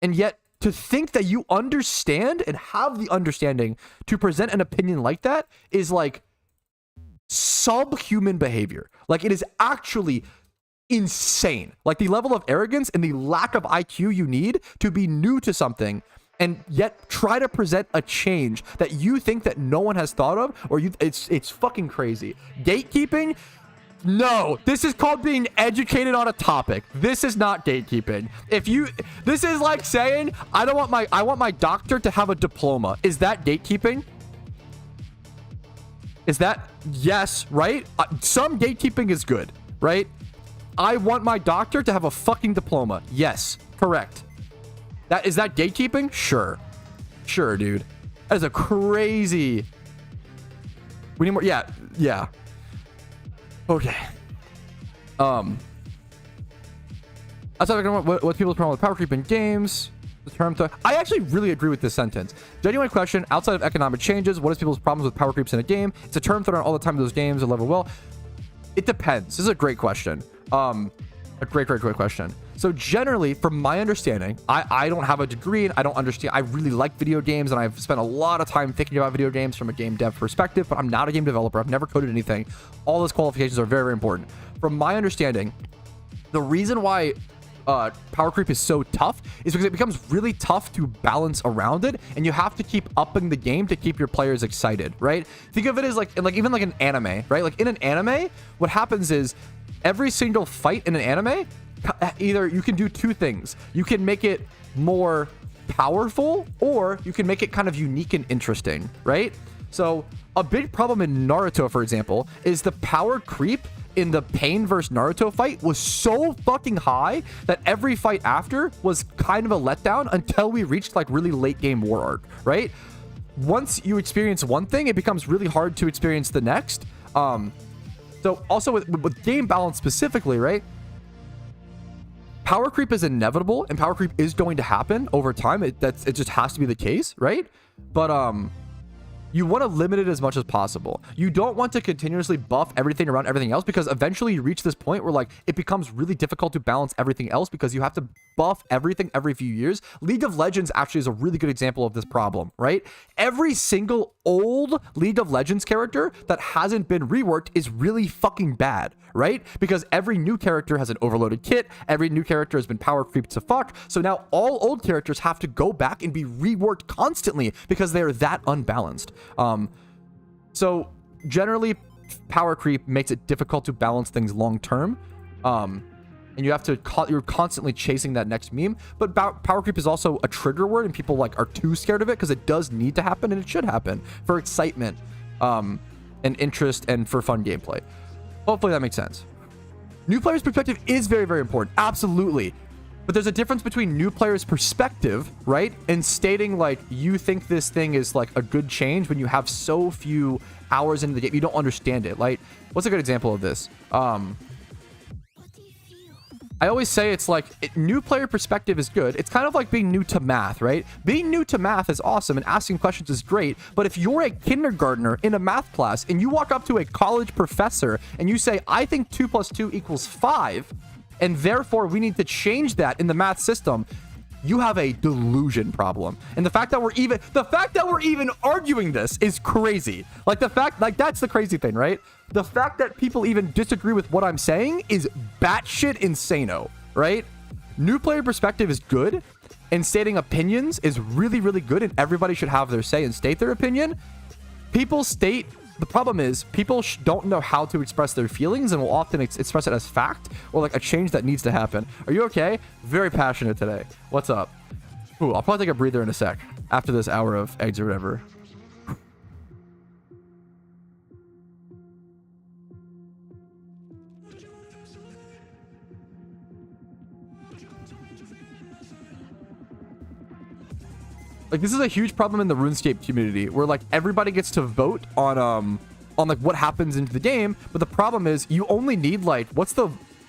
and yet to think that you understand and have the understanding to present an opinion like that is like subhuman behavior. Like, it is actually insane. Like, the level of arrogance and the lack of IQ you need to be new to something and yet try to present a change that you think that no one has thought of, or it's fucking crazy. Gatekeeping. No, this is called being educated on a topic. This is not gatekeeping. This is like saying, I want my doctor to have a diploma. Is that gatekeeping? Is that, yes, right? Some gatekeeping is good, right? I want my doctor to have a fucking diploma. Yes, correct. Is that gatekeeping? Sure. Sure, dude. That is a crazy... We need more... Yeah. Okay. What's people's problem with power creep in games? The term I actually really agree with this sentence. Genuine question. Outside of economic changes, what is people's problems with power creeps in a game? It's a term thrown around all the time in those games that level well. It depends. This is a great question. A great question. So generally, from my understanding, I don't have a degree and I don't understand. I really like video games and I've spent a lot of time thinking about video games from a game dev perspective, but I'm not a game developer. I've never coded anything. All those qualifications are very, very important. From my understanding, the reason why power creep is so tough is because it becomes really tough to balance around it, and you have to keep upping the game to keep your players excited, right? Think of it as like even like an anime, right? Like in an anime, what happens is every single fight in an anime, either you can do two things. You can make it more powerful, or you can make it kind of unique and interesting, right? So a big problem in Naruto, for example, is the power creep in the Pain versus Naruto fight was so fucking high that every fight after was kind of a letdown until we reached like really late game war arc, right? Once you experience one thing, it becomes really hard to experience the next. So also with game balance specifically, right? Power creep is inevitable and power creep is going to happen over time. It just has to be the case, right? But you want to limit it as much as possible. You don't want to continuously buff everything around everything else, because eventually you reach this point where like it becomes really difficult to balance everything else because you have to buff everything every few years. League of Legends actually is a really good example of this problem, right? Every single old League of Legends character that hasn't been reworked is really fucking bad, right? Because every new character has an overloaded kit. Every new character has been power creeped to fuck. So now all old characters have to go back and be reworked constantly because they are that unbalanced. So generally power creep makes it difficult to balance things long term. And you have to you're constantly chasing that next meme. But power creep is also a trigger word, and people like are too scared of it because it does need to happen, and it should happen for excitement, and interest, and for fun gameplay. Hopefully that makes sense. New players' perspective is very, very important. Absolutely. But there's a difference between new players' perspective, right? And stating like you think this thing is like a good change when you have so few hours into the game. You don't understand it. Like, what's a good example of this? I always say it's like new player perspective is good. It's kind of like being new to math, right? Being new to math is awesome and asking questions is great. But if you're a kindergartner in a math class and you walk up to a college professor and you say, I think 2 + 2 = 5, and therefore we need to change that in the math system, you have a delusion problem. And the fact that we're even arguing this is crazy. Like that's the crazy thing, right? The fact that people even disagree with what I'm saying is batshit insano, right? New player perspective is good, and stating opinions is really, really good, and everybody should have their say and state their opinion. The problem is people don't know how to express their feelings and will often express it as fact or like a change that needs to happen. Are you okay? Very passionate today. What's up? Ooh, I'll probably take a breather in a sec after this hour of eggs or whatever. Like, this is a huge problem in the RuneScape community where like everybody gets to vote on like what happens into the game, but the problem is you only need like what's the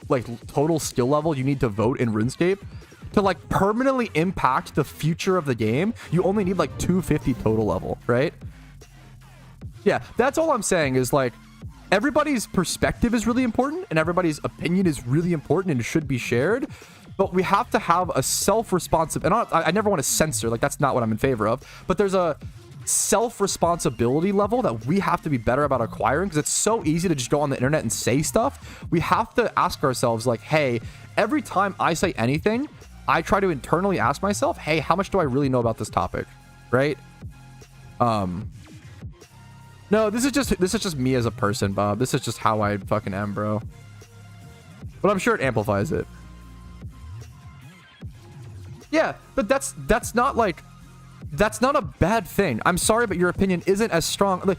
like total skill level you need to vote in RuneScape to like permanently impact the future of the game. You only need like 250 total level, right? Yeah, that's all I'm saying is like everybody's perspective is really important and everybody's opinion is really important and should be shared. But we have to have a self-responsive, and I never want to censor, like that's not what I'm in favor of, but there's a self-responsibility level that we have to be better about acquiring, because it's so easy to just go on the internet and say stuff. We have to ask ourselves like, hey, every time I say anything, I try to internally ask myself, hey, how much do I really know about this topic, right? No, this is just me as a person, Bob. This is just how I fucking am, bro. But I'm sure it amplifies it. Yeah, but that's not like that's not a bad thing. I'm sorry, but your opinion isn't as strong. Like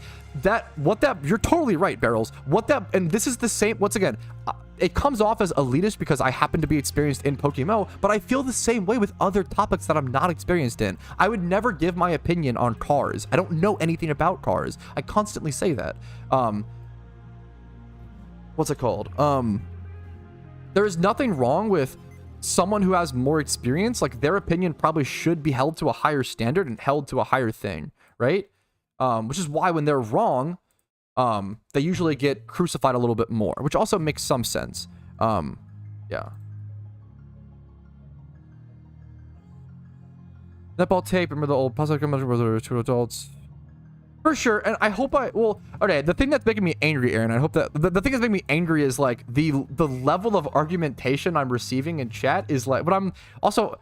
you're totally right, Barrels. And this is the same, once again, it comes off as elitist because I happen to be experienced in PokeMMO, but I feel the same way with other topics that I'm not experienced in. I would never give my opinion on cars. I don't know anything about cars. I constantly say that. What's it called? There is nothing wrong with someone who has more experience. Like, their opinion probably should be held to a higher standard and held to a higher thing, right? Which is why when they're wrong, they usually get crucified a little bit more, which also makes some sense. Yeah. Netball tape, remember the old puzzle where two adults. For sure, and I hope okay, the thing that's making me angry, Aaron, I hope that the thing that's making me angry is like the level of argumentation I'm receiving in chat is like, but I'm also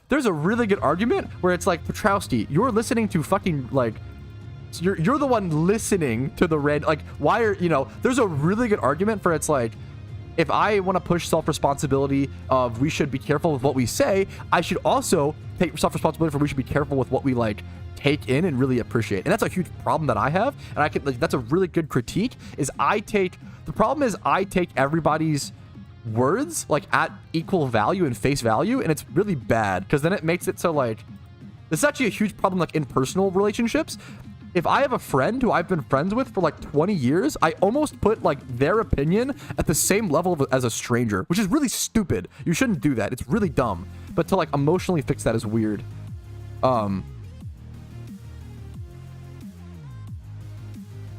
there's a really good argument where it's like, Patrouski, you're listening to fucking like, you're the one listening to the red, like, why are, you know, there's a really good argument for, it's like, if I want to push self-responsibility of we should be careful with what we say, I should also take self-responsibility for we should be careful with what we like take in and really appreciate. And that's a huge problem that I have, and I can, like, that's a really good critique, is I take everybody's words like at equal value and face value, and it's really bad because then it makes it so like, this is actually a huge problem like in personal relationships. If I have a friend who I've been friends with for like 20 years, I almost put like their opinion at the same level as a stranger, which is really stupid. You shouldn't do that. It's really dumb. But to like emotionally fix that is weird. So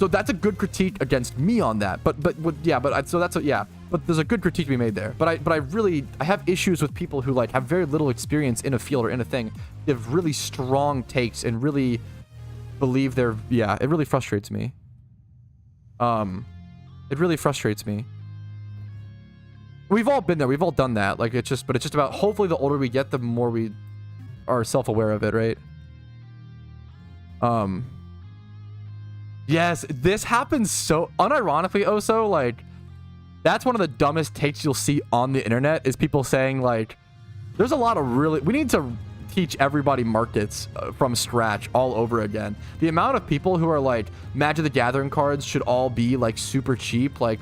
that's a good critique against me on that. But there's a good critique to be made there. But I have issues with people who like have very little experience in a field or in a thing. They have really strong takes and really believe they're, it really frustrates me. It really frustrates me. We've all been there, we've all done that. Like, it's just about, hopefully the older we get, the more we are self-aware of it, right? Yes, this happens so unironically, Oso, like, that's one of the dumbest takes you'll see on the internet, is people saying like, there's a lot of really, we need to teach everybody markets from scratch all over again. The amount of people who are like, Magic the Gathering cards should all be like super cheap, like,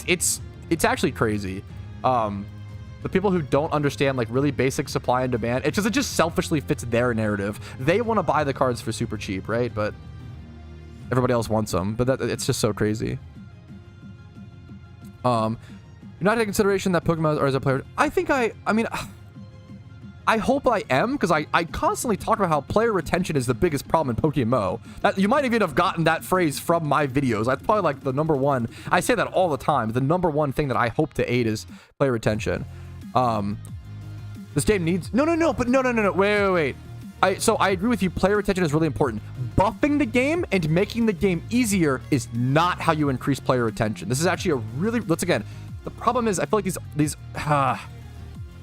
it's actually crazy. The people who don't understand like really basic supply and demand, it just selfishly fits their narrative. They want to buy the cards for super cheap, right? But everybody else wants them. But it's just so crazy. You're not taking consideration that Pokemon are as a player. I hope I am, because I constantly talk about how player retention is the biggest problem in PokeMMO. You might even have gotten that phrase from my videos. That's probably like the number one. I say that all the time. The number one thing that I hope to aid is player retention. This game needs... No. Wait. So I agree with you. Player retention is really important. Buffing the game and making the game easier is not how you increase player retention. This is actually a really... Once again, the problem is I feel like these I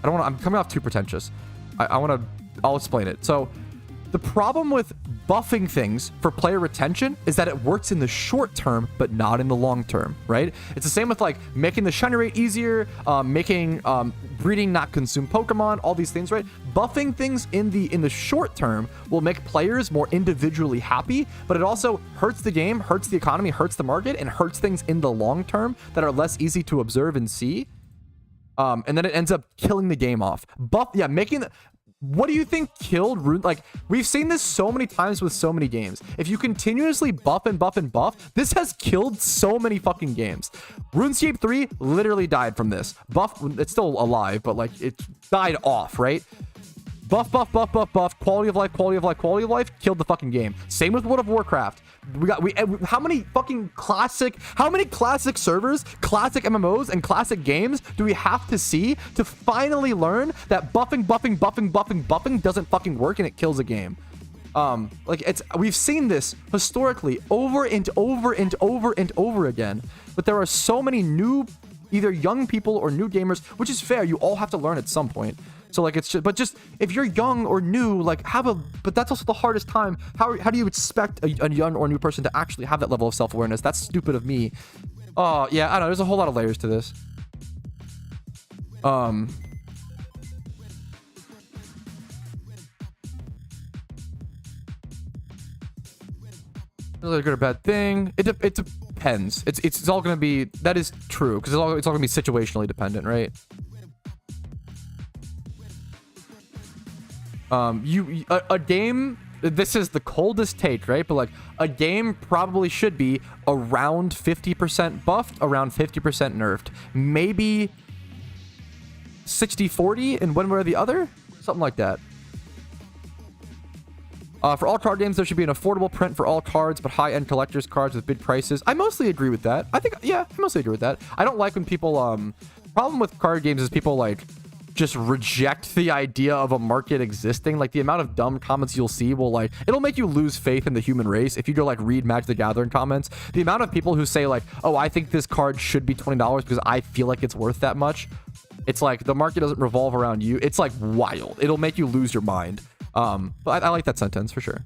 don't want to... I'm coming off too pretentious. I'll explain it. So the problem with buffing things for player retention is that it works in the short term, but not in the long term, right? It's the same with like making the shiny rate easier, making breeding not consume Pokemon, all these things, right? Buffing things in the short term will make players more individually happy, but it also hurts the game, hurts the economy, hurts the market, and hurts things in the long term that are less easy to observe and see. And then it ends up killing the game off. What do you think killed Rune? Like, we've seen this so many times with so many games. If you continuously buff and buff and buff, this has killed so many fucking games. RuneScape 3 literally died from this. Buff, it's still alive, but like, it died off, right? Buff, quality of life, killed the fucking game. Same with World of Warcraft. How many classic servers, classic MMOs, and classic games do we have to see to finally learn that buffing doesn't fucking work and it kills a game? We've seen this historically over and over again, but there are so many new, either young people or new gamers, which is fair. You all have to learn at some point. So like, it's just if you're young or new, like but that's also the hardest time. How do you expect a young or new person to actually have that level of self-awareness? That's stupid of me. Oh yeah, I don't know. There's a whole lot of layers to this. Is it a good or bad thing? It depends. It's all gonna be, that is true, because it's all gonna be situationally dependent, right? A game, this is the coldest take, right? But like a game probably should be around 50% buffed, around 50% nerfed, maybe 60-40 in one way or the other, something like that. For all card games, there should be an affordable print for all cards, but high-end collector's cards with big prices. I mostly agree with that. I think, yeah, I mostly agree with that. I don't like when people, problem with card games is people, like, just reject the idea of a market existing. Like, the amount of dumb comments you'll see will, like, it'll make you lose faith in the human race. If you go, like, read Magic the Gathering comments, the amount of people who say, like, oh, I think this card should be $20 because I feel like it's worth that much. It's like, the market doesn't revolve around you. It's, like, wild. It'll make you lose your mind. But I like that sentence for sure.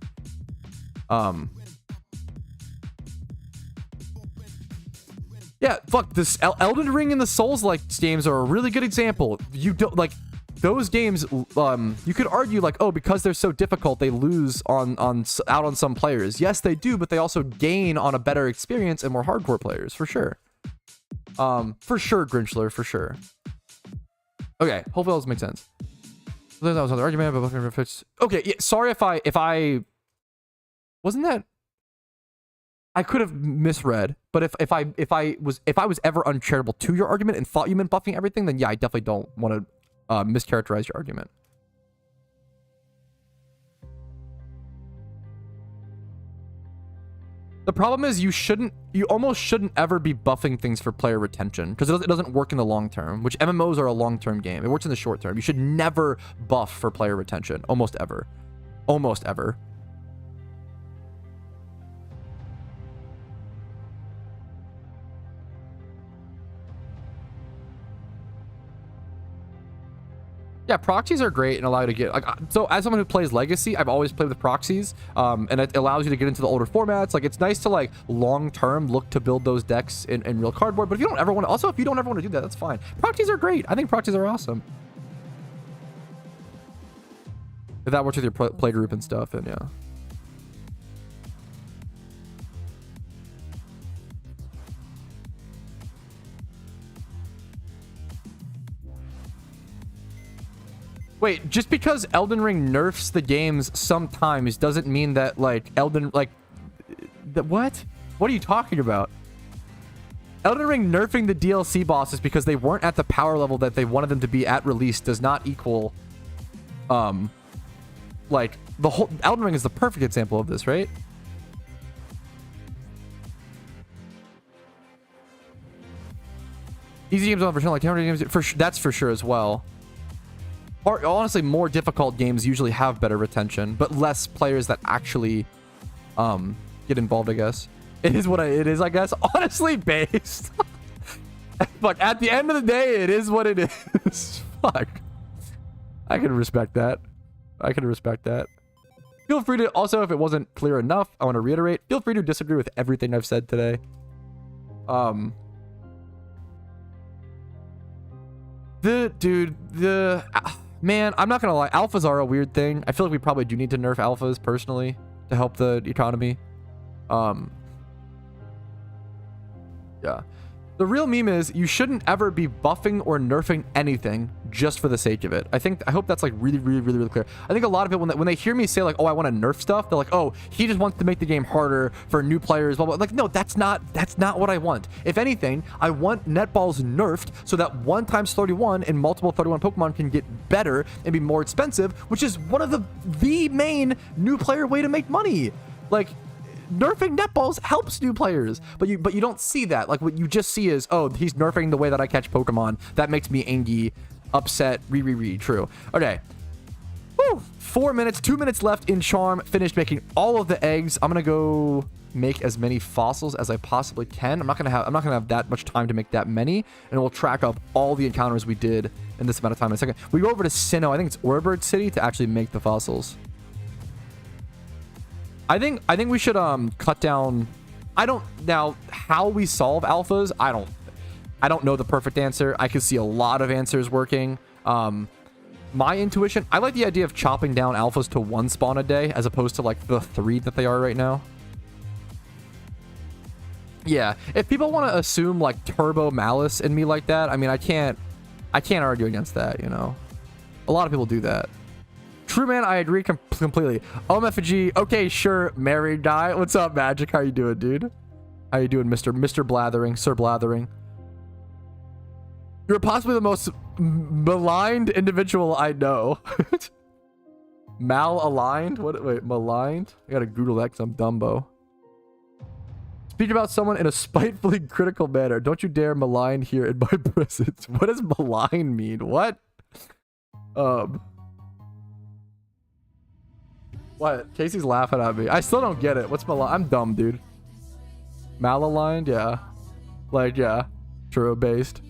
Yeah, fuck this. Elden Ring and the Souls-like games are a really good example. You don't like those games. You could argue like, oh, because they're so difficult, they lose out on some players. Yes, they do, but they also gain on a better experience and more hardcore players for sure. For sure, Grinchler, for sure. Okay, hopefully those make sense. That was another argument, but if it's okay. Yeah, sorry if I wasn't that. I could have misread, but if I was ever uncharitable to your argument and thought you meant buffing everything, then yeah, I definitely don't want to mischaracterize your argument. The problem is you almost shouldn't ever be buffing things for player retention because it doesn't work in the long term, which MMOs are a long-term game. It works in the short term. You should never buff for player retention. Almost ever. Almost ever. Yeah, proxies are great and allow you to get like, so as someone who plays Legacy, I've always played with proxies, and it allows you to get into the older formats. Like, it's nice to like long-term look to build those decks in real cardboard, but if you don't ever want to, also if you don't ever want to do that, that's fine. Proxies are great. I think proxies are awesome. If that works with your play group and stuff, then yeah. Wait, just because Elden Ring nerfs the games sometimes doesn't mean that, like, what? What are you talking about? Elden Ring nerfing the DLC bosses because they weren't at the power level that they wanted them to be at release does not equal, like, the whole... Elden Ring is the perfect example of this, right? Easy games on like 10 games, that's for sure as well. Or honestly, more difficult games usually have better retention, but less players that actually get involved, I guess. It is what it is, I guess. Honestly, based. Fuck, at the end of the day, it is what it is. Fuck. I can respect that. I can respect that. Feel free to, also, if it wasn't clear enough, I want to reiterate, feel free to disagree with everything I've said today. Man, I'm not gonna lie, alphas are a weird thing. I feel like we probably do need to nerf alphas personally to help the economy. Yeah. The real meme is you shouldn't ever be buffing or nerfing anything just for the sake of it. I hope that's like really clear. I think a lot of it when they hear me say like, oh, I want to nerf stuff, they're like, oh, he just wants to make the game harder for new players, blah, blah. Like, no, that's not what I want. If anything, I want netballs nerfed so that 1 × 31 and multiple 31 Pokemon can get better and be more expensive, which is one of the main new player way to make money. Like, nerfing netballs helps new players, but you don't see that. Like, what you just see is, oh, he's nerfing the way that I catch Pokemon. That makes me angry, upset, true. Okay. Woo! 4 minutes, 2 minutes left in Charm. Finished making all of the eggs. I'm gonna go make as many fossils as I possibly can. I'm not gonna have that much time to make that many, and we'll track up all the encounters we did in this amount of time in a second. We go over to Sinnoh, I think it's Orebird City, to actually make the fossils. I think we should cut down. Now how we solve alphas, I don't know the perfect answer. I can see a lot of answers working. My intuition, I like the idea of chopping down alphas to 1 spawn a day as opposed to like the 3 that they are right now. Yeah, if people want to assume like turbo malice in me like that, I mean, I can't argue against that, you know. A lot of people do that. True, man, I agree completely. OMFG, okay, sure, married guy. What's up, Magic? How you doing, dude? How you doing, Mr. Blathering, Sir Blathering? You're possibly the most maligned individual I know. Mal-aligned? What? Wait, maligned? I gotta Google that because I'm Dumbo. Speak about someone in a spitefully critical manner. Don't you dare malign here in my presence. What does malign mean? What? What? Casey's laughing at me. I still don't get it. What's malign? I'm dumb, dude. Malaligned? Yeah. Like, yeah. True based.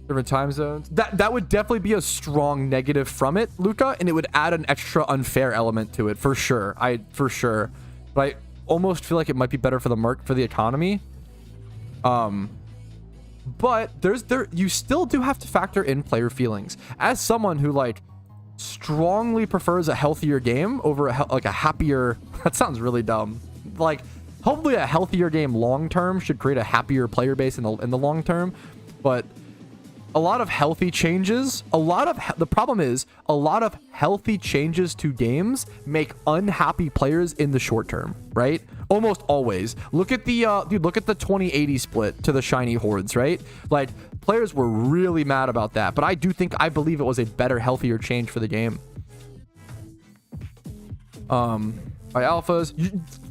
Different time zones. That would definitely be a strong negative from it, Luca, and it would add an extra unfair element to it for sure. For sure. But I almost feel like it might be better for the economy. But you still do have to factor in player feelings. As someone who like strongly prefers a healthier game over a happier, that sounds really dumb. Like hopefully a healthier game long term should create a happier player base in the long term, but a lot of healthy changes, the problem is a lot of healthy changes to games make unhappy players in the short term, right? Almost always. Look at the look at the 2080 split to the shiny hordes, right? Like players were really mad about that, but I believe it was a better, healthier change for the game. By alphas,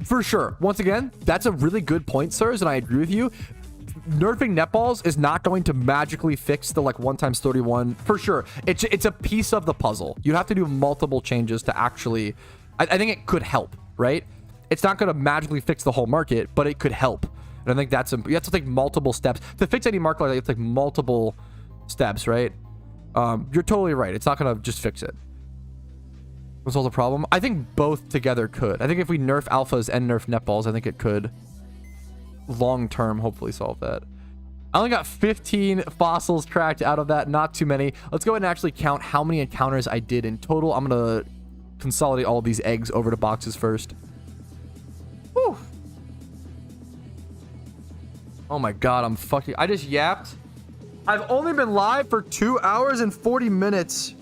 for sure. Once again, that's a really good point, sirs, and I agree with you. Nerfing netballs is not going to magically fix the like 1x31 for sure. It's a piece of the puzzle. You have to do multiple changes to actually, I think it could help, right? It's not going to magically fix the whole market, but it could help. And I think that's, you have to take multiple steps to fix any market like that. You have to take multiple steps, right? You're totally right. It's not going to just fix it. What's all the problem? I think both together could. I think if we nerf alphas and nerf netballs, I think it could long term hopefully solve that. I only got 15 fossils tracked out of that, not too many. Let's go ahead and actually count how many encounters I did in total. I'm gonna consolidate all of these eggs over to boxes first. Whew. Oh my god, I just yapped. I've only been live for 2 hours and 40 minutes.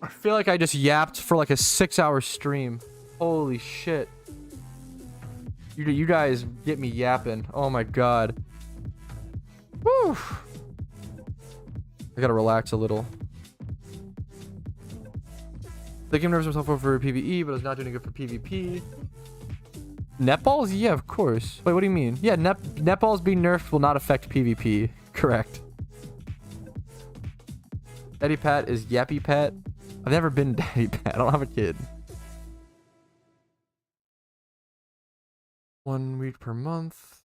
I feel like I just yapped for like a 6-hour stream. Holy shit. You guys get me yapping. Oh my god. Woo. I gotta relax a little. The game nerves himself over for PvE, but is not doing good for PvP. Netballs? Yeah, of course. Wait, what do you mean? Yeah, netballs being nerfed will not affect PvP. Correct. Daddy Pat is Yappy Pat. I've never been Daddy Pat. I don't have a kid. 1 week per month.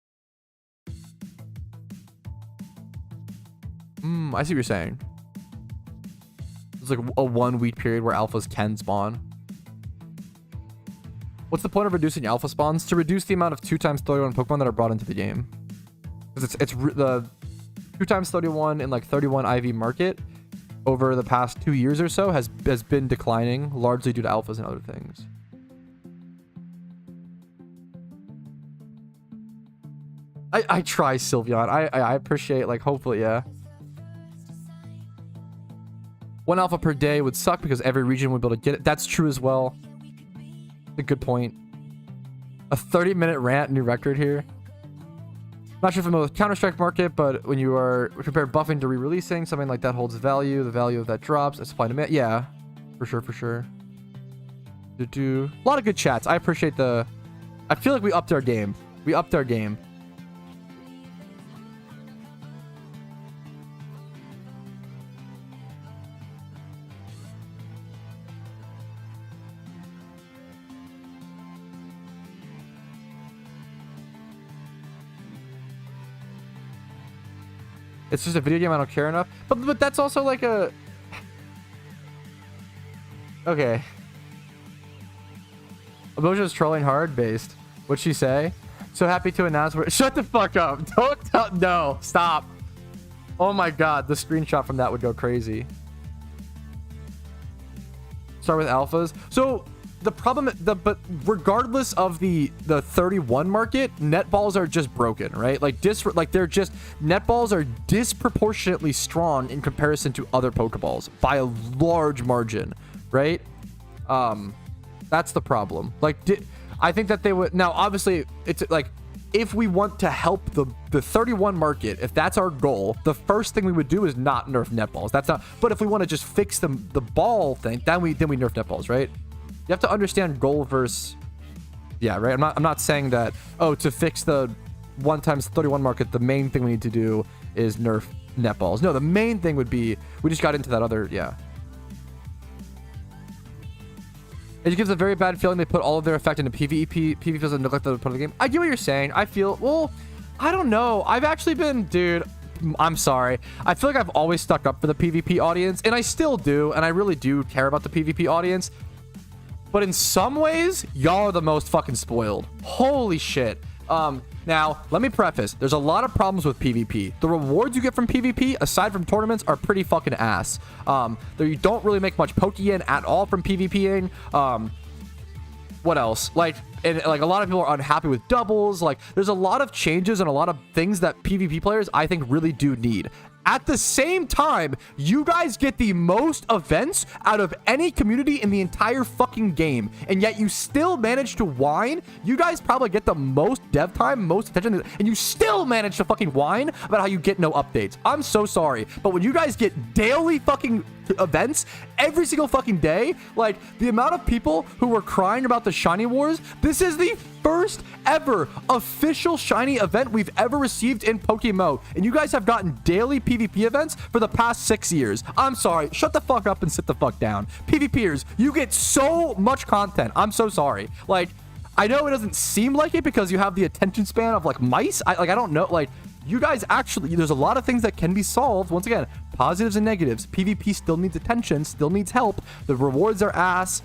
I see what you're saying. It's like a 1 week period where alphas can spawn. What's the point of reducing alpha spawns? To reduce the amount of 2x31 Pokemon that are brought into the game. Because it's the 2x31 in like 31 IV market over the past 2 years or so has been declining, largely due to alphas and other things. I try, Sylveon. I appreciate, like, hopefully, yeah. 1 alpha per day would suck because every region would be able to get it. That's true as well. A good point. A 30-minute rant, new record here. Not sure if I'm familiar with Counter-Strike market, but when you are compare buffing to re-releasing, something like that holds value. The value of that drops. Supply and demand. Yeah, for sure, for sure. A lot of good chats. I appreciate the... I feel like we upped our game. We upped our game. It's just a video game I don't care enough. But that's also like a... Okay. Aboja's trolling hard based. What'd she say? So happy to announce we're... Shut the fuck up. Don't tell... No. Stop. Oh my god. The screenshot from that would go crazy. Start with alphas. So the problem, but regardless of the 31 market, net balls are just broken, right? Like they're just, net balls are disproportionately strong in comparison to other Pokeballs by a large margin, right? That's the problem. Like, I think that they would, now obviously it's like, if we want to help the 31 market, if that's our goal, the first thing we would do is not nerf netballs. That's not, but if we want to just fix the ball thing, then we nerf netballs, right? You have to understand goal versus, yeah, right? I'm not saying that, oh, to fix the 1x31 market, the main thing we need to do is nerf netballs. No, the main thing would be, we just got into that other, yeah. It gives a very bad feeling they put all of their effect into PvP. PvP doesn't look like the part of the game. I get what you're saying. I feel, well, I don't know. I've actually been, dude, I'm sorry. I feel like I've always stuck up for the PvP audience, and I still do, and I really do care about the PvP audience. But in some ways, y'all are the most fucking spoiled. Holy shit. Now, let me preface. There's a lot of problems with PvP. The rewards you get from PvP, aside from tournaments, are pretty fucking ass. You don't really make much Pokeyen at all from PvPing. What else? Like a lot of people are unhappy with doubles. Like, there's a lot of changes and a lot of things that PvP players, I think, really do need. At the same time, you guys get the most events out of any community in the entire fucking game, and yet you still manage to whine. You guys probably get the most dev time, most attention, and you still manage to fucking whine about how you get no updates. I'm so sorry, but when you guys get daily fucking events every single fucking day, like the amount of people who were crying about the shiny wars, this is the first ever official shiny event we've ever received in PokeMMO, and you guys have gotten daily PvP events for the past 6 years. I'm sorry, shut the fuck up and sit the fuck down. PvPers, you get so much content. I'm so sorry. Like, I know it doesn't seem like it because you have the attention span of like mice. I don't know, like, you guys actually, there's a lot of things that can be solved. Once again, positives and negatives. PvP still needs attention, still needs help. The rewards are ass.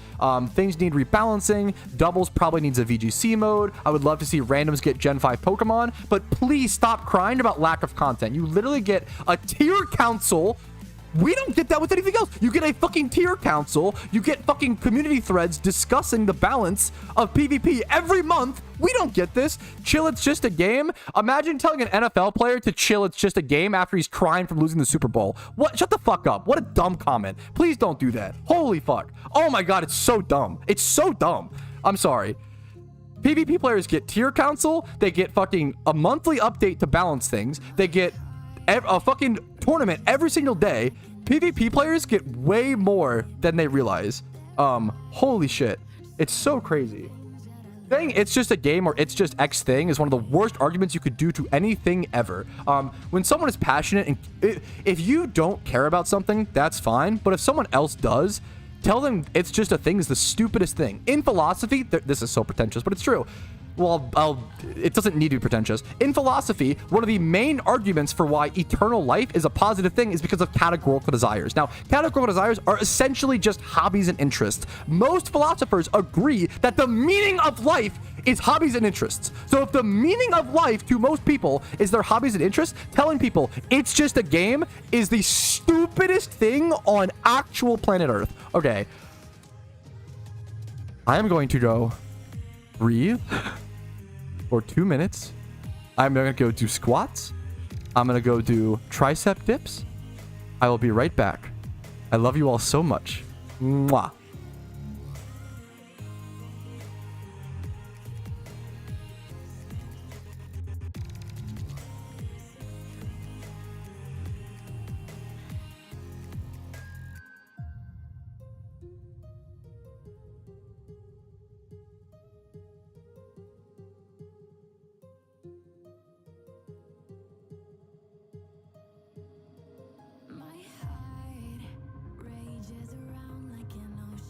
Things need rebalancing. Doubles probably needs a VGC mode. I would love to see randoms get Gen 5 Pokemon, but please stop crying about lack of content. You literally get a tier council. We don't get that with anything else. You get a fucking tier council. You get fucking community threads discussing the balance of PvP every month. We don't get this. Chill, it's just a game. Imagine telling an NFL player to chill, it's just a game after he's crying from losing the Super Bowl. What? Shut the fuck up. What a dumb comment. Please don't do that. Holy fuck. Oh my God, it's so dumb. It's so dumb. I'm sorry. PvP players get tier council. They get fucking a monthly update to balance things. They get a fucking tournament every single day. PvP players get way more than they realize. Holy shit. It's so crazy. Saying it's just a game or it's just X thing is one of the worst arguments you could do to anything ever. When someone is passionate, and if you don't care about something, that's fine. But if someone else does, tell them it's just a thing is the stupidest thing. In philosophy, this is so pretentious, but it's true. Well, it doesn't need to be pretentious. In philosophy, one of the main arguments for why eternal life is a positive thing is because of categorical desires. Now, categorical desires are essentially just hobbies and interests. Most philosophers agree that the meaning of life is hobbies and interests. So if the meaning of life to most people is their hobbies and interests, telling people it's just a game is the stupidest thing on actual planet Earth. Okay. I am going to go breathe for 2 minutes. I'm going to go do squats. I'm going to go do tricep dips. I will be right back. I love you all so much. Mwah. My heart rages around like an ocean.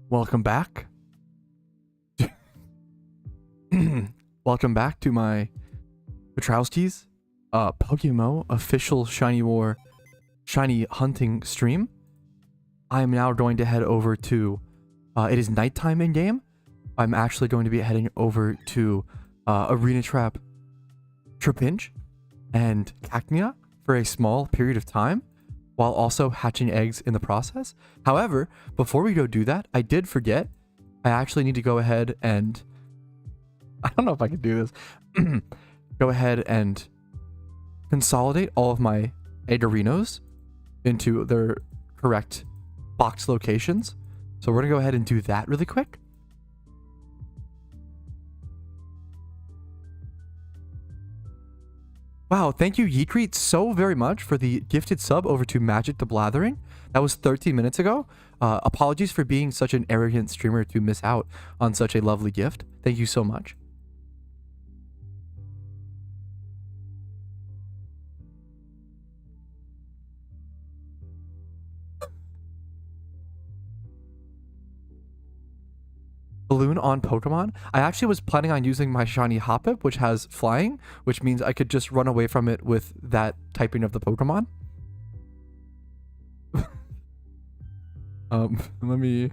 Welcome back. Welcome back to my Patrouski's PokeMMO official Shiny War Shiny hunting stream. I am now going to head over to it is nighttime in game. I'm actually going to be heading over to Arena Trap, Trapinch, and Cacnea for a small period of time, while also hatching eggs in the process. However, before we go do that, I did forget. I actually need to go ahead and I don't know if I can do this. Go ahead and consolidate all of my Eggerinos into their correct box locations. So we're gonna go ahead and do that really quick. Wow, thank you Yeetreat so very much for the gifted sub over to Magic the Blathering. That was 13 minutes ago. Apologies for being such an arrogant streamer to miss out on such a lovely gift. Thank you so much. Balloon on Pokemon. I actually was planning on using my shiny Hoppip, which has flying, which means I could just run away from it with that typing of the Pokemon. Let me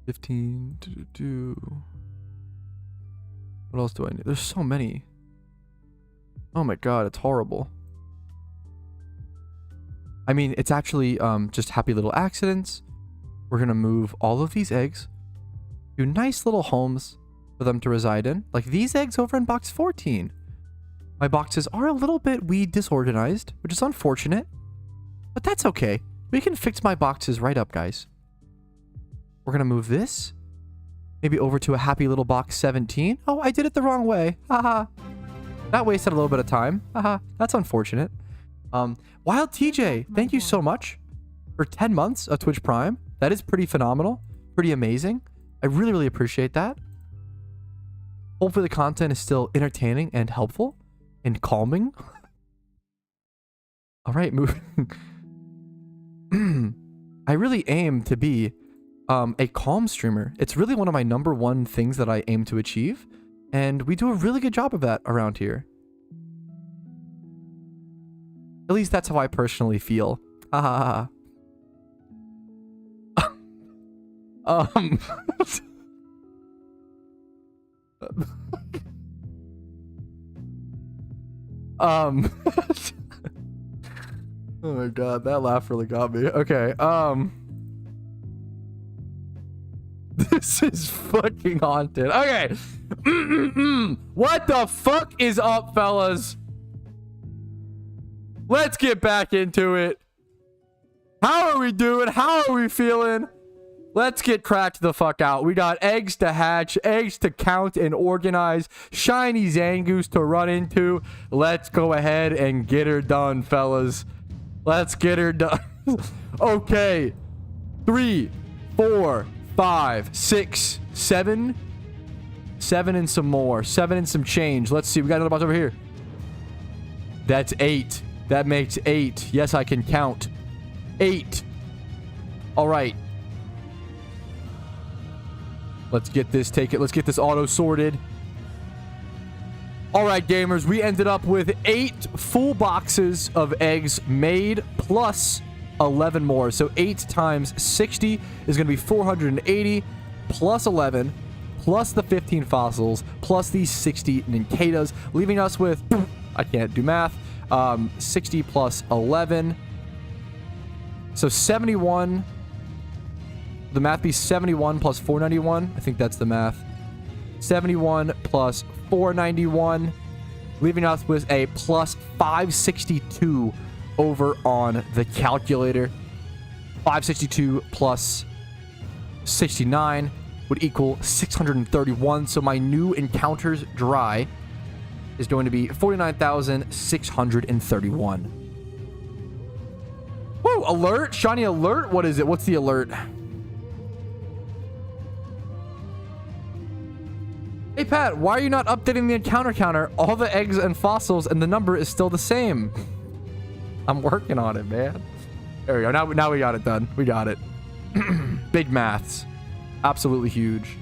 15 to do. What else do I need? There's so many. Oh my god, it's horrible. I mean, it's actually just happy little accidents. We're gonna move all of these eggs to nice little homes for them to reside in. Like these eggs over in box 14. My boxes are a little bit disorganized, which is unfortunate, but that's okay. We can fix my boxes right up, guys. We're gonna move this maybe over to a happy little box 17. Oh, I did it the wrong way. Haha. That wasted a little bit of time. Haha. That's unfortunate. Wild TJ, thank you so much for 10 months of Twitch Prime. That is pretty phenomenal, pretty amazing. I really, really appreciate that. Hopefully the content is still entertaining and helpful and calming. All right, moving. I really aim to be a calm streamer. It's really one of my #1 things that I aim to achieve, and we do a really good job of that around here. At least that's how I personally feel. Ah. Oh my god, that laugh really got me. Okay, this is fucking haunted. Okay. What the fuck is up, fellas? Let's get back into it. How are we doing? How are we feeling? Let's get cracked the fuck out. We got eggs to hatch, eggs to count and organize, shiny Zangoose to run into. Let's go ahead and get her done, fellas. Let's get her done. Okay. 3, 4, 5, 6, 7. 7 and some more. 7 and some change. Let's see. We got another box over here. That's 8. That makes 8. Yes, I can count. 8. All right. Let's get this taken. Let's get this auto sorted. All right, gamers. We ended up with 8 full boxes of eggs made plus 11 more. So 8 times 60 is going to be 480 plus 11 plus the 15 fossils plus these 60 Ninkatas, leaving us with, I can't do math, 60 plus 11. So 71. The math be 71 plus 491. I think that's the math. 71 plus 491, leaving us with a plus 562 over on the calculator. 562 plus 69 would equal 631. So my new encounters dry is going to be 49,631. Whoa, alert! Shiny alert? What is it? What's the alert? Hey, Pat, why are you not updating the encounter counter? All the eggs and fossils and the number is still the same. I'm working on it, man. There we go. Now we got it done. We got it. Big maths. Absolutely huge.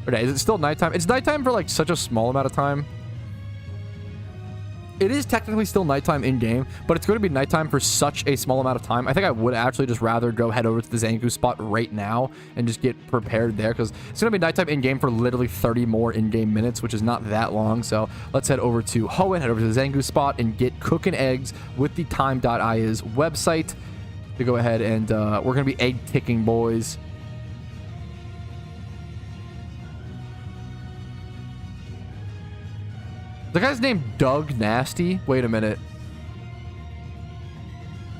Okay, is it still nighttime? It's nighttime for like such a small amount of time. It is technically still nighttime in-game, but it's going to be nighttime for such a small amount of time. I think I would actually just rather go head over to the Zangoose spot right now and just get prepared there, because it's going to be nighttime in-game for literally 30 more in-game minutes, which is not that long. So let's head over to Hoenn, head over to the Zangoose spot, and get cooking eggs with the time.is website to go ahead and we're going to be egg ticking, boys. The guy's named Doug Nasty. Wait a minute.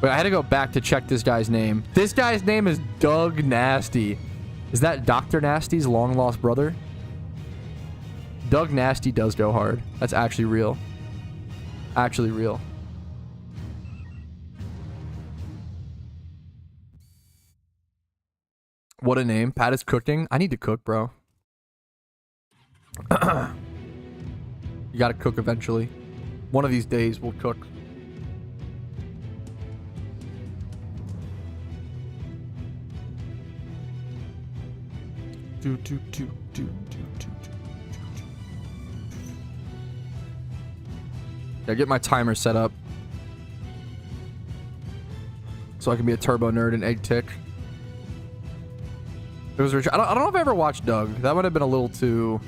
Wait, I had to go back to check this guy's name. This guy's name is Doug Nasty. Is that Dr. Nasty's long lost brother? Doug Nasty does go hard. That's actually real. Actually real. What a name. Pat is cooking. I need to cook, bro. You gotta cook eventually. One of these days we'll cook. Yeah, get my timer set up so I can be a turbo nerd and egg tick. It was. I don't know if I ever watched Doug. That would have been a little too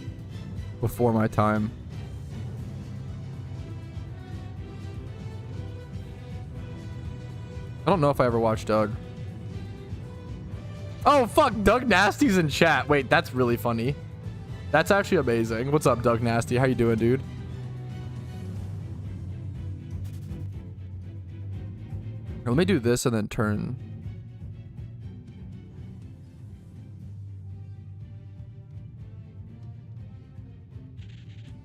before my time. I don't know if I ever watched Doug. Oh, fuck. Doug Nasty's in chat. Wait, that's really funny. That's actually amazing. What's up, Doug Nasty? How you doing, dude? Here, let me do this and then turn.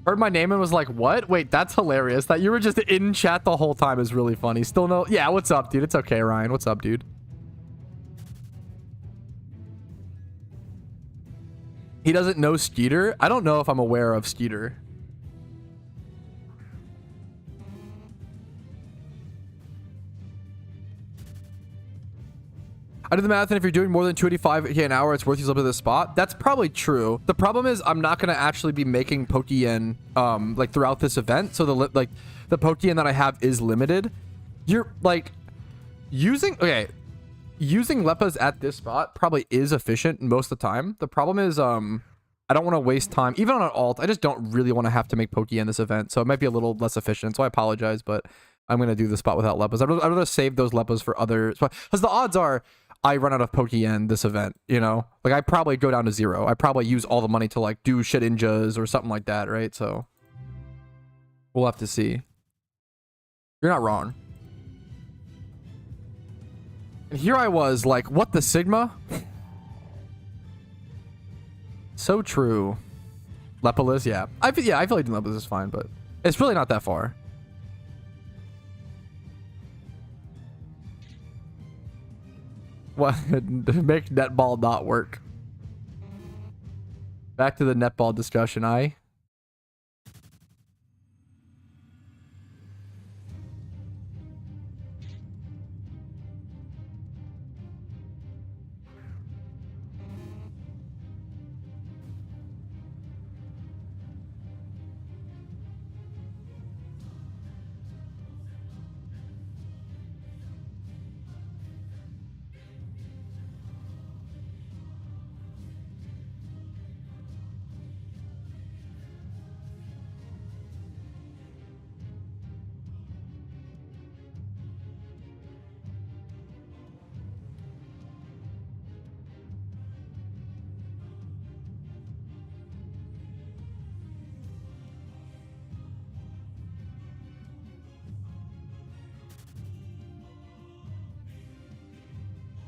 Heard my name and was like, what? Wait, that's hilarious. That you were just in chat the whole time is really funny. Still no. Yeah, what's up, dude? It's okay, Ryan. What's up, dude? He doesn't know Skeeter? I don't know if I'm aware of Skeeter. I did the math, and if you're doing more than 285k an hour, it's worth yourself to this spot. That's probably true. The problem is I'm not going to actually be making Pokeyen like throughout this event. So the Pokeyen that I have is limited. You're like using Leppas at this spot probably is efficient most of the time. The problem is I don't want to waste time even on an alt. I just don't really want to have to make Pokeyen this event, so it might be a little less efficient. So I apologize, but I'm going to do the spot without Leppas. I'd rather save those Leppas for other spots, because the odds are I run out of Pokeyen this event, you know? Like, I probably go down to 0. I probably use all the money to, like, do Shedinjas or something like that, right? So, we'll have to see. You're not wrong. And here I was, like, what the Sigma? So true. Lepolis, yeah. I feel like Lepolis is fine, but it's really not that far. What? Make netball not work. Back to the netball discussion,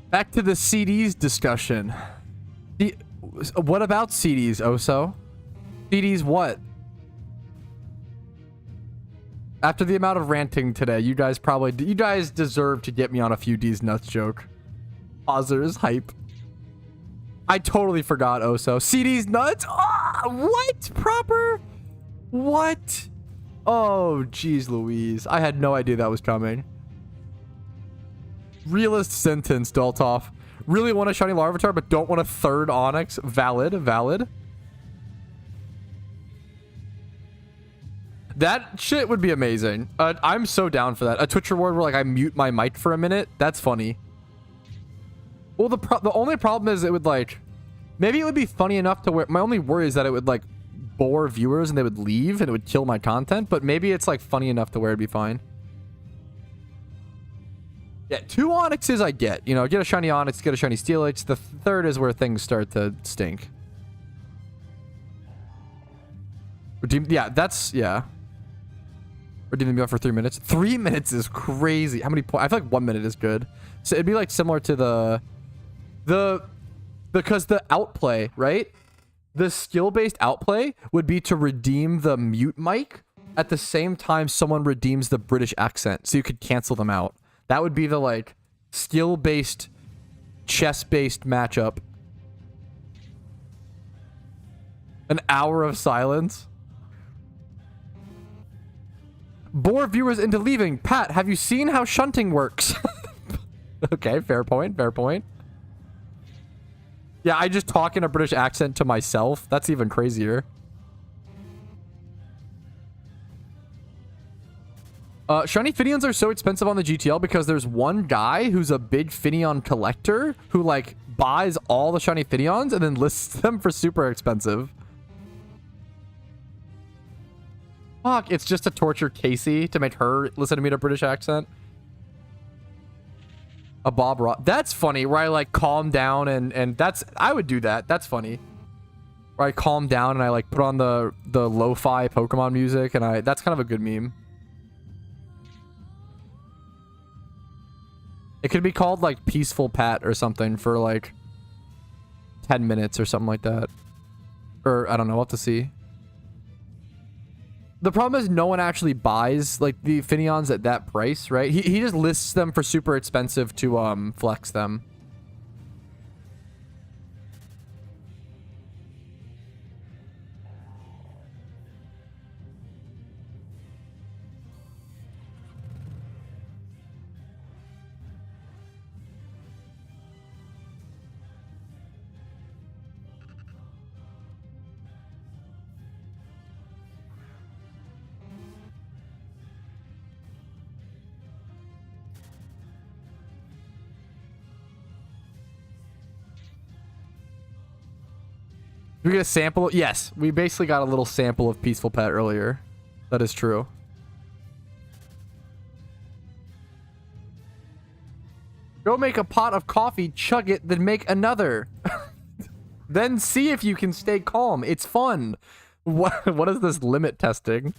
Back to the CDs discussion. What about CDs, Oso? CDs what? After the amount of ranting today, you guys deserve to get me on a few D's nuts joke. Pausers hype. I totally forgot, Oso. CDs nuts? Oh! What? Proper? What? Oh, geez, Louise. I had no idea that was coming. Realist sentence, Daltoff. Really want a shiny Larvitar, but don't want a third Onyx. Valid, valid. That shit would be amazing. I'm so down for that. A Twitch reward where like I mute my mic for a minute. That's funny. Well, the only problem is it would like... Maybe it would be funny enough to where... My only worry is that it would like bore viewers and they would leave and it would kill my content. But maybe it's like funny enough to where it'd be fine. Yeah, 2 Onyxes I get. You know, get a shiny Onyx, get a shiny Steelix. The third is where things start to stink. Redeem, yeah, that's... Yeah. Redeeming me for 3 minutes. 3 minutes is crazy. How many points? I feel like 1 minute is good. So it'd be like similar to because the outplay, right? The skill-based outplay would be to redeem the mute mic at the same time someone redeems the British accent. So you could cancel them out. That would be the like skill-based, chess-based matchup. An hour of silence. Bore viewers into leaving. Pat, have you seen how shunting works? Okay, fair point, fair point. Yeah, I just talk in a British accent to myself. That's even crazier. Shiny Finneons are so expensive on the GTL because there's one guy who's a big Finneon collector who like buys all the shiny Finneons and then lists them for super expensive. Fuck, it's just to torture Casey to make her listen to me in a British accent. A Bob Ross. That's funny, where I like calm down and that's... I would do that. That's funny. Where I calm down and I like put on the lo-fi Pokemon music and that's kind of a good meme. It could be called like Peaceful Pat or something for like 10 minutes or something like that. Or I don't know, we'll have to see. The problem is no one actually buys like the Finneons at that price, right? He just lists them for super expensive to flex them. Did we get a sample? Yes, we basically got a little sample of Peaceful Pet earlier. That is true. Go make a pot of coffee, chug it, then make another. Then see if you can stay calm. It's fun. What is this limit testing?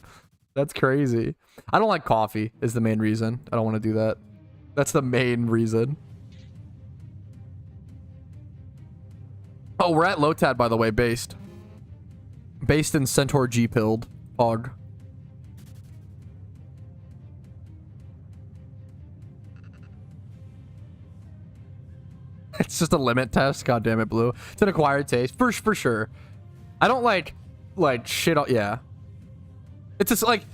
That's crazy. I don't like coffee is the main reason. I don't want to do that. That's the main reason. Oh, we're at Lotad, by the way, based. Based in Centaur G-Pilled. Pog. It's just a limit test. God damn it, Blue. It's an acquired taste. For sure. I don't like shit. Yeah. It's just like,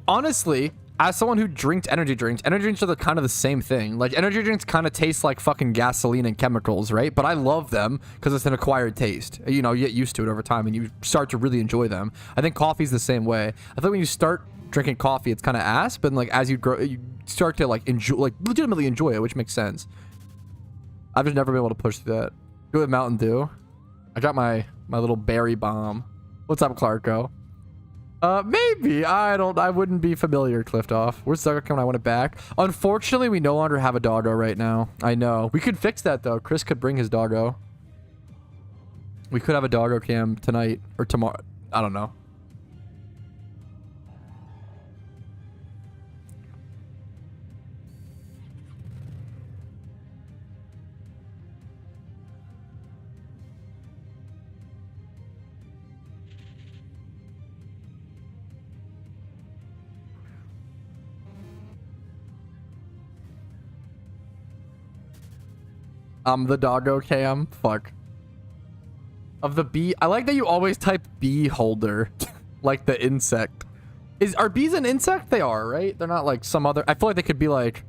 honestly, as someone who drinks energy drinks are the kind of the same thing. Like, energy drinks kind of taste like fucking gasoline and chemicals, right? But I love them because it's an acquired taste. You know, you get used to it over time and you start to really enjoy them. I think coffee's the same way. I think when you start drinking coffee, it's kind of ass, but like as you grow, you start to like enjoy, like legitimately enjoy it, which makes sense. I've just never been able to push through that. Go with Mountain Dew. I got my little berry bomb. What's up, Clarko? Maybe. I wouldn't be familiar, Cliftoff. Where's Zucker when I want it back? Unfortunately, we no longer have a doggo right now. I know. We could fix that, though. Chris could bring his doggo. We could have a doggo cam tonight or tomorrow. I don't know. The doggo cam. Fuck. Of the bee. I like that you always type bee holder. Like the insect. Are bees an insect? They are, right? They're not like some other. I feel like they could be like.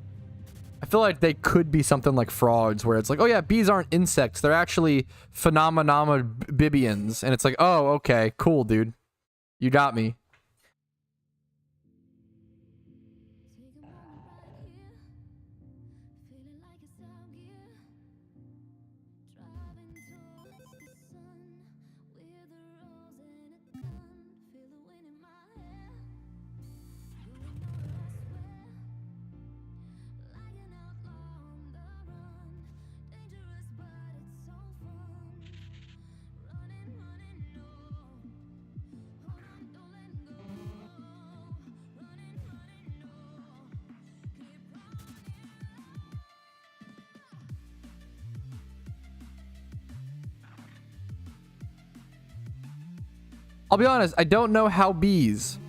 I feel like they could be something like frogs, where it's like, oh yeah, bees aren't insects. They're actually phenomenomibians. And it's like, oh, okay, cool, dude. You got me. I'll be honest, I don't know how bees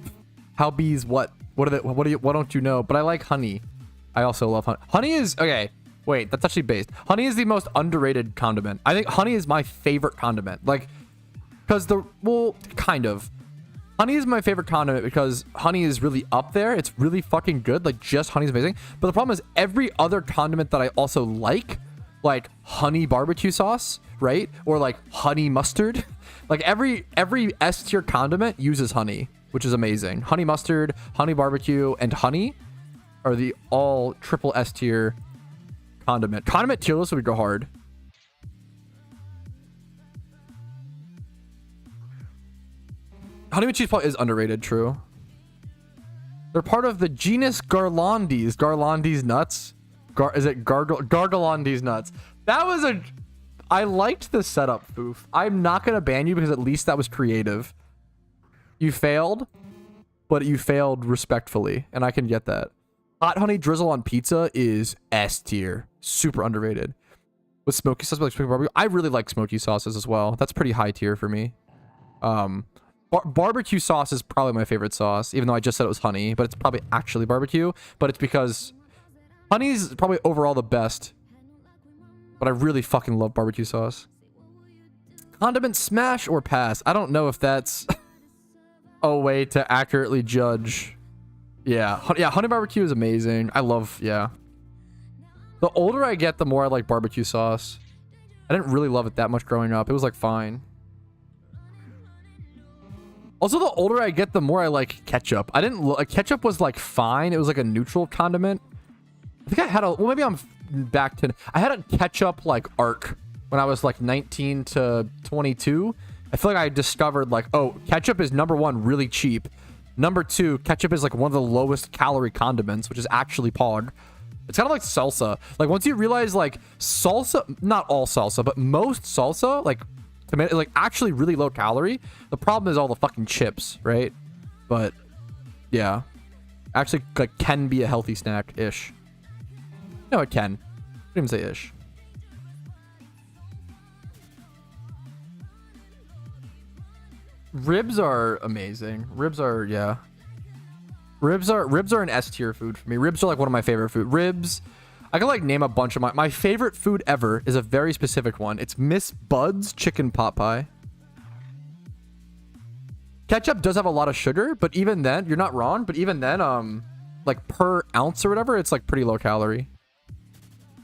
what don't you know? But I like honey. I also love honey. Honey is okay. Wait, that's actually based. Honey is the most underrated condiment. I think honey is my favorite condiment. Like, because kind of. Honey is my favorite condiment because honey is really up there. It's really fucking good. Like, just honey is amazing. But the problem is every other condiment that I also like honey barbecue sauce, right? Or like honey mustard. Like every S tier condiment uses honey, which is amazing. Honey mustard, honey barbecue, and honey are the all triple S tier condiment. Condiment tier list would go hard. Honey and cheese pot is underrated, true. They're part of the genus Garlandes. Garlandes nuts. Gargalandes nuts. That was I liked the setup, Foof. I'm not going to ban you because at least that was creative. You failed, but you failed respectfully, and I can get that. Hot honey drizzle on pizza is S tier. Super underrated. With smoky sauce, like smoky barbecue. I really like smoky sauces as well. That's pretty high tier for me. Barbecue sauce is probably my favorite sauce, even though I just said it was honey, but it's probably actually barbecue. But it's because honey's probably overall the best. But I really fucking love barbecue sauce. Condiment smash or pass? I don't know if that's a way to accurately judge. Yeah, honey barbecue is amazing. I love, yeah. The older I get, the more I like barbecue sauce. I didn't really love it that much growing up. It was like fine. Also, the older I get, the more I like ketchup. Ketchup was like fine. It was like a neutral condiment. I think I had well, maybe I'm back to, I had a ketchup like arc when I was like 19 to 22. I feel like I discovered like, oh, ketchup is number one, really cheap. Number two, ketchup is like one of the lowest calorie condiments, which is actually pog. It's kind of like salsa. Like once you realize like salsa, not all salsa, but most salsa, like tomato, like actually really low calorie. The problem is all the fucking chips, right? But yeah, actually like can be a healthy snack-ish. No, it can. I didn't even say ish. Ribs are amazing. Ribs are, yeah. Ribs are an S tier food for me. Ribs are like one of my favorite food. Ribs, I can like name a bunch of my favorite food ever is a very specific one. It's Miss Bud's chicken pot pie. Ketchup does have a lot of sugar, but even then, you're not wrong, but even then, like per ounce or whatever, it's like pretty low calorie.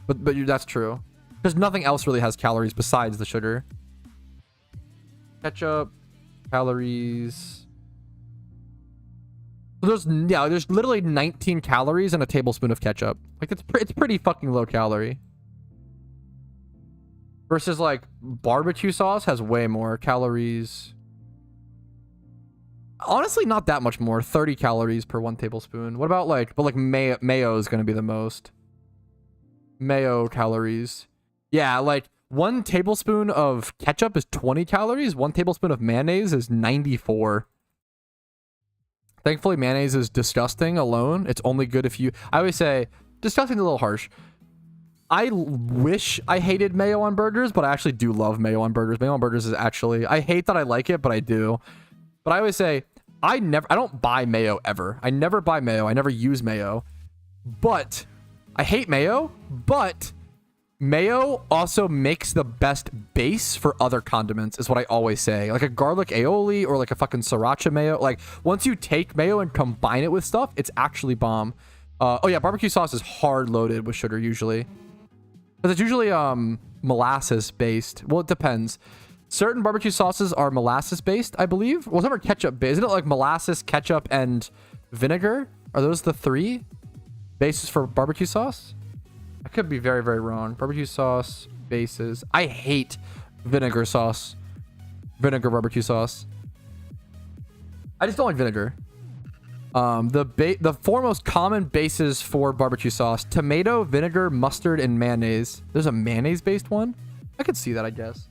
But that's true. Because nothing else really has calories besides the sugar. Ketchup, calories. There's literally 19 calories in a tablespoon of ketchup. Like it's pretty fucking low calorie. Versus like barbecue sauce has way more calories. Honestly, not that much more. 30 calories per 1 tablespoon. What about like, but like mayo is going to be the most. Mayo calories. Yeah, like 1 tablespoon of ketchup is 20 calories. 1 tablespoon of mayonnaise is 94. Thankfully, mayonnaise is disgusting alone. It's only good if you... I always say, disgusting is a little harsh. I wish I hated mayo on burgers, but I actually do love mayo on burgers. Mayo on burgers is actually... I hate that I like it, but I do. But I always say, I don't buy mayo ever. I never buy mayo. I never use mayo. But... I hate mayo, but Mayo also makes the best base for other condiments, is what I always say. Like a garlic aioli or like a fucking sriracha mayo. Like once you take mayo and combine it with stuff, it's actually bomb. Oh yeah, barbecue sauce is hard loaded with sugar usually. But it's usually molasses based. Well, it depends. Certain barbecue sauces are molasses based, I believe. Well, some are ketchup based. Isn't it like molasses, ketchup, and vinegar? Are those the three bases for barbecue sauce? I could be very, very wrong. Barbecue sauce bases. I hate vinegar sauce. Vinegar barbecue sauce. I just don't like vinegar. The four most common bases for barbecue sauce: tomato, vinegar, mustard, and mayonnaise. There's a mayonnaise-based one? I could see that, I guess.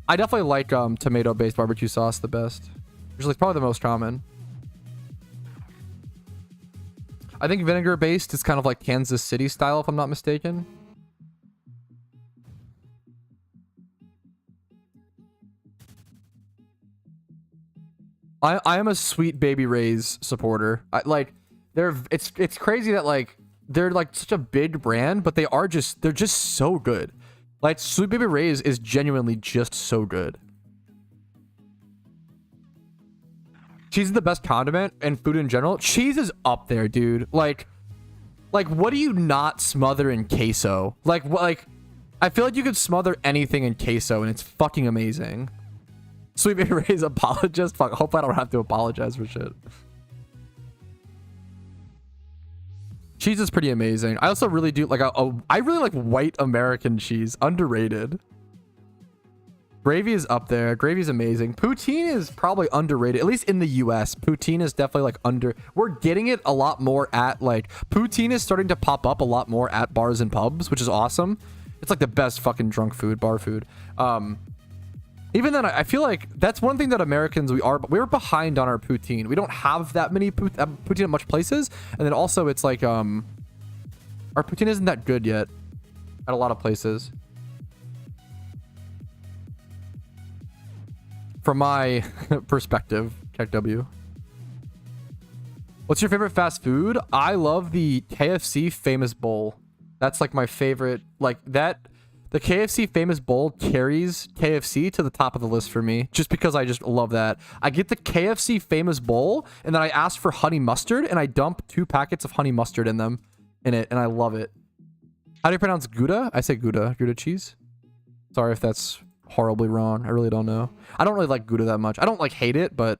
I definitely like tomato-based barbecue sauce the best. It's probably the most common. I think vinegar-based is kind of like Kansas City style, if I'm not mistaken. I am a Sweet Baby Ray's supporter. It's crazy that like they're like such a big brand, but they're just so good. Like Sweet Baby Ray's is genuinely just so good. Cheese is the best condiment and food in general. Cheese is up there, dude. Like what do you not smother in queso? Like I feel like you could smother anything in queso and it's fucking amazing. Sweet Baby Ray's apologist. Fuck, I hope I don't have to apologize for shit. Cheese is pretty amazing. I also really do like I really like white American cheese. Underrated. Gravy is up there. Gravy is amazing. Poutine is probably underrated, at least in the US. Poutine is definitely like we're getting it a lot more at like poutine is starting to pop up a lot more at bars and pubs, which is awesome. It's like the best fucking drunk food, bar food. Even then, I feel like that's one thing that Americans, we're behind on our poutine. We don't have that many poutine at much places. And then also it's like, our poutine isn't that good yet at a lot of places. From my perspective, KW. What's your favorite fast food? I love the KFC Famous Bowl. That's like my favorite, like that. The KFC Famous Bowl carries KFC to the top of the list for me, just because I just love that. I get the KFC Famous Bowl, and then I ask for honey mustard, and I dump 2 packets of honey mustard in it, and I love it. How do you pronounce Gouda? I say Gouda. Gouda cheese? Sorry if that's horribly wrong. I really don't know. I don't really like Gouda that much. I don't like hate it, but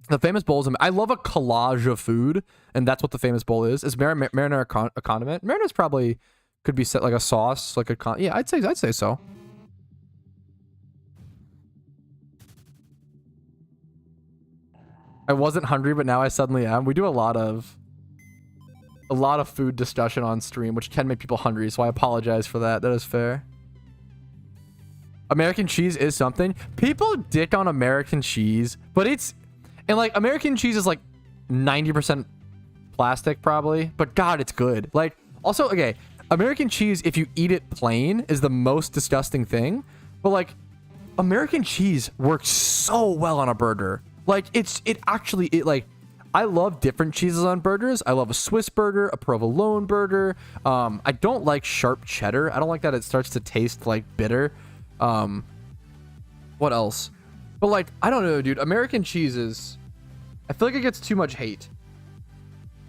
the Famous Bowl is... I love a collage of food, and that's what the Famous Bowl is. Is marinara a condiment? Marinara's probably... could be set like a sauce, like yeah, I'd say so. I wasn't hungry, but now I suddenly am. We do a lot of food discussion on stream, which can make people hungry, so I apologize for that. That is fair. American cheese is something. People dick on American cheese, but like American cheese is like 90% plastic probably, but God, it's good. Like also, okay, American cheese, if you eat it plain, is the most disgusting thing. But like, American cheese works so well on a burger. Like, I love different cheeses on burgers. I love a Swiss burger, a provolone burger. I don't like sharp cheddar. I don't like that it starts to taste like bitter. What else? But like, I don't know, dude. American cheese is... I feel like it gets too much hate.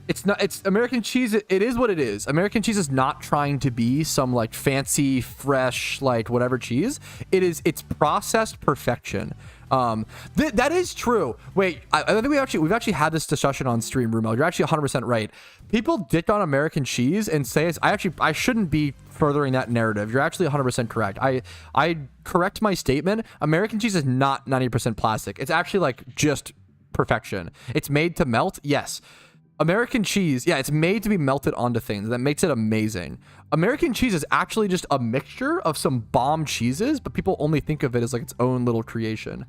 It's American cheese. It is what it is. American cheese is not trying to be some like fancy, fresh, like whatever cheese. It's processed perfection. That is true. Wait, I think we've actually had this discussion on stream, Rumel. You're actually 100% right. People dick on American cheese and say I shouldn't be furthering that narrative. You're actually 100% correct. I correct my statement. American cheese is not 90% plastic. It's actually like just perfection. It's made to melt. Yes. American cheese, yeah, it's made to be melted onto things. That makes it amazing. American cheese is actually just a mixture of some bomb cheeses, but people only think of it as like its own little creation.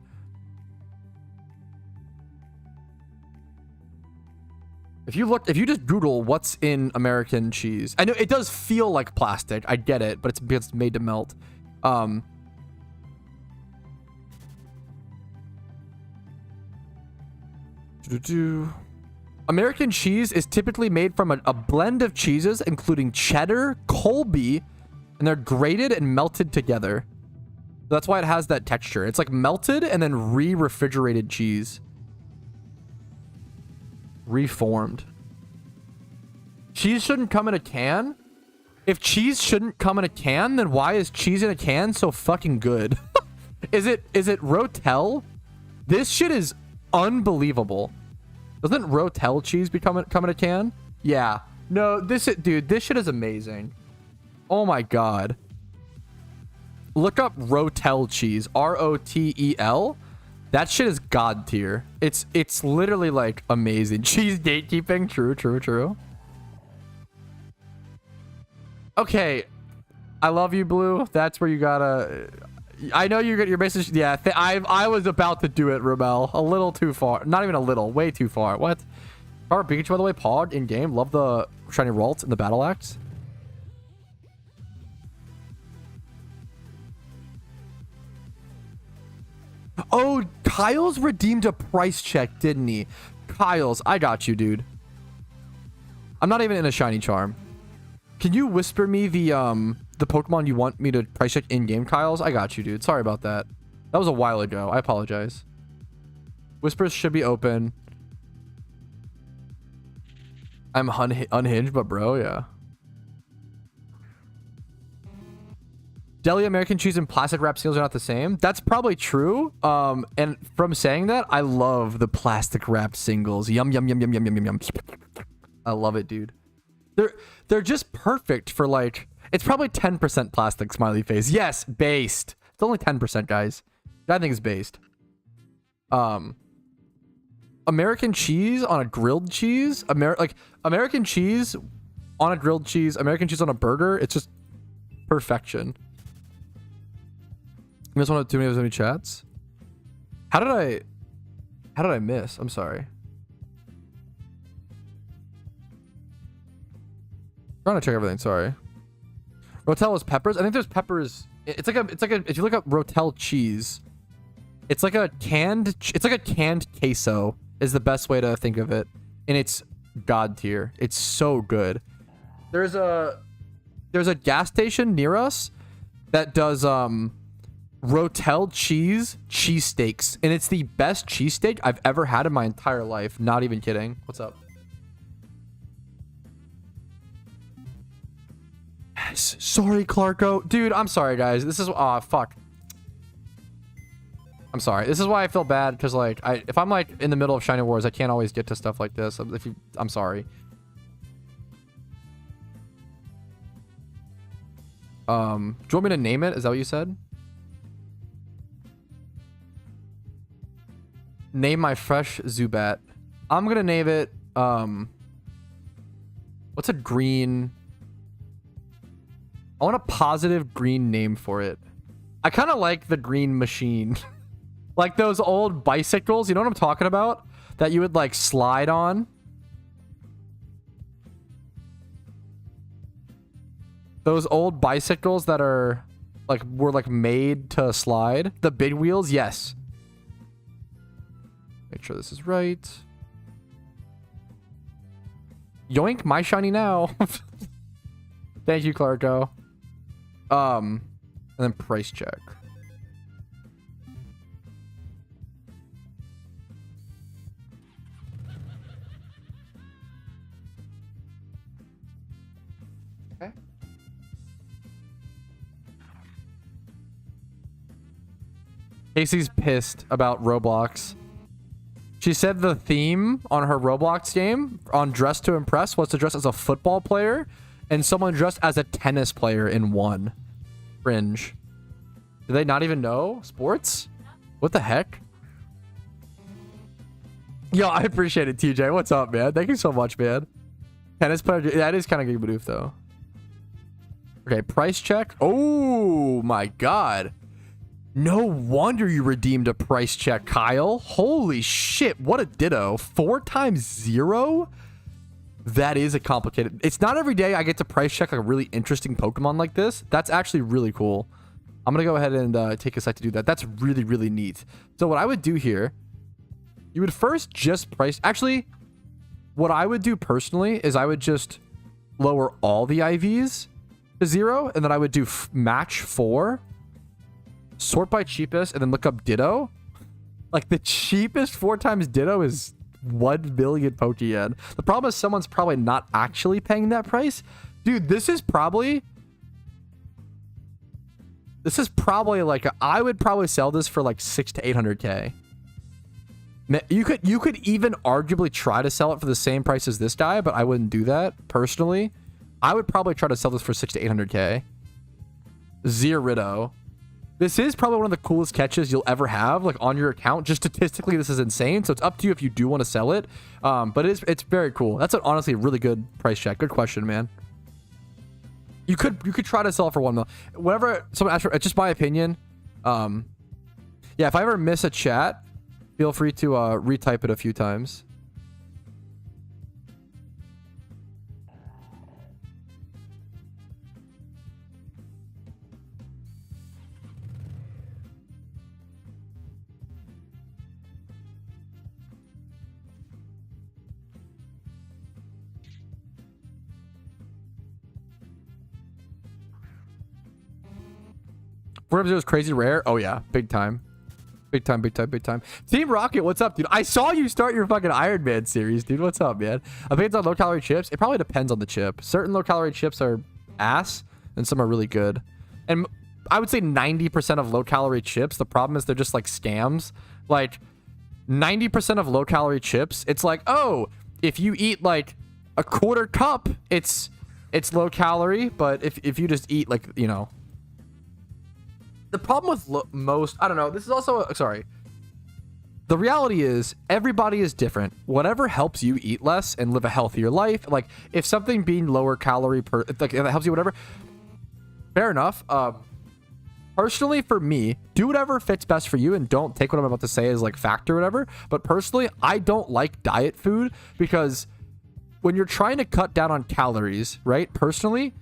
If you just Google what's in American cheese, I know it does feel like plastic. I get it, but it's because it's made to melt. American cheese is typically made from a blend of cheeses, including cheddar, Colby, and they're grated and melted together. So that's why it has that texture. It's like melted and then re-refrigerated cheese. Reformed. Cheese shouldn't come in a can? If cheese shouldn't come in a can, then why is cheese in a can so fucking good? Is it Rotel? This shit is unbelievable. Doesn't Rotel cheese come in a can? Yeah. No, dude, this shit is amazing. Oh my god. Look up Rotel cheese. R-O-T-E-L. That shit is god tier. It's literally like amazing. Cheese gatekeeping. True, true, true. Okay. I love you, Blue. That's where you gotta... I know you're basically... Yeah, I was about to do it, Ramel. A little too far. Not even a little. Way too far. What? Power Pikachu, by the way. Pog in-game. Love the shiny Ralt in the Battle Axe. Oh, Kyle's redeemed a price check, didn't he? Kyle's, I got you, dude. I'm not even in a shiny charm. Can you whisper me the Pokemon you want me to price check in-game, Kyle's? I got you, dude. Sorry about that. That was a while ago. I apologize. Whispers should be open. I'm unhinged, but bro, yeah. Deli American cheese and plastic wrap singles are not the same. That's probably true. And from saying that, I love the plastic wrapped singles. Yum, yum, yum, yum, yum, yum, yum, yum. I love it, dude. They're just perfect for like, it's probably 10% plastic, smiley face. Yes, based. It's only 10%, guys. I think it's based. American cheese on a grilled cheese. American cheese on a grilled cheese. American cheese on a burger. It's just perfection. You guys want to do any chats? How did I miss? I'm sorry. Trying to check everything. Sorry. Rotel is peppers. I think there's peppers. It's like a. If you look up Rotel cheese, it's like a canned queso is the best way to think of it, and it's god tier. It's so good. There's a gas station near us that does Rotel cheesesteaks, and it's the best cheesesteak I've ever had in my entire life. Not even kidding. What's up? Yes. Sorry, Clarko. Dude, I'm sorry, guys. This is fuck. I'm sorry. This is why I feel bad, because like if I'm like in the middle of Shiny Wars, I can't always get to stuff like this. I'm sorry. Do you want me to name it? Is that what you said? Name my fresh Zubat. I'm gonna name it what's a green? I want a positive green name for it. I kind of like the green machine. Like those old bicycles, you know what I'm talking about? That you would like slide on. Those old bicycles that are like were like made to slide. The big wheels, yes. Make sure this is right. Yoink, my shiny now. Thank you, Clarko. And then price check. Okay. Casey's pissed about Roblox. She said the theme on her Roblox game on Dress to Impress was to dress as a football player, and someone dressed as a tennis player in one. Cringe. Do they not even know sports? What the heck? Yo, I appreciate it, TJ. What's up, man? Thank you so much, man. Tennis player. That is kind of good Bidoof, though. Okay, price check. Oh, my God. No wonder you redeemed a price check, Kyle. Holy shit, what a ditto. 4 times 0? That is a complicated... It's not every day I get to price check like a really interesting Pokemon like this. That's actually really cool. I'm going to go ahead and take a sec to do that. That's really, really neat. So what I would do here, you would first just price... Actually, what I would do personally is I would just lower all the IVs to 0, and then I would do match 4, sort by cheapest, and then look up Ditto. Like, the cheapest 4 times Ditto is 1 million Pokeyen. The problem is someone's probably not actually paying that price. Dude, this is probably like I would probably sell this for like 600 to 800k. You could even arguably try to sell it for the same price as this guy, but I wouldn't do that personally. I would probably try to sell this for 600 to 800k. Zerido. This is probably one of the coolest catches you'll ever have, like, on your account. Just statistically, this is insane. So it's up to you if you do want to sell it. But it's very cool. That's honestly a really good price check. Good question, man. You could try to sell it for 1 mil. Whatever someone asked for, it's just my opinion. Yeah, if I ever miss a chat, feel free to retype it a few times. It was crazy rare. Oh yeah, big time. Big time, big time, big time. Team Rocket, what's up, dude? I saw you start your fucking Iron Man series, dude. What's up, man? Opinions on low-calorie chips? It probably depends on the chip. Certain low-calorie chips are ass, and some are really good. And I would say 90% of low-calorie chips, the problem is they're just, like, scams. Like, 90% of low-calorie chips, it's like, oh, if you eat, like, a quarter cup, it's low-calorie, but if you just eat, like, you know... The problem with most, I don't know, this is also, sorry. The reality is everybody is different. Whatever helps you eat less and live a healthier life, like if something being lower calorie per, like if that helps you, whatever, fair enough. Personally, for me, do whatever fits best for you and don't take what I'm about to say as like fact or whatever. But personally, I don't like diet food because when you're trying to cut down on calories, right? Personally,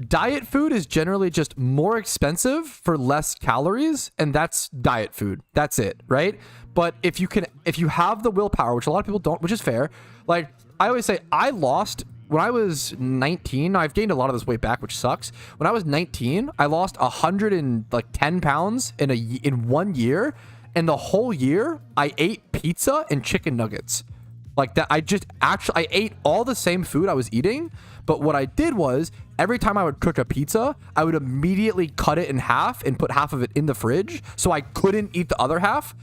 diet food is generally just more expensive for less calories, and that's diet food. That's it, right? But if you have the willpower, which a lot of people don't, which is fair. Like I always say, I lost when I was 19. I've gained a lot of this weight back, which sucks. When I was 19, I lost 110 pounds in 1 year, and the whole year I ate pizza and chicken nuggets. Like that, I ate all the same food I was eating, but what I did was every time I would cook a pizza, I would immediately cut it in half and put half of it in the fridge so I couldn't eat the other half.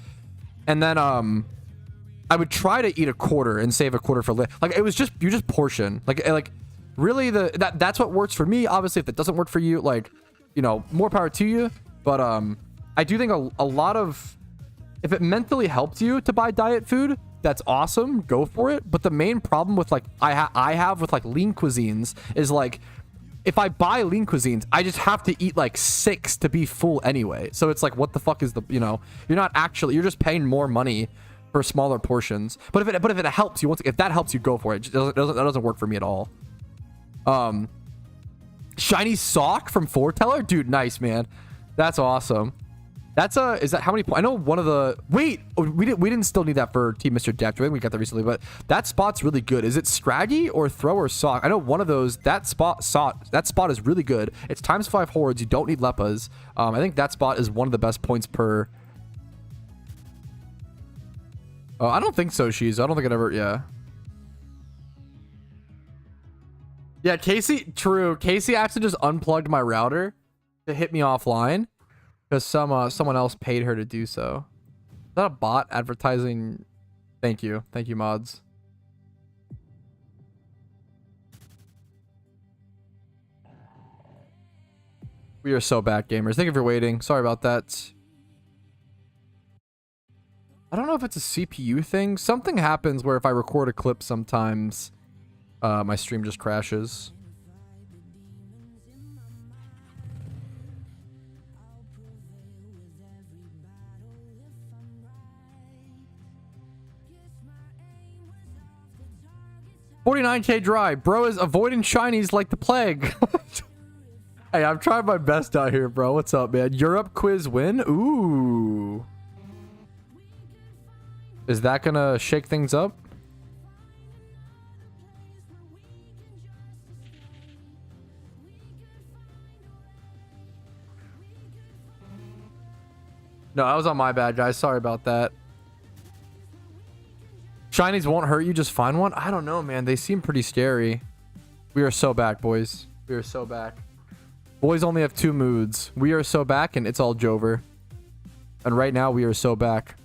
And then I would try to eat a quarter and save a quarter for like it was just you just portion. Like really that's what works for me. Obviously, if it doesn't work for you, like, you know, more power to you. But I do think a lot of, if it mentally helps you to buy diet food, that's awesome, go for it. But the main problem with like I have with like lean cuisines is like, if I buy lean cuisines, I just have to eat like 6 to be full anyway. So it's like, what the fuck is the, you know, you're just paying more money for smaller portions. But if it helps you, if that helps you, go for it. That doesn't work for me at all. Shiny sock from Foreteller, dude, nice, man. That's awesome. That's is that how many points? I know one of the, wait, we didn't still need that for Team Mr. Depth. I think we got that recently, but that spot's really good. Is it Scraggy or Thrower Sock? I know one of those, that spot is really good. It's ×5 hordes. You don't need Leppas. I think that spot is one of the best points per. Oh, I don't think so, She's. I don't think it ever, yeah. Yeah, Casey, true. Casey actually just unplugged my router to hit me offline. Because someone else paid her to do so. Is that a bot advertising? Thank you, mods. We are so bad, gamers. Thank you for waiting. Sorry about that. I don't know if it's a CPU thing. Something happens where if I record a clip, sometimes my stream just crashes. $49K dry. Bro is avoiding shinies like the plague. Hey, I'm trying my best out here, bro. What's up, man? Europe quiz win? Ooh. Is that gonna shake things up? No, that was on my bad, guys. Sorry about that. Shinies won't hurt you. Just find one. I don't know, man. They seem pretty scary. We are so back, boys. We are so back. Boys only have 2 moods. We are so back, and it's all Jover. And right now, we are so back.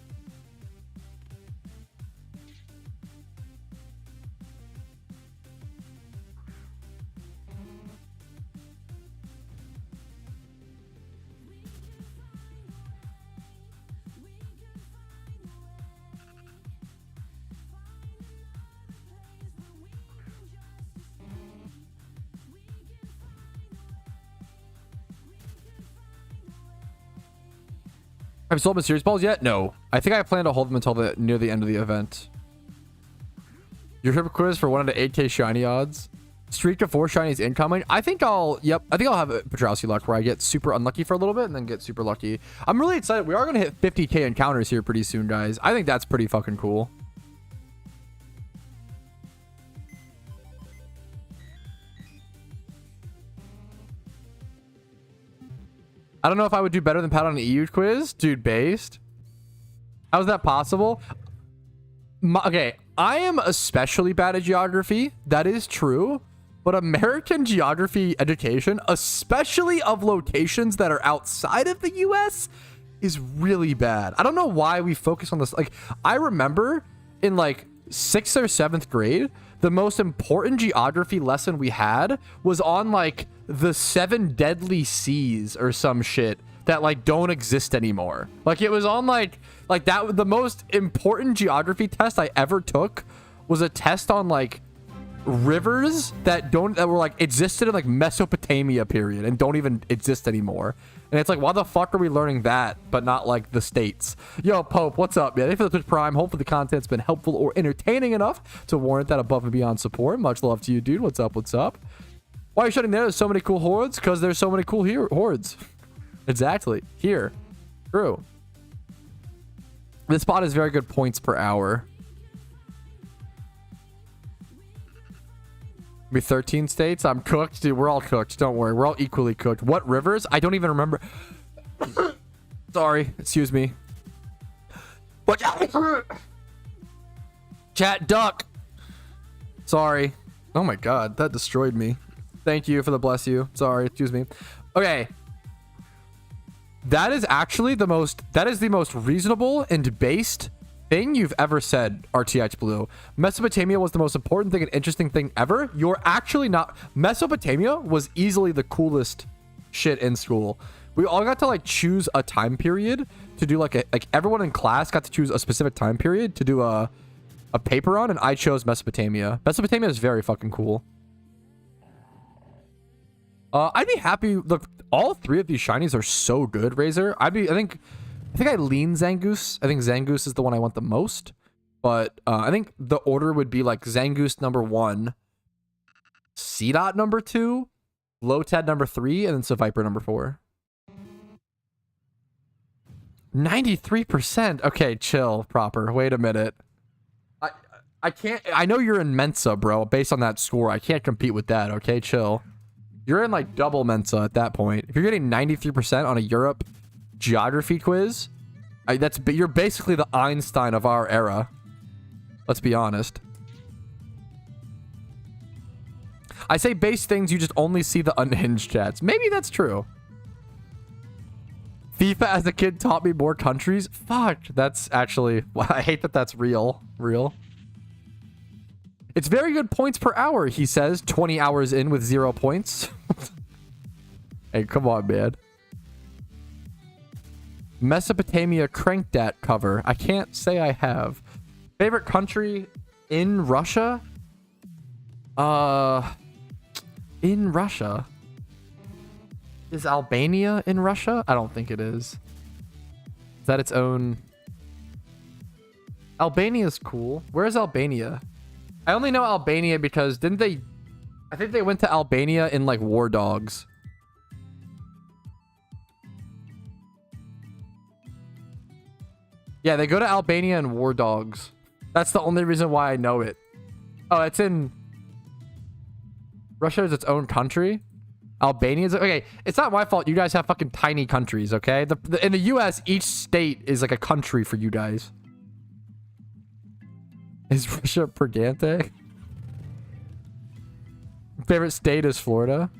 Have you sold Mysterious Balls yet? No. I think I plan to hold them until near the end of the event. Your trip quiz for 1 out of 8k shiny odds. Streak of 4 shinies incoming. I think I'll have a Patrouski luck where I get super unlucky for a little bit and then get super lucky. I'm really excited. We are going to hit 50k encounters here pretty soon, guys. I think that's pretty fucking cool. I don't know if I would do better than Pat on an EU quiz. Dude, based. How's that possible? Okay, I am especially bad at geography. That is true. But American geography education, especially of locations that are outside of the US, is really bad. I don't know why we focus on this. Like, I remember in like 6th or 7th grade, the most important geography lesson we had was on like the 7 deadly seas or some shit that like don't exist anymore. Like it was on like that. The most important geography test I ever took was a test on like rivers that were like existed in like Mesopotamia period and don't even exist anymore. And it's like, why the fuck are we learning that but not like the states? Yo, Pope, what's up, man? Thanks for the Twitch Prime. Hopefully the content's been helpful or entertaining enough to warrant that above and beyond support. Much love to you, dude. What's up? What's up? Why are you shutting there? There's so many cool hordes. Because there's so many cool hordes. Exactly. Here. True. This spot is very good points per hour. Be 13 states. I'm cooked. Dude, we're all cooked. Don't worry. We're all equally cooked. What rivers? I don't even remember. Sorry. Excuse me. What? Chat duck. Sorry. Oh my god. That destroyed me. Thank you for the bless you. Sorry. Excuse me. Okay. That is actually the most reasonable and based thing you've ever said, RTH Blue. Mesopotamia was the most important thing and interesting thing ever. You're actually not. Mesopotamia was easily the coolest shit in school. We all got to like choose a time period to do like everyone in class got to choose a specific time period to do a paper on, and I chose Mesopotamia. Mesopotamia is very fucking cool. I'd be happy. Look, all 3 of these shinies are so good, Razor. I think I lean Zangoose. I think Zangoose is the one I want the most. But I think the order would be like Zangoose number 1, C-Dot number 2, Lotad number 3, and then Seviper number 4. 93%. Okay, chill, proper. Wait a minute. I can't. I know you're in Mensa, bro. Based on that score, I can't compete with that. Okay, chill. You're in like double Mensa at that point. If you're getting 93% on a Europe geography quiz, you're basically the Einstein of our era. Let's be honest. I say base things, you just only see the unhinged chats. Maybe that's true. FIFA as a kid taught me more countries. Fuck, that's actually, I hate that that's real. It's very good points per hour, he says. 20 hours in with 0 points. Hey, come on, man. Mesopotamia cranked that cover. I can't say I have. Favorite country in Russia? In Russia? Is Albania in Russia? I don't think it is. Is that its own? Albania's cool. Where's Albania? I only know Albania because I think they went to Albania in like War Dogs. Yeah, they go to Albania and War Dogs. That's the only reason why I know it. Oh, it's in... Russia is its own country. Albania is... Okay, it's not my fault. You guys have fucking tiny countries, okay? In the U.S., each state is like a country for you guys. Is Russia Purgante? Favorite state is Florida.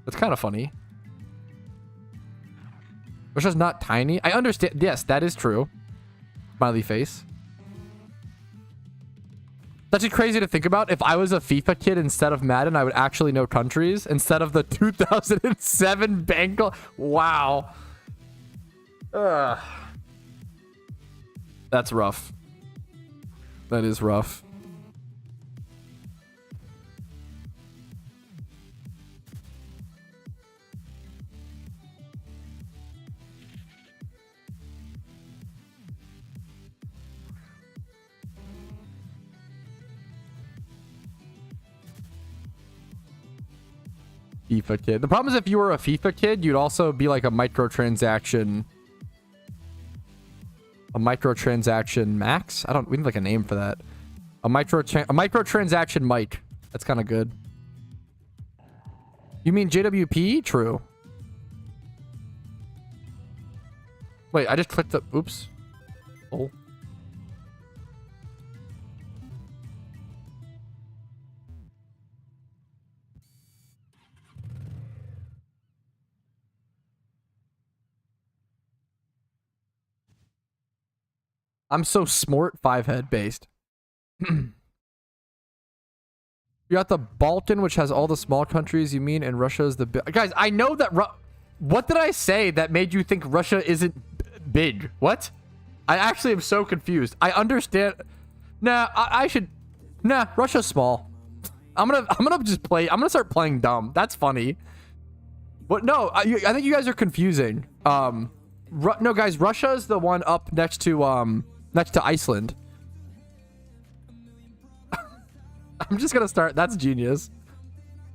That's kind of funny. Russia's not tiny. I understand. Yes, that is true. Smiley face. That's actually crazy to think about. If I was a FIFA kid instead of Madden, I would actually know countries instead of the 2007 Bengal. Wow. Ugh. That's rough. That is rough. FIFA kid. The problem is if you were a FIFA kid, you'd also be like a microtransaction max. We need like a name for that. A microtransaction Mike. That's kind of good. You mean JWP? True. Wait, I just clicked the... Oops. Oh. I'm so smart, 5-head based. You got the Balkan, which has all the small countries, you mean, and Russia is the big... Guys, I know that... What did I say that made you think Russia isn't big? What? I actually am so confused. I understand... Nah, I should... Nah, Russia's small. I'm gonna just play... I'm gonna start playing dumb. That's funny. What? No, I think you guys are confusing. No, guys, Russia is the one up next to Iceland. I'm just gonna start. That's genius.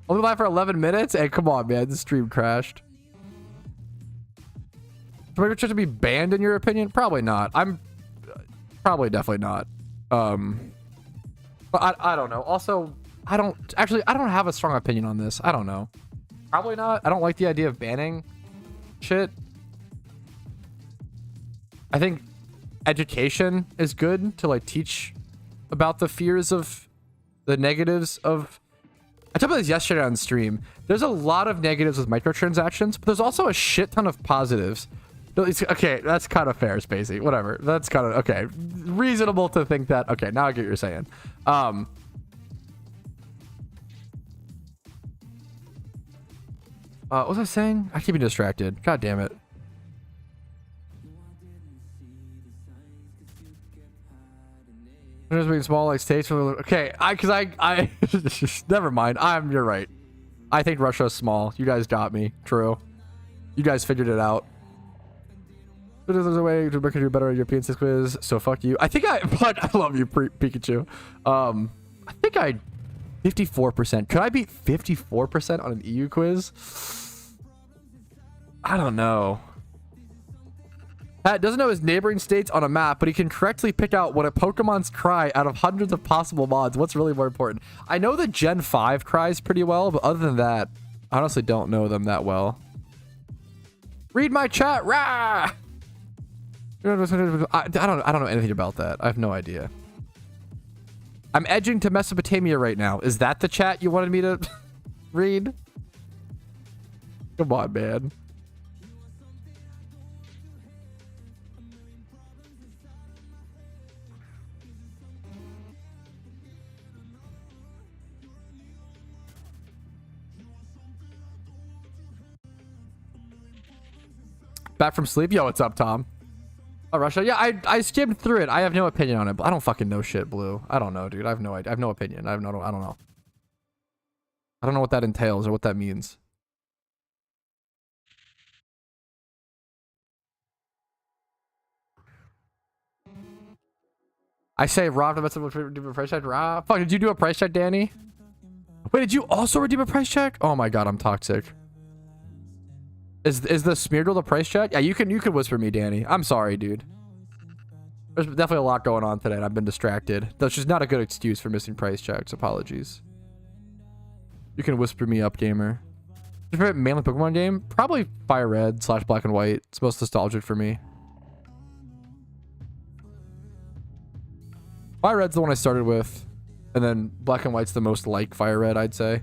Only live for 11 minutes? Hey, come on, man. This stream crashed. Do I try to be banned in your opinion? Probably not. I'm probably definitely not. But I don't know. Also, I don't have a strong opinion on this. I don't know. Probably not. I don't like the idea of banning shit. I think education is good to like teach about the fears of the negatives of... I talked about this yesterday on stream. There's a lot of negatives with microtransactions, but there's also a shit ton of positives. Okay, that's kind of fair, Spacey. Whatever. That's kind of... Okay. Reasonable to think that... Okay, now I get what you're saying. What was I saying? I keep being distracted. God damn it. There's being small like states. Okay, I never mind. You're right. I think Russia's small. You guys got me. True. You guys figured it out. There's a way to do better at European Six quiz. So fuck you. But I love you, Pikachu. I think I 54%. Could I beat 54% on an EU quiz? I don't know. Pat doesn't know his neighboring states on a map, but he can correctly pick out what a Pokemon's cry out of hundreds of possible mods. What's really more important? I know the Gen 5 cries pretty well, but other than that, I honestly don't know them that well. Read my chat, rah! I don't know anything about that. I have no idea. I'm edging to Mesopotamia right now. Is that the chat you wanted me to read? Come on, man. Back from sleep? Yo, what's up, Tom? Oh, Russia? Yeah, I skimmed through it. I have no opinion on it. I don't fucking know shit, Blue. I don't know, dude. I have no idea. I have no opinion. I don't know. I don't know what that entails or what that means. I say Rob, do a price check. Rob. Fuck, did you do a price check, Danny? Wait, did you also redeem a price check? Oh my god, I'm toxic. Is the Smeargle the price check? Yeah, you can whisper me, Danny. I'm sorry, dude. There's definitely a lot going on today, and I've been distracted. That's just not a good excuse for missing price checks. Apologies. You can whisper me up, gamer. Your favorite mainly Pokemon game? Probably Fire Red / Black and White. It's most nostalgic for me. Fire Red's the one I started with, and then Black and White's the most like Fire Red, I'd say.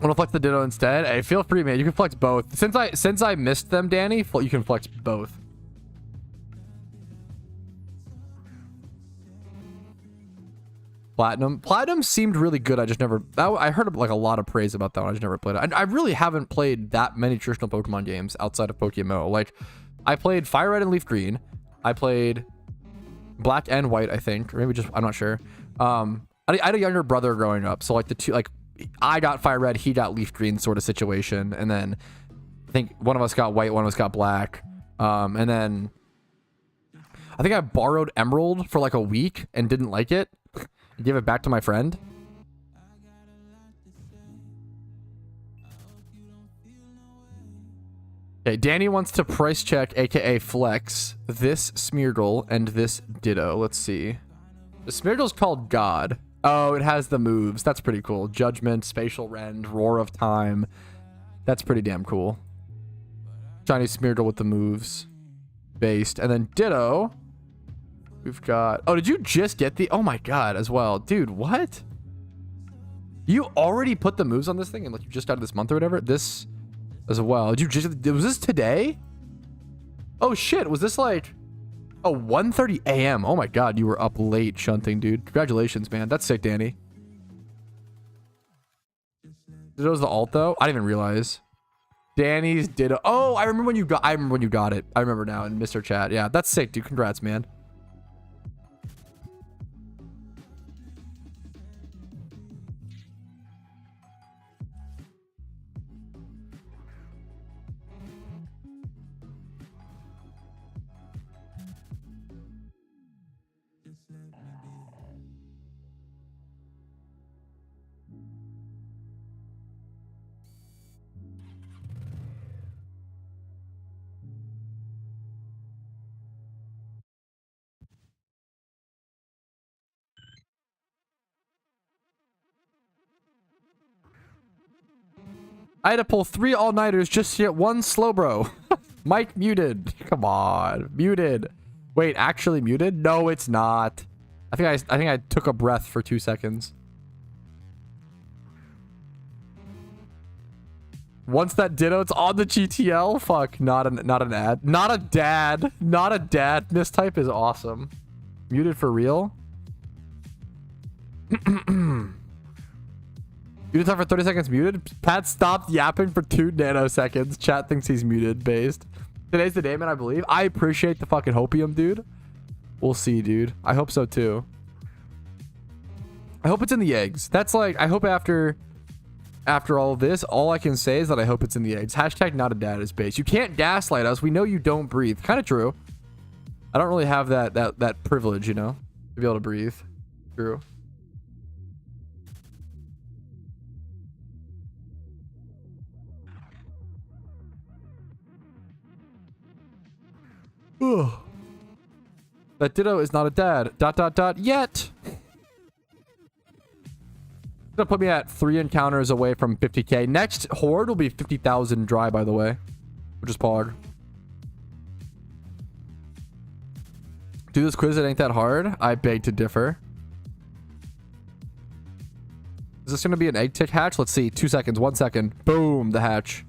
Want to flex the Ditto instead? Hey, feel free, man. You can flex both. Since I missed them, Danny, you can flex both. Platinum seemed really good. I just never. I heard like a lot of praise about that one. I just never played it. I really haven't played that many traditional Pokemon games outside of PokeMMO. Like, I played Fire Red and Leaf Green. I played Black and White, I think, or maybe just, I'm not sure. I had a younger brother growing up, so like the two, like I got Fire Red, he got Leaf Green sort of situation, and then I think one of us got White, one of us got Black, and then I think I borrowed Emerald for like a week and didn't like it. I gave it back to my friend. Okay, Danny wants to price check, aka flex, this Smeargle and this Ditto. Let's see. The Smeargle's called God. Oh, it has the moves. That's pretty cool. Judgment, Spatial Rend, Roar of Time. That's pretty damn cool. Shiny Smeargle with the moves. Based. And then Ditto. We've got... Oh, did you just get the... Oh my god, as well. Dude, what? You already put the moves on this thing and like you just started this month or whatever? This as well. Did you just... Was this today? Oh shit, was this like... Oh, 1:30 a.m. Oh my god, you were up late shunting, dude. Congratulations, man. That's sick, Danny. Ditto's the alt though? I didn't even realize. Danny's Ditto. Oh, I remember when you got it. I remember now in Mr. Chat. Yeah, that's sick, dude. Congrats, man. I had to pull 3 all-nighters just to get 1 Slowbro. Mike muted. Come on. Muted. Wait, actually muted? No, it's not. I think I took a breath for 2 seconds. Once that Ditto's on the GTL, fuck, not an ad. Not a dad. Not a dad. Mistype is awesome. Muted for real? Muted time for 30 seconds muted. Pat stopped yapping for 2 nanoseconds. Chat thinks he's muted based. Today's the day, man, I believe. I appreciate the fucking hopium, dude. We'll see, dude. I hope so too. I hope it's in the eggs. That's like, I hope after all of this, all I can say is that I hope it's in the eggs. Hashtag not a dad is based. You can't gaslight us. We know you don't breathe. Kind of true. I don't really have that privilege, you know, to be able to breathe. True. Ugh. That Ditto is not a dad. ... Yet. It's gonna put me at 3 encounters away from 50k. Next horde will be 50,000 dry, by the way, which is pog. Do this quiz, it ain't that hard. I beg to differ. Is this gonna be an egg tick hatch? Let's see. 2 seconds. 1 second. Boom, the hatch.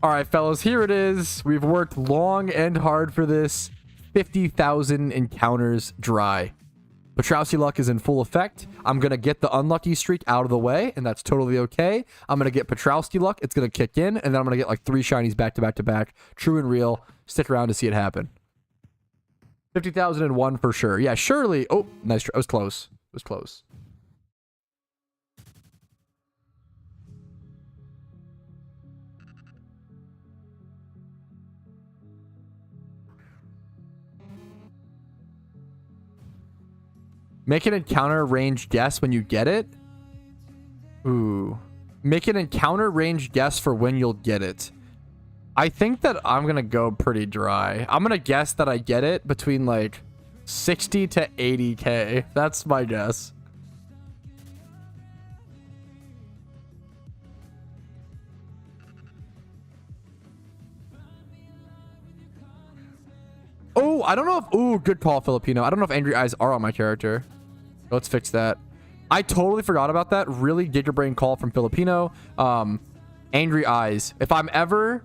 All right, fellas, here it is. We've worked long and hard for this. 50,000 encounters dry. Patrouski luck is in full effect. I'm going to get the unlucky streak out of the way, and that's totally okay. I'm going to get Patrouski luck. It's going to kick in, and then I'm going to get like 3 shinies back to back to back. True and real. Stick around to see it happen. 50,001 for sure. Yeah, surely. Oh, nice. It was close. It was close. Make an encounter range guess when you get it. Ooh. Make an encounter range guess for when you'll get it. I think that I'm going to go pretty dry. I'm going to guess that I get it between like 60 to 80k. That's my guess. Oh, I don't know if... Ooh, good call, Filipino. I don't know if angry eyes are on my character. Let's fix that. I totally forgot about that. Really gigabrain call from Filipino. Angry eyes. If I'm ever